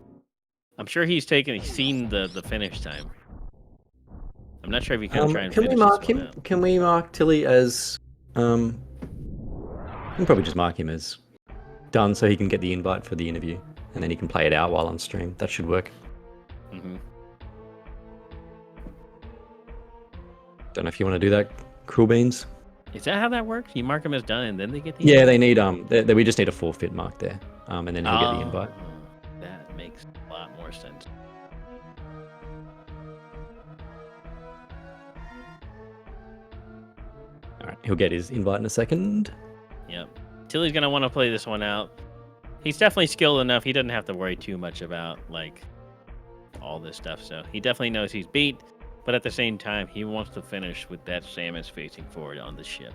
I'm sure he's seen the finish time. I'm not sure if he's gonna try and Can finish we mark this one him? out. Can we mark Tilly as? We can probably just mark him as done, so he can get the invite for the interview, and then he can play it out while on stream. That should work. Mm-hmm. Don't know if you want to do that, Cruel Beans. Is that how that works? You mark him as done, and then they get the Yeah, invite? they need we just need a forfeit mark there, and then he'll get the invite. That makes a lot more sense. All right, he'll get his invite in a second. Yep. Tilly's gonna want to play this one out. He's definitely skilled enough. He doesn't have to worry too much about like all this stuff. So he definitely knows he's beat, but at the same time, he wants to finish with that Samus facing forward on the ship.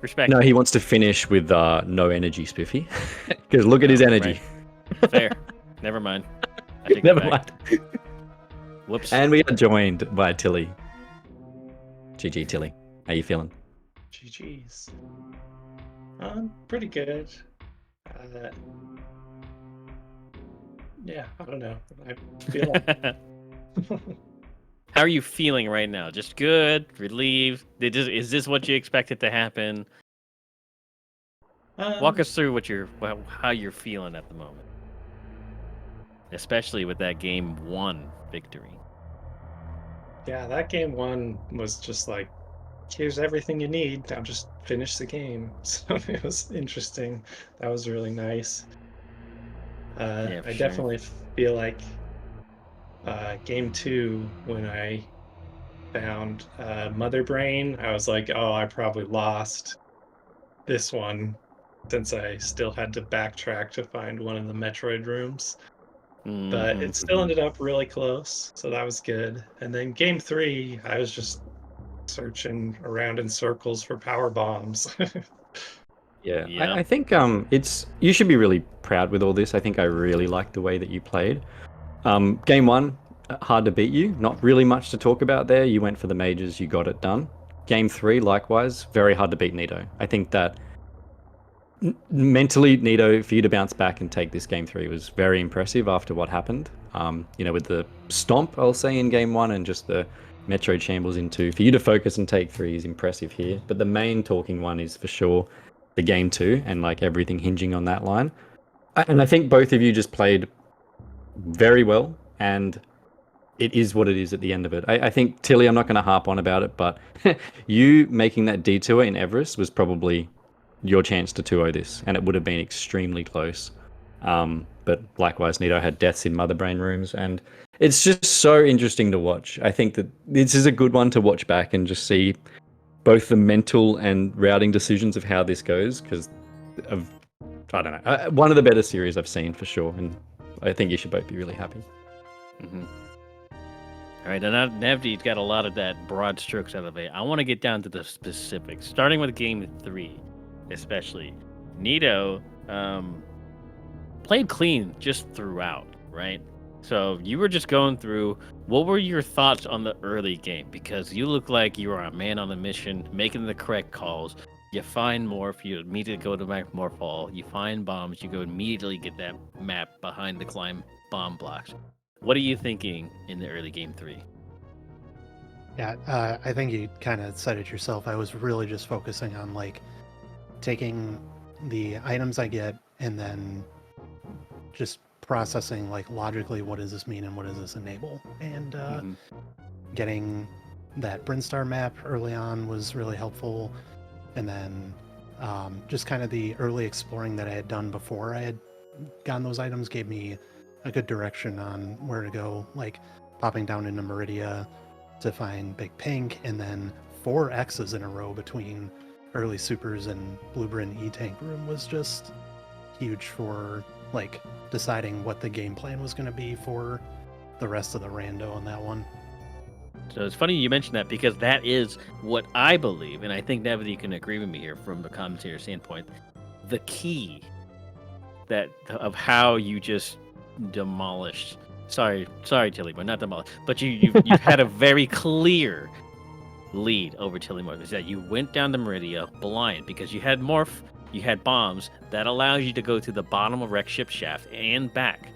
Respect. No, he wants to finish with no energy, Spiffy, because look at his energy. Right. Fair. Never mind. I take it Never back. mind. Whoops. And we are joined by Tilly. GG, Tilly. How you feeling? GG's. Pretty good. Yeah, I don't know. I feel like How are you feeling right now? Just good? Relieved? Is this what you expected to happen? Walk us through how you're feeling at the moment, especially with that game 1 victory. Yeah, that game 1 was just like, here's everything you need. Now just finish the game. So it was interesting. That was really nice. Yeah, for I sure. definitely feel like game 2, when I found Mother Brain, I was like, oh, I probably lost this one, since I still had to backtrack to find one of the Metroid rooms. But Mhm. it still ended up really close, so that was good. And then game 3, I was just searching around in circles for power bombs. Yeah, Yep. I think you should be really proud with all this. I think I really liked the way that you played. Game 1, hard to beat you. Not really much to talk about there. You went for the majors, you got it done. Game 3, likewise, very hard to beat Nito. I think that mentally, Nito, for you to bounce back and take this game 3 was very impressive after what happened. With the stomp, I'll say, in game 1 and just the Metroid shambles in 2. For you to focus and take 3 is impressive here. But the main talking one is for sure the game 2 and like everything hinging on that line. And I think both of you just played very well, and it is what it is at the end of it. I think, Tilly, I'm not going to harp on about it, but you making that detour in Everest was probably your chance to 2-0 this, and it would have been extremely close. But likewise, Nito had deaths in Mother Brain rooms, and it's just so interesting to watch. I think that this is a good one to watch back and just see both the mental and routing decisions of how this goes, because I don't know, one of the better series I've seen for sure, and I think you should both be really happy. Mm-hmm. All right, and now Nevdi's got a lot of that broad strokes out of it. I want to get down to the specifics, starting with game 3, especially. Nito played clean just throughout, right? So you were just going through. What were your thoughts on the early game? Because you look like you are a man on a mission, making the correct calls. You find Morph, you immediately go to Morph Hall. You find bombs, you go immediately get that map behind the climb bomb blocks. What are you thinking in the early game 3? Yeah, I think you kind of said it yourself. I was really just focusing on like taking the items I get and then just processing like logically what does this mean and what does this enable, and getting that Brinstar map early on was really helpful, and then just kind of the early exploring that I had done before I had gotten those items gave me a good direction on where to go, like popping down into Meridia to find Big Pink, and then 4 X's in a row between early supers and Blueprint E-Tank room was just huge for like deciding what the game plan was going to be for the rest of the rando on that one. So it's funny you mentioned that, because that is what I believe, and I think Neville can agree with me here from the commentator standpoint, the key of how you just demolished. Sorry, Tilly, but not demolished. But you've had a very clear lead over Tilimorf. Is that you went down the Meridia blind because you had morph, you had bombs that allows you to go to the bottom of wreck ship shaft and back.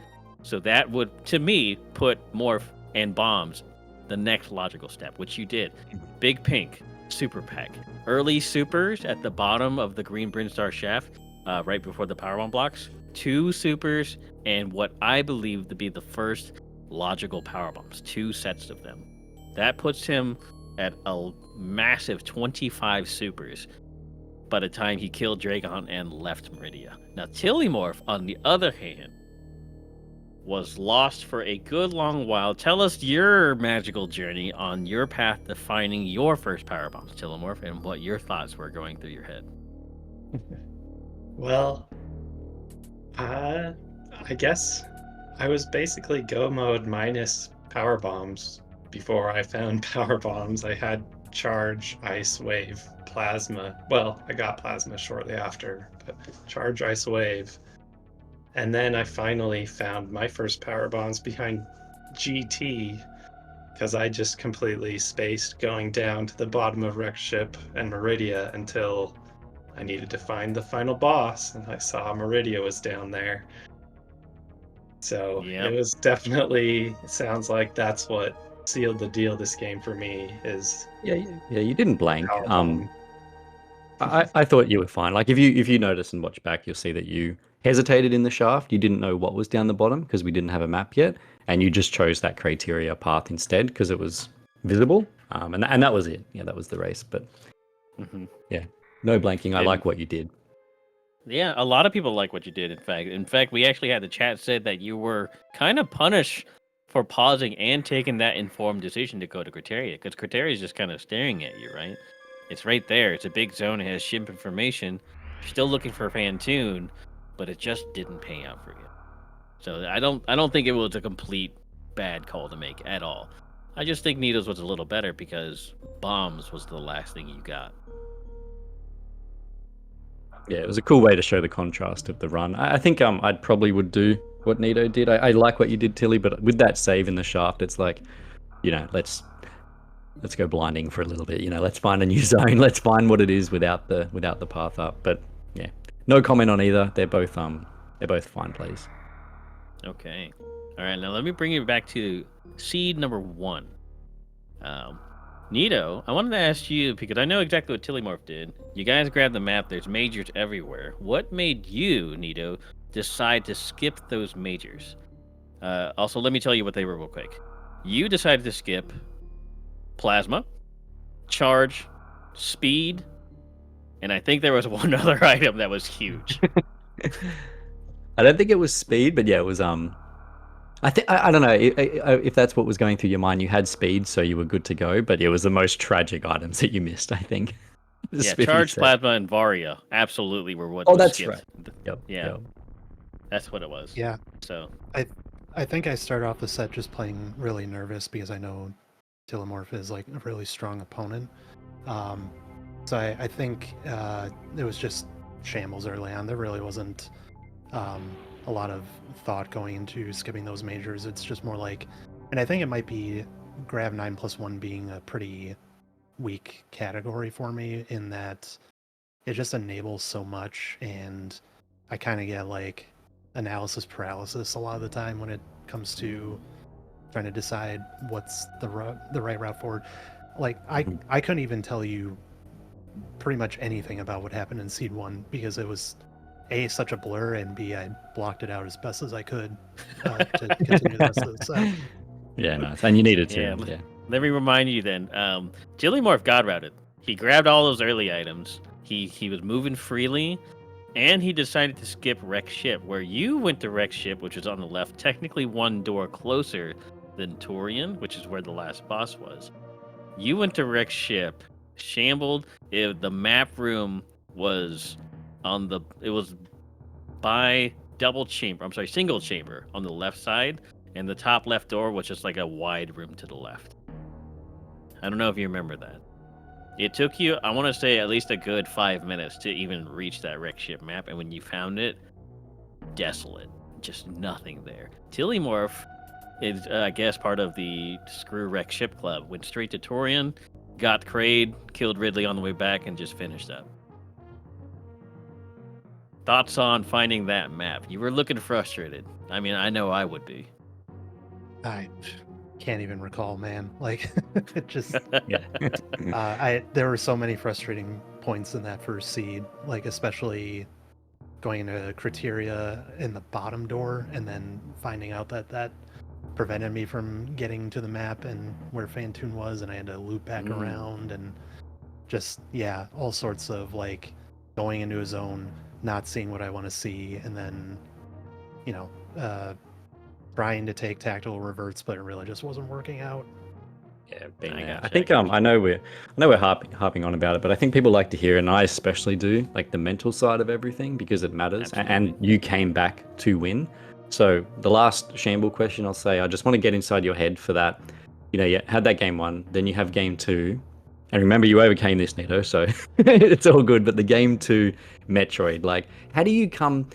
So that would, to me, put morph and bombs the next logical step, which you did. Big Pink, Super Pack. Early supers at the bottom of the Green Brinstar shaft, right before the powerbomb blocks. 2 supers and what I believe to be the first logical powerbombs. 2 sets of them. That puts him at a massive 25 supers by the time he killed Dragon and left Meridia. Now, Tilimorf, on the other hand, was lost for a good long while. Tell us your magical journey on your path to finding your first powerbombs, Tilimorf, and what your thoughts were going through your head. Well, I guess I was basically go mode minus power bombs before I found power bombs. I had charge, ice wave, plasma. Well, I got plasma shortly after, but charge, ice wave. And then I finally found my first power bombs behind GT because I just completely spaced going down to the bottom of wreck ship and Meridia until I needed to find the final boss, and I saw Meridia was down there. So Yep. It was definitely, it sounds like that's what sealed the deal this game for me is Yeah, you didn't blank. power bomb. I thought you were fine. Like if you notice and watch back, you'll see that you hesitated in the shaft. You didn't know what was down the bottom because we didn't have a map yet, and you just chose that criteria path instead because it was visible. And that was it. Yeah, that was the race. But yeah, no blanking. I like what you did. Yeah, a lot of people like what you did. In fact, we actually had the chat said that you were kind of punished for pausing and taking that informed decision to go to Criteria, because Criteria is just kind of staring at you, right? It's right there. It's a big zone. It has ship information. You're still looking for Fantoon, but it just didn't pay out for you. So I don't think it was a complete bad call to make at all. I just think Nito's was a little better because bombs was the last thing you got. Yeah, it was a cool way to show the contrast of the run. I think I'd probably would do what Nito did. I like what you did, Tilly, but with that save in the shaft, it's like, let's go blinding for a little bit. Let's find a new zone. Let's find what it is without the path up. But yeah, no comment on either. They're both fine plays. Okay. All right, now let me bring you back to seed number 1. Nito, I wanted to ask you, because I know exactly what Tilimorf did. You guys grabbed the map. There's majors everywhere. What made you, Nito, decide to skip those majors? Also, let me tell you what they were real quick. You decided to skip plasma, charge, speed, and I think there was one other item that was huge. I don't think it was speed, but yeah, it was I don't know if that's what was going through your mind. You had speed, so you were good to go, but it was the most tragic items that you missed, I think. Yeah, charge, plasma, and Varia absolutely were what. Oh, was that's skipped. right. Yep. Yeah, Yep. that's what it was. Yeah. So I think I started off the set just playing really nervous because I know Tilimorf is like a really strong opponent. So I think it was just shambles early on. There really wasn't a lot of thought going into skipping those majors. It's just more like, and I think it might be Grav 9+1 being a pretty weak category for me in that it just enables so much, and I kind of get like analysis paralysis a lot of the time when it comes to trying to decide what's the right route forward. Like I couldn't even tell you pretty much anything about what happened in Seed 1 because it was A, such a blur, and B, I blocked it out as best as I could to continue the rest of the set. Yeah, nice. And you needed to. Yeah. Let me remind you then. Tilimorf God routed. He grabbed all those early items. He was moving freely, and he decided to skip Wreck Ship, where you went to Wreck Ship, which is on the left, technically one door closer than Torian, which is where the last boss was. You went to Wreck Ship, shambled. The map room was it was by single chamber on the left side, and the top left door was just like a wide room to the left. I don't know if you remember that. It took you, I want to say, at least a good 5 minutes to even reach that Wreck Ship map, and when you found it, desolate. just nothing there. Tilimorf is, I guess, part of the Screw Wreck Ship Club. Went straight to Torian, got Kraid, killed Ridley on the way back, and just finished up. Thoughts on finding that map? You were looking frustrated. I mean, I know I would be. I can't even recall, man. Like, it just Yeah. there were so many frustrating points in that first seed, like especially going into Criteria in the bottom door and then finding out that prevented me from getting to the map and where Fantoon was, and I had to loop back around, and just, yeah, all sorts of like going into a zone, not seeing what I want to see, and then, you know, trying to take tactical reverts, but it really just wasn't working out. Yeah, been I there. gotcha, I think I gotcha. I know we're harping on about it, but I think people like to hear, and I especially do, like the mental side of everything because it matters. And Absolutely. you came back to win. So the last shamble question, I'll say, I just want to get inside your head for that. You know, you had that game 1, then you have game 2, and remember you overcame this, Nito, so it's all good. But the game 2 Metroid, like, how do you come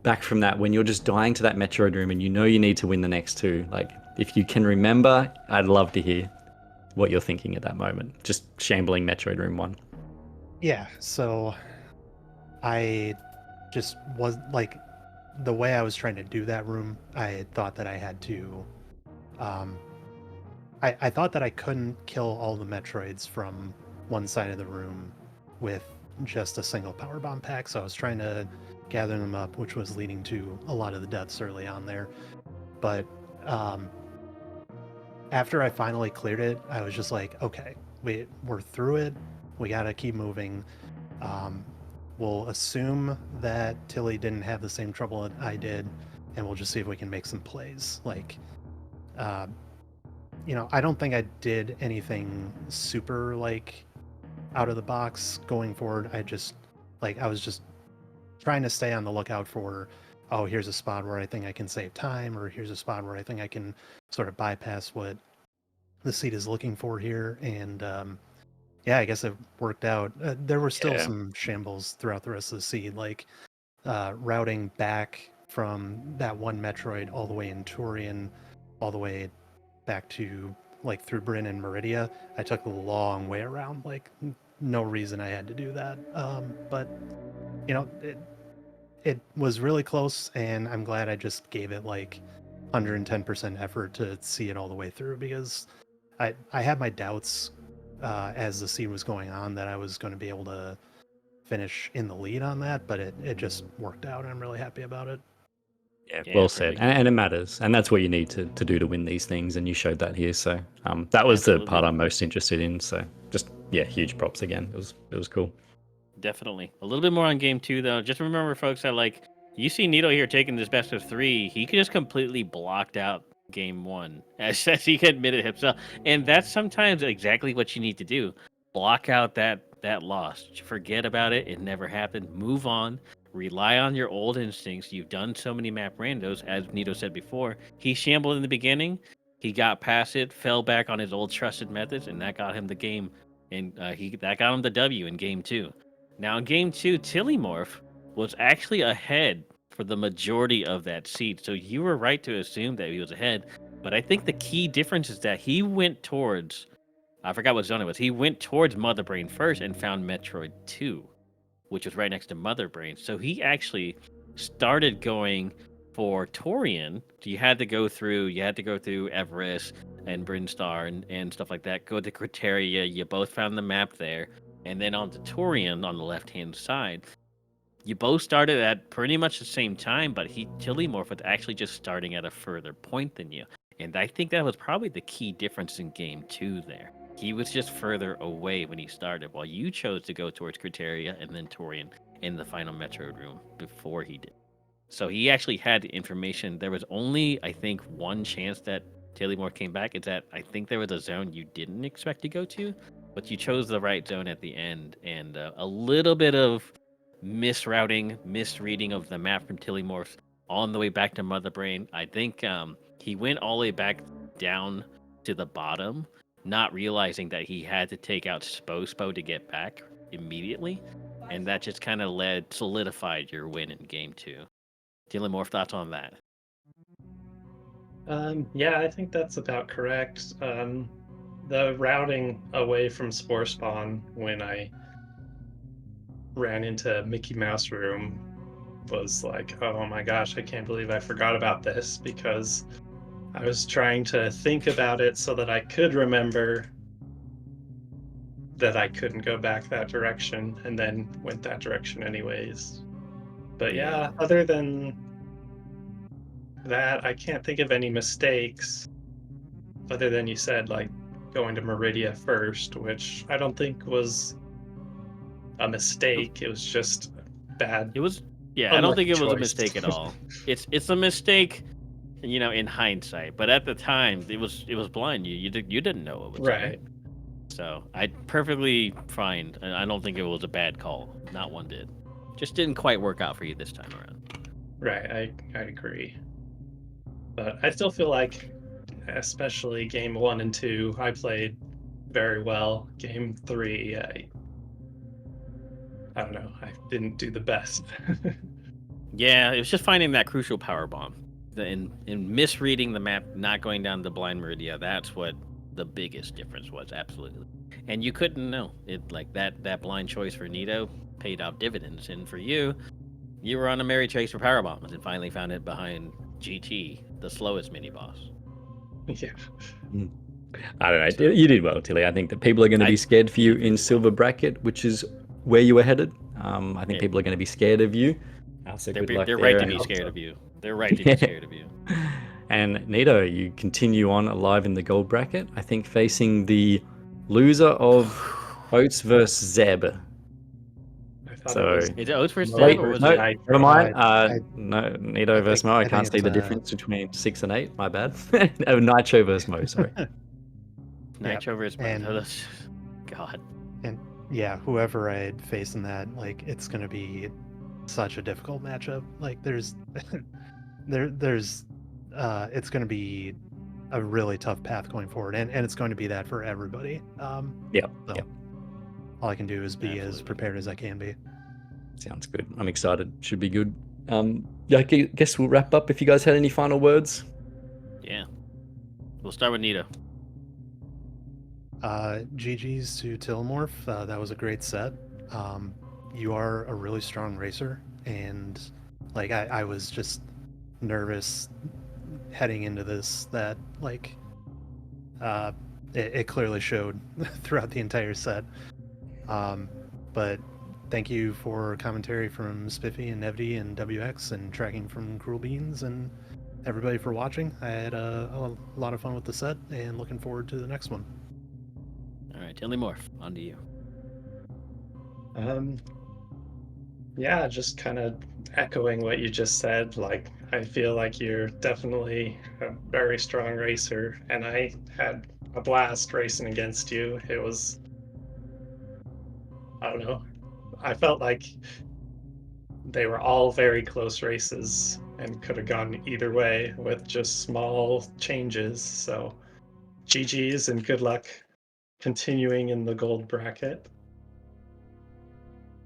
back from that when you're just dying to that Metroid room and you know you need to win the next 2? Like, if you can remember, I'd love to hear what you're thinking at that moment. Just shambling Metroid Room 1. Yeah, so I just was like, the way I was trying to do that room, I thought that I had to I thought that I couldn't kill all the Metroids from one side of the room with just a single power bomb pack, so I was trying to gather them up, which was leading to a lot of the deaths early on there. But after I finally cleared it, I was just like, okay, we're through it. We gotta keep moving. We'll assume that Tilly didn't have the same trouble that I did, and we'll just see if we can make some plays. Like, you know, I don't think I did anything super like out of the box going forward. I was just trying to stay on the lookout for, oh, here's a spot where I think I can save time, or here's a spot where I think I can sort of bypass what the seed is looking for here. And yeah, I guess it worked out. There were still some shambles throughout the rest of the seed, like routing back from that one Metroid all the way in Turian, all the way back to like through Bryn and Meridia. I took a long way around, like no reason I had to do that. But you know, it was really close, and I'm glad I just gave it like 110% effort to see it all the way through, because I had my doubts as the seed was going on that I was going to be able to finish in the lead on that, but it just worked out, and I'm really happy about it. Yeah, Yeah, well perfect. said. And it matters. And that's what you need to do to win these things. And you showed that here. So that was the part Absolutely. I'm most interested in. So just, yeah, huge props again. It was cool. Definitely. A little bit more on game 2, though. Just remember, folks, that like you see Nito here taking this best of 3. He could just completely blocked out game 1, as he admitted himself, and that's sometimes exactly what you need to do. Block out that loss. Forget about it. It never happened. Move on. Rely on your old instincts. You've done so many map randos, as Nito said before. He shambled in the beginning. He got past it, fell back on his old trusted methods, and that got him the game. And that got him the W in game 2. Now, in game 2, Tilimorf was actually ahead for the majority of that seed. So you were right to assume that he was ahead. But I think the key difference is that he went towards, I forgot what zone it was. He went towards Mother Brain first and found Metroid 2, which was right next to Mother Brain. So he actually started going for Torian. You had to go through Everest and Brinstar and stuff like that. Go to Criteria. You both found the map there. And then on to Torian on the left-hand side. You both started at pretty much the same time, but Tilimorf was actually just starting at a further point than you. And I think that was probably the key difference in game 2 there. He was just further away when he started, while you chose to go towards Criteria and then Torian in the final Metroid room before he did. So he actually had the information. There was only, I think, one chance that Tilimorf came back. Is that I think there was a zone you didn't expect to go to, but you chose the right zone at the end, and a little bit of misreading of the map from Tilimorph on the way back to Mother Brain. I think he went all the way back down to the bottom, not realizing that he had to take out Spo to get back immediately, and that just kind of solidified your win in game 2. Tilimorf, thoughts on that? Yeah, I think that's about correct. The routing away from Spore Spawn when I ran into Mickey Mouse Room was like, oh my gosh, I can't believe I forgot about this, because I was trying to think about it so that I could remember that I couldn't go back that direction, and then went that direction anyways. But yeah, other than that, I can't think of any mistakes other than you said, like going to Meridia first, which I don't think was a mistake. It was just bad. It was, I don't think it was a mistake at all. It's a mistake, in hindsight. But at the time, it was blind. You didn't know it was right. So I perfectly fine. And I don't think it was a bad call. Not one did. Just didn't quite work out for you this time around. Right. I agree. But I still feel like, especially game 1 and 2, I played very well. Game 3, I don't know. I didn't do the best. Yeah, it was just finding that crucial power bomb. In misreading the map, not going down the blind meridia. That's what the biggest difference was, absolutely. And you couldn't know it. Like that blind choice for Nito paid off dividends, and for you were on a merry chase for power bombs and finally found it behind GT, the slowest mini boss. Yeah. I don't know. You did well, Tilly. I think that people are going to be scared for you in silver bracket, which is where you were headed. I think people are going to be scared of you. So they're right to be scared of you. They're right to be scared of you. And Nito, you continue on alive in the gold bracket. I think facing the loser of Oats versus Zeb. So is it Oats versus Zeb? Or was no, it? never mind. No, Nito versus Mo. I can't see the difference between 6 and 8. My bad. Nitro versus Mo. Sorry. Nitro versus Mo. And, God. And yeah, whoever I face in that, like, it's gonna be such a difficult matchup. Like, there's it's going to be a really tough path going forward, and it's going to be that for everybody. All I can do is be as prepared as I can be. Sounds good. I'm excited. Should be good. I guess we'll wrap up. If you guys had any final words. Yeah, we'll start with Nito. GG's to Tilimorf. That was a great set. You are a really strong racer, and like I was just nervous heading into this, that like it clearly showed throughout the entire set. But thank you for commentary from Spiffy and Nevdy and WX, and tracking from Cruel Beans, and everybody for watching. I had a lot of fun with the set, and looking forward to the next one. All right, Tilimorf, on to you. Yeah, just kind of echoing what you just said. Like, I feel like you're definitely a very strong racer, and I had a blast racing against you. It was, I don't know, I felt like they were all very close races and could have gone either way with just small changes. So GG's and good luck continuing in the gold bracket.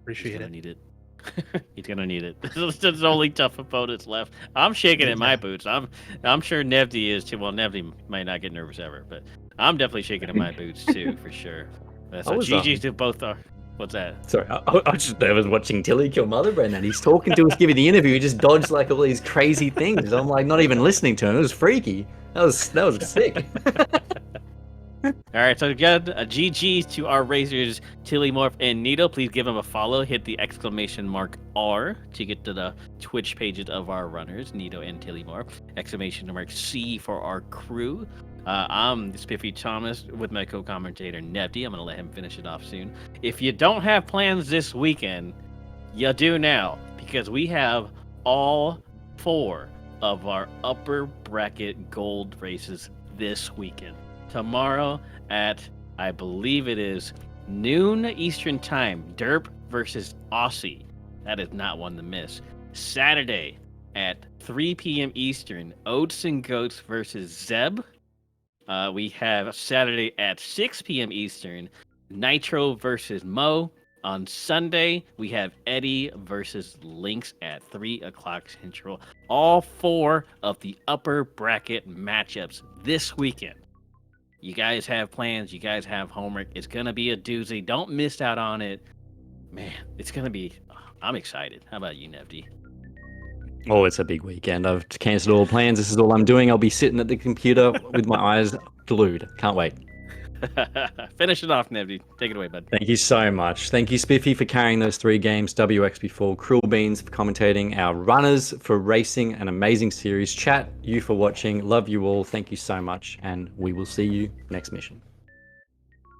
Appreciate it. Need it. He's gonna need it. There's only tough opponents left. I'm shaking in my boots. I'm sure Nevdy is too. Well, Nevdy might not get nervous ever, but I'm definitely shaking in my boots too, for sure. So GG's to both are. What's that? Sorry, I was watching Tilly kill Mother Brand, and he's talking to us, giving the interview. He just dodged like all these crazy things. I'm like not even listening to him. It was freaky. That was sick. All right, so again, a GG to our racers, Tilimorf and Nito. Please give them a follow. Hit the exclamation mark R to get to the Twitch pages of our runners, Nito and Tilimorf. Exclamation mark C for our crew. I'm Spiffy Thomas with my co-commentator, Nevdy. I'm going to let him finish it off soon. If you don't have plans this weekend, you do now, because we have all 4 of our upper bracket gold races this weekend. Tomorrow at, I believe it is noon Eastern time, Derp versus Aussie. That is not one to miss. Saturday at 3 p.m. Eastern, Oats and Goats versus Zeb. We have Saturday at 6 p.m. Eastern, Nitro versus Mo. On Sunday, we have Eddie versus Lynx at 3 o'clock Central. All 4 of the upper bracket matchups this weekend. You guys have plans. You guys have homework. It's going to be a doozy. Don't miss out on it. Man, it's going to be... I'm excited. How about you, Nefty? Oh, it's a big weekend. I've cancelled all plans. This is all I'm doing. I'll be sitting at the computer with my eyes glued. Can't wait. Finish it off, Nefty. Take it away, bud. Thank you so much. Thank you, Spiffy, for carrying those 3 games. WXB4, Cruel Beans for commentating, our runners for racing, an amazing series. Chat, you for watching. Love you all. Thank you so much. And we will see you next mission.